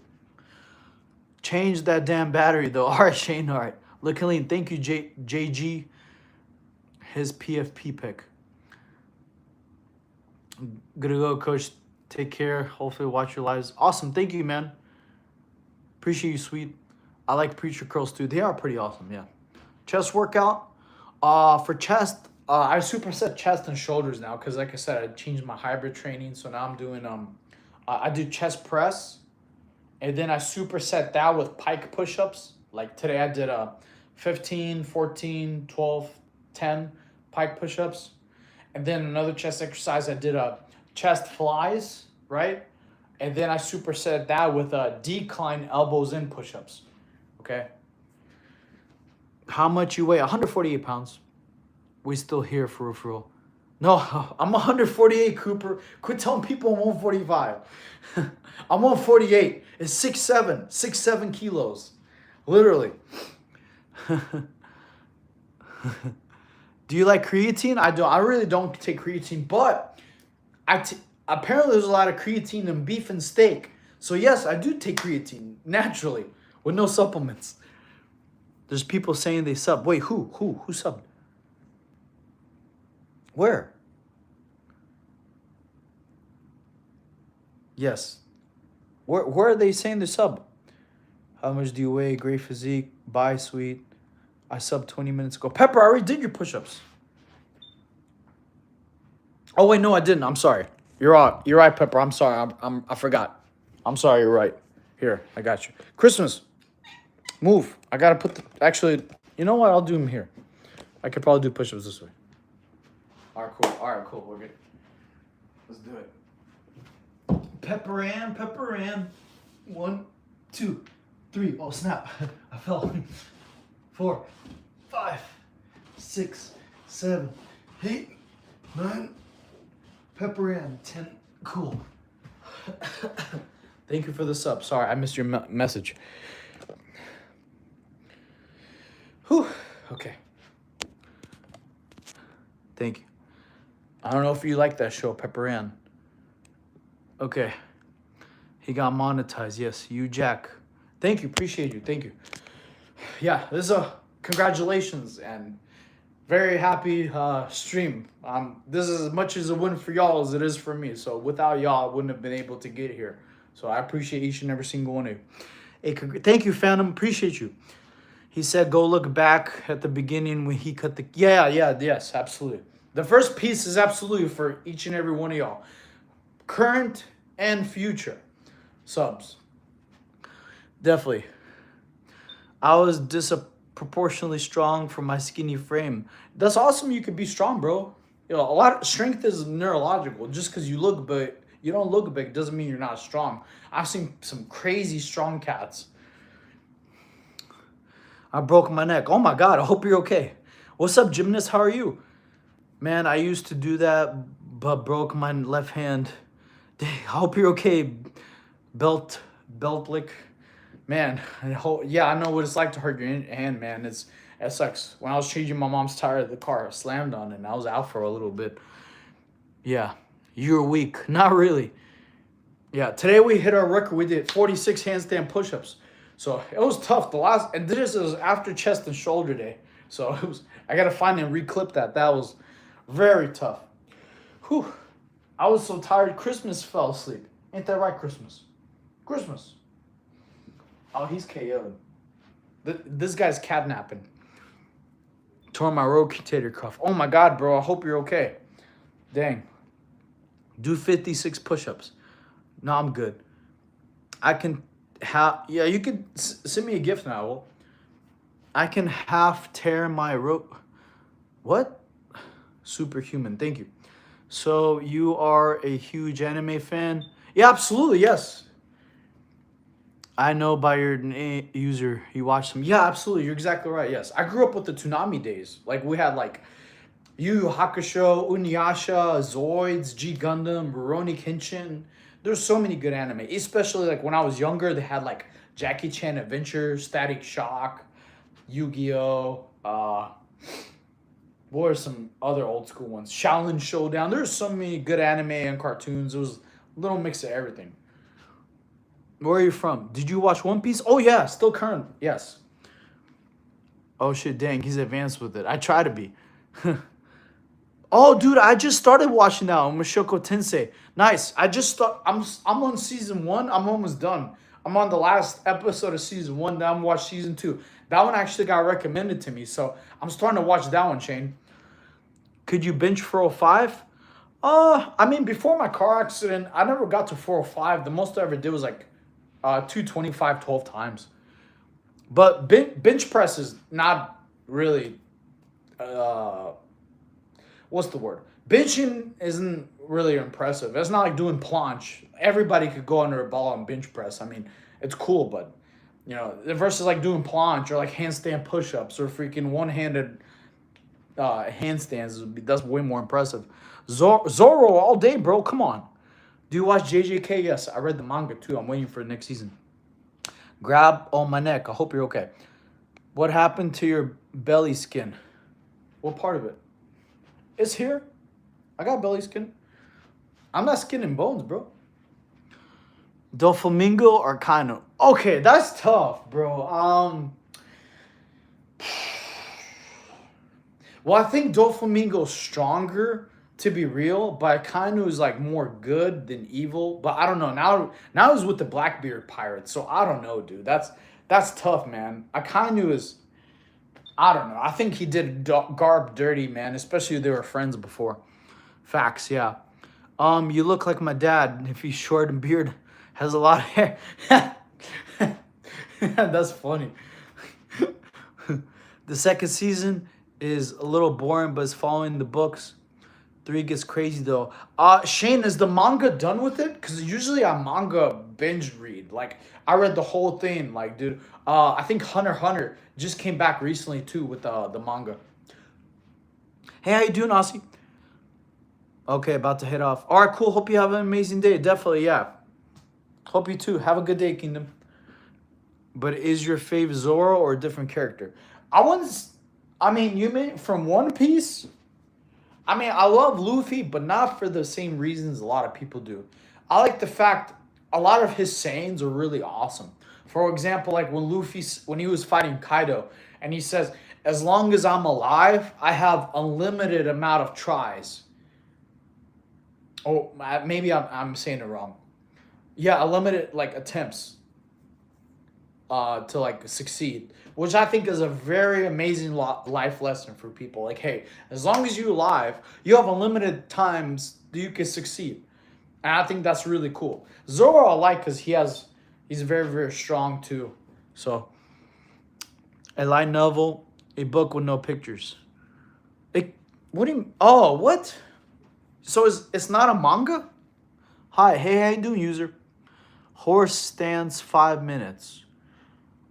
Change that damn battery though. All right, Shane. All right. Look, Helene. Thank you, JG. His PFP pick. Good to go, Coach. Take care. Hopefully, watch your lives. Awesome. Thank you, man. Appreciate you, sweet. I like preacher curls too. They are pretty awesome. Yeah. Chest workout. For chest, I superset chest and shoulders now because, like I said, I changed my hybrid training. So now I'm doing I do chest press And then I superset that with pike push-ups. Like today I did a 15, 14, 12, 10 pike push-ups. And then another chest exercise, I did a chest flies, right? And then I superset that with a decline elbows in push-ups. Okay. How much you weigh? 148 pounds. We still here for real. No, I'm 148, Cooper. Quit telling people I'm 145. I'm 148. It's 6'7", 6'7" literally. Do you like creatine? I don't. I really don't take creatine, but apparently there's a lot of creatine in beef and steak. So yes, I do take creatine naturally with no supplements. There's people saying they sub. Wait, who subbed? Where? Yes. Where are they saying they sub? How much do you weigh? Great physique. Bye, sweet. I subbed 20 minutes ago. Pepper, I already did your push-ups. Oh wait, no, I didn't. I'm sorry. You're right, Pepper. I'm sorry. I forgot. I'm sorry. You're right. Here, I got you. Christmas. Move. I gotta put the. Actually, you know what? I'll do them here. I could probably do push-ups this way. All right, cool. We're good. Let's do it. Pepper Ann. 1, 2, 3. Oh snap! I fell. 4, 5, 6, 7, 8, 9. Pepper Ann. 10. Cool. Thank you for the sub. Sorry, I missed your message. Whew. Okay. Thank you. I don't know if you like that show, Pepper Ann. Okay. He got monetized. Yes, you, Jack. Thank you. Appreciate you. Thank you. Yeah, this is a congratulations and very happy stream. This is as much as a win for y'all as it is for me. So without y'all, I wouldn't have been able to get here. So I appreciate each and every single one of you. Hey, thank you, Phantom. Appreciate you. He said, go look back at the beginning when he cut the... Yes, absolutely. The first piece is absolutely for each and every one of y'all. Current and future subs. Definitely. I was disproportionately strong for my skinny frame. That's awesome. You could be strong, bro. You know, a lot of strength is neurological. Just because you look big, you don't look big doesn't mean you're not strong. I've seen some crazy strong cats. I broke my neck. Oh my God, I hope you're okay. What's up, gymnast? How are you? Man, I used to do that, but broke my left hand. Dang, I hope you're okay, belt lick. Man, I know what it's like to hurt your hand, man. It sucks. When I was changing my mom's tire, the car slammed on it, and I was out for a little bit. Yeah, you're weak. Not really. Yeah, today we hit our record. We did 46 handstand push-ups. So it was tough. And this was after chest and shoulder day. So it was. I gotta find and reclip that. That was very tough. Whew. I was so tired. Christmas fell asleep. Ain't that right, Christmas? Christmas. Oh, he's KO'd. This guy's catnapping. Tore my rotator cuff. Oh my God, bro. I hope you're okay. Dang. Do 56 push-ups. No, I'm good. I can yeah, you could send me a gift now. I can half tear my rope. What? Superhuman. Thank you. So you are a huge anime fan? Yeah, absolutely. Yes. I know by your user you watch some. Yeah, absolutely. You're exactly right. Yes. I grew up with the Toonami days. Like we had like Yu Yu Hakusho, Inuyasha, Zoids, G Gundam, Rurouni Kenshin. There's so many good anime. Especially like when I was younger, they had like Jackie Chan Adventure, Static Shock, Yu-Gi-Oh! What are some other old school ones? Shaolin Showdown. There's so many good anime and cartoons. It was a little mix of everything. Where are you from? Did you watch One Piece? Oh yeah, still current. Yes. Oh shit, dang, he's advanced with it. I try to be. Oh dude, I just started watching that on Mushoku Tensei. Nice. I'm on season 1. I'm almost done. I'm on the last episode of season 1. Now I'm watching season 2. That one actually got recommended to me, so I'm starting to watch that one, Shane. Could you bench 405? I mean, before my car accident, I never got to 405. The most I ever did was like 225 12 times. But bench press is not really what's the word? Benching isn't really impressive. It's not like doing planche. Everybody could go under a ball and bench press. I mean, it's cool, but versus like doing planche or like handstand push-ups or freaking one-handed handstands, that's way more impressive. Zoro all day, bro. Come on. Do you watch JJK? Yes, I read the manga too. I'm waiting for the next season. Grab on my neck. I hope you're okay. What happened to your belly skin? What part of it? It's here. I got belly skin. I'm not skin and bones, bro. Doflamingo or Kano? Okay, that's tough, bro. Well, I think Doflamingo's stronger, to be real, but Akainu is like more good than evil. But I don't know. Now he's with the Blackbeard pirates, so I don't know, dude. That's tough, man. Akainu is, I don't know. I think he did Garb dirty, man. Especially if they were friends before. Facts, yeah. You look like my dad. If he's short and beard, has a lot of hair. That's funny. The second season is a little boring, but it's following the books. 3 gets crazy though. Shane, is the manga done with it? Because usually I manga binge read. Like, I read the whole thing. Like, dude, I think Hunter x Hunter just came back recently too with the manga. Hey, how you doing, Aussie? Okay, about to head off. All right, cool. Hope you have an amazing day. Definitely, yeah. Hope you too. Have a good day, Kingdom. But is your fave Zoro or a different character? You mean from One Piece? I mean, I love Luffy, but not for the same reasons a lot of people do. I like the fact a lot of his sayings are really awesome. For example, like when he was fighting Kaido, and he says, "As long as I'm alive, I have unlimited amount of tries." Oh, maybe I'm saying it wrong. Yeah, unlimited like attempts to like succeed, which I think is a very amazing life lesson for people. Like, hey, as long as you're alive, you have unlimited times that you can succeed, and I think that's really cool. Zoro I like because he's very very strong too. So, a light novel, a book with no pictures. What do you? Oh, what? So it's not a manga? Hi, hey, how you doing, user? Horse stands 5 minutes.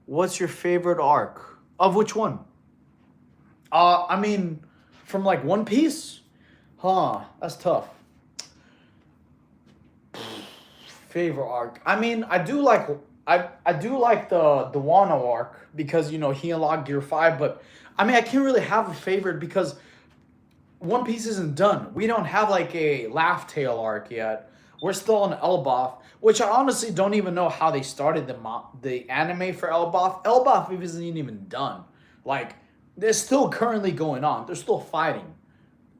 What's your favorite arc? Of which one? From like One Piece? That's tough. Favorite arc. I do like the Wano arc because he unlocked Gear 5, but I can't really have a favorite because One Piece isn't done. We don't have like a Laugh Tale arc yet. We're still on Elbaf, which I honestly don't even know how they started the anime for Elbaf. Elbaf isn't even done. Like, they're still currently going on. They're still fighting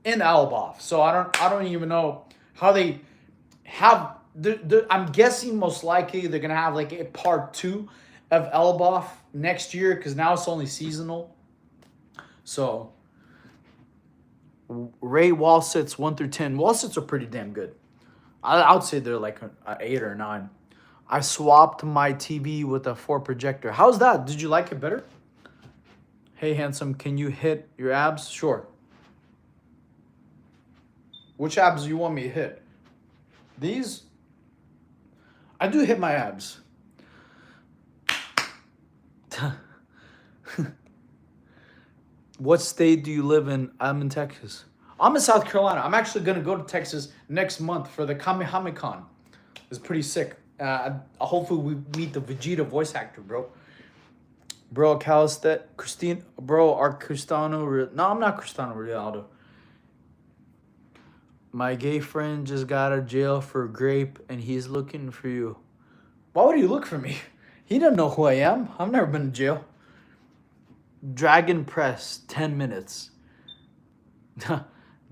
in Elbaf. So I don't even know how they have. I'm guessing most likely they're gonna have like a part 2 of Elbaf next year because now it's only seasonal. So Ray wall sits 1 through 10. Wall sits are pretty damn good. I would say they're like an 8 or 9. I swapped my TV with a 4 projector. How's that? Did you like it better? Hey, handsome, can you hit your abs? Sure. Which abs do you want me to hit? These? I do hit my abs. What state do you live in? I'm in Texas. I'm in South Carolina. I'm actually going to go to Texas next month for the Kamehameha. It's pretty sick. Hopefully we meet the Vegeta voice actor, bro. Bro, Cristiano Ronaldo. No, I'm not Cristiano Ronaldo. My gay friend just got out of jail for grape and he's looking for you. Why would he look for me? He doesn't know who I am. I've never been to jail. Dragon Press, 10 minutes.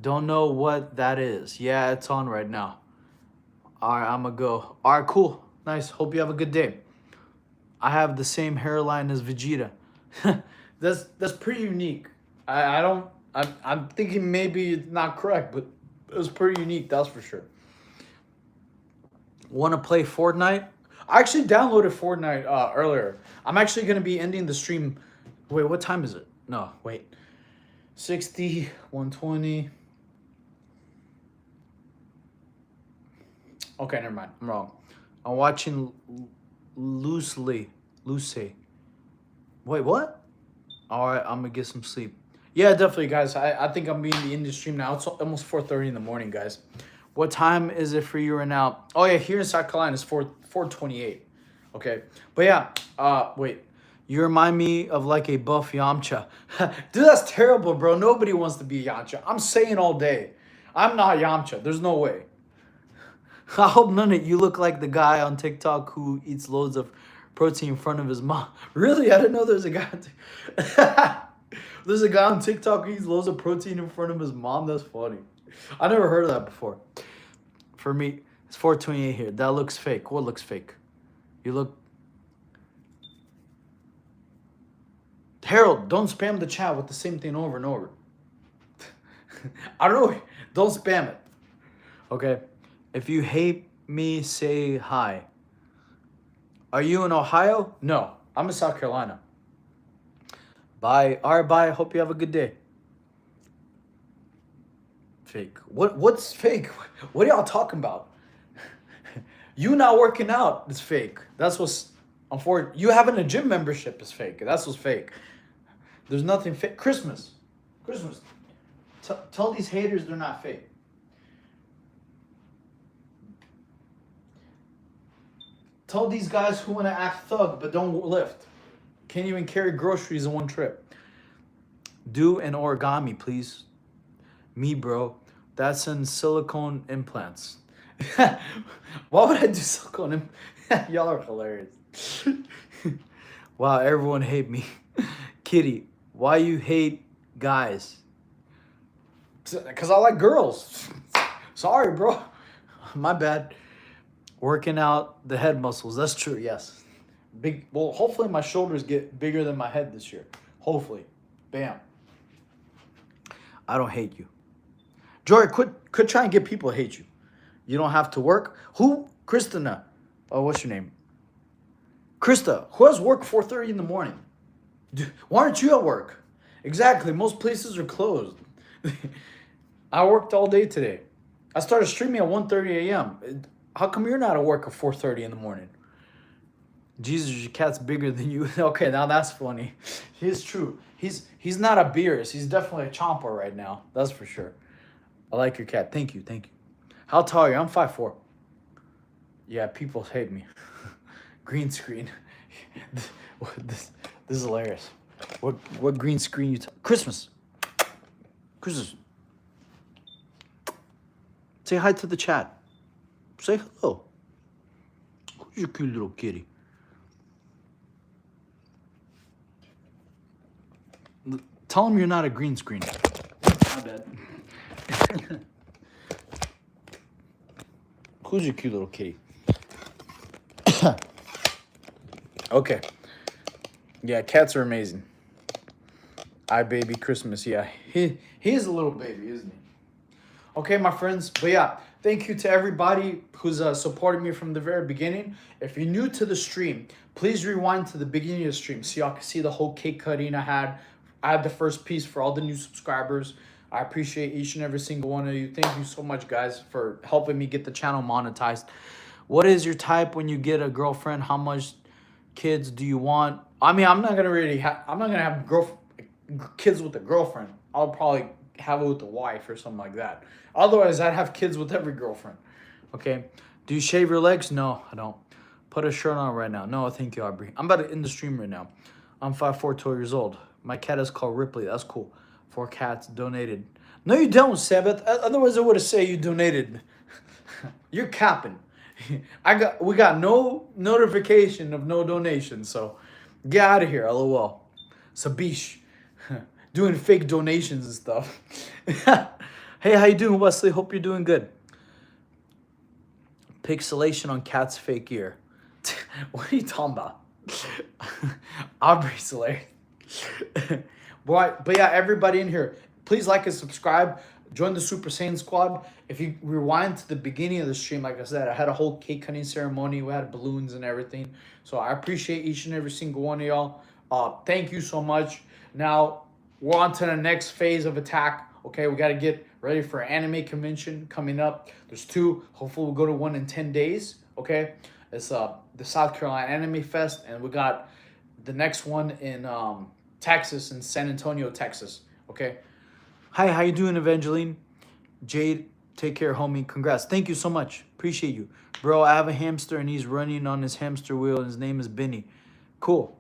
Don't know what that is. Yeah, it's on right now. All right, I'm going to go. All right, cool. Nice. Hope you have a good day. I have the same hairline as Vegeta. That's pretty unique. I'm thinking maybe it's not correct, but it was pretty unique, that's for sure. Want to play Fortnite? I actually downloaded Fortnite earlier. I'm actually gonna be ending the stream. Wait, what time is it? No, wait. 60, 120. Okay, never mind. I'm wrong. I'm watching Lucy. Wait, what? All right, I'm gonna get some sleep. Yeah, definitely, guys. I think I'm being the indie stream now. It's almost 4:30 in the morning, guys. What time is it for you right now? Oh yeah, here in South Carolina it's 4:28. Okay, but yeah. Wait. You remind me of like a buff Yamcha. Dude, that's terrible, bro. Nobody wants to be Yamcha. I'm saying all day. I'm not Yamcha. There's no way. I hope none of you look like the guy on TikTok who eats loads of protein in front of his mom. Really? I didn't know there's a guy. There's a guy on TikTok who eats loads of protein in front of his mom. That's funny. I never heard of that before. For me, it's 4:28 here. That looks fake. What looks fake? You look. Harold, don't spam the chat with the same thing over and over. I don't know. Don't spam it. Okay. If you hate me, say hi. Are you in Ohio? No, I'm in South Carolina. Bye. All right, bye. Hope you have a good day. Fake. What's fake? What are y'all talking about? You not working out is fake. That's what's unfortunate. You having a gym membership is fake. That's what's fake. There's nothing fake. Christmas. Tell these haters they're not fake. Tell these guys who want to act thug but don't lift. Can't even carry groceries in one trip. Do an origami, please. Me, bro. That's in silicone implants. Why would I do silicone implants? Y'all are hilarious. Wow, everyone hate me. Kitty, why you hate guys? Because I like girls. Sorry, bro. My bad. Working out the head muscles. That's true, yes. Big. Well, hopefully my shoulders get bigger than my head this year. Hopefully. Bam. I don't hate you. Jory, quit trying to get people to hate you. You don't have to work. Who? Christina. Oh, what's your name? Krista. Who has work 4:30 in the morning? Why aren't you at work? Exactly. Most places are closed. I worked all day today. I started streaming at 1:30 a.m. How come you're not at work at 4:30 in the morning? Jesus, your cat's bigger than you. Okay, now that's funny. It's true. He's not a Beerus. He's definitely a Chomper right now. That's for sure. I like your cat. Thank you. How tall are you? I'm 5'4". Yeah, people hate me. Green screen. This is hilarious. What green screen you Christmas. Say hi to the chat. Say hello. Who's your cute little kitty? Tell him you're not a green screen. My bad. Who's your cute little kitty? Okay. Yeah, cats are amazing. Baby Christmas. Yeah, he is a little baby, isn't he? Okay, my friends. But yeah, thank you to everybody who's supported me from the very beginning. If you're new to the stream, please rewind to the beginning of the stream so y'all can see the whole cake cutting I had. I had the first piece for all the new subscribers. I appreciate each and every single one of you. Thank you so much, guys, for helping me get the channel monetized. What is your type when you get a girlfriend? How much kids do you want? I mean, I'm not gonna have kids with a girlfriend. I'll probably have it with a wife or something like that. Otherwise, I'd have kids with every girlfriend. Okay. Do you shave your legs? No, I don't. Put a shirt on right now. No, thank you, Aubrey. I'm about to end the stream right now. I'm 5'4", 12 years old. My cat is called Ripley. That's cool. 4 cats donated. No, you don't, Sabbath. Otherwise, I would have said you donated. You're capping. We got no notification of no donation, so get out of here, LOL. Sabish. Doing fake donations and stuff. Hey, how you doing, Wesley? Hope you're doing good. Pixelation on cat's fake ear. What are you talking about? Aubrey's hilarious. But yeah, everybody in here, please like and subscribe. Join the Super Saiyan squad. If you rewind to the beginning of the stream, like I said, I had a whole cake cutting ceremony. We had balloons and everything. So I appreciate each and every single one of y'all. Thank you so much. Now we're on to the next phase of attack. Okay, we got to get ready for anime convention coming up. There's two. Hopefully we'll go to one in 10 days. Okay, it's the South Carolina Anime Fest, and we got the next one in Texas, in San Antonio, Texas. Okay. Hi, how you doing, Evangeline? Jade, take care, homie. Congrats. Thank you so much. Appreciate you. Bro, I have a hamster and he's running on his hamster wheel and his name is Benny. Cool.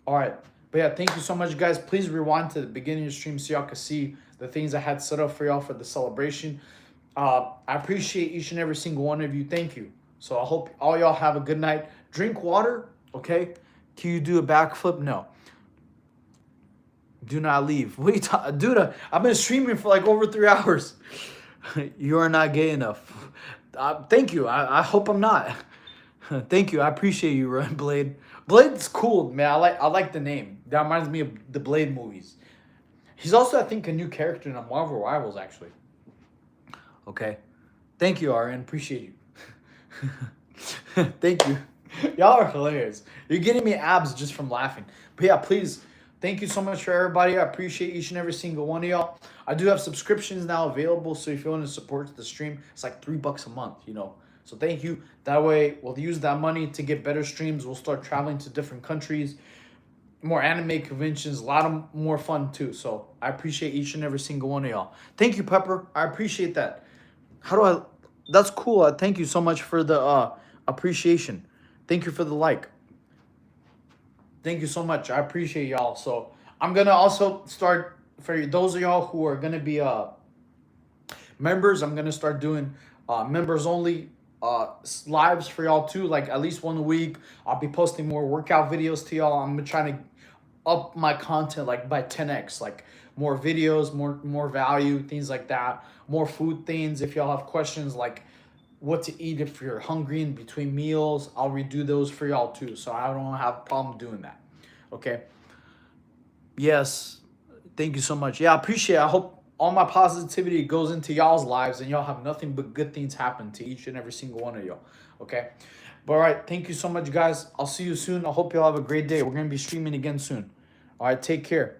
All right. But yeah, thank you so much, guys. Please rewind to the beginning of the stream so y'all can see the things I had set up for y'all for the celebration. I appreciate each and every single one of you. Thank you. So I hope all y'all have a good night. Drink water, okay? Can you do a backflip? No. Do not leave. What are you talking, dude? I've been streaming for like over 3 hours. You are not gay enough. Thank you. I hope I'm not. Thank you. I appreciate you, Ryan Blade. Blade's cool, man. I like the name. That reminds me of the Blade movies. He's also, I think, a new character in a Marvel Rivals, actually. Okay. Thank you, Arian. Appreciate you. Thank you. Y'all are hilarious. You're getting me abs just from laughing. But yeah, please. Thank you so much for everybody. I appreciate each and every single one of y'all. I do have subscriptions now available, so if you want to support the stream, it's like $3 a month, you know. So thank you. That way, we'll use that money to get better streams. We'll start traveling to different countries, more anime conventions, a lot of more fun too. So I appreciate each and every single one of y'all. Thank you, Pepper. I appreciate that. How do I? That's cool. Thank you so much for the appreciation. Thank you for the like. Thank you so much. I appreciate y'all. So I'm gonna also start, for those of y'all who are gonna be members, I'm gonna start doing members only lives for y'all too, like at least one a week. I'll be posting more workout videos to y'all. I'm trying to up my content like by 10x, like more videos, more value, things like that, more food things. If y'all have questions like what to eat if you're hungry in between meals, I'll redo those for y'all too. So I don't have a problem doing that. Okay. Yes. Thank you so much. Yeah, I appreciate it. I hope all my positivity goes into y'all's lives and y'all have nothing but good things happen to each and every single one of y'all. Okay. But all right. Thank you so much, guys. I'll see you soon. I hope y'all have a great day. We're going to be streaming again soon. All right. Take care.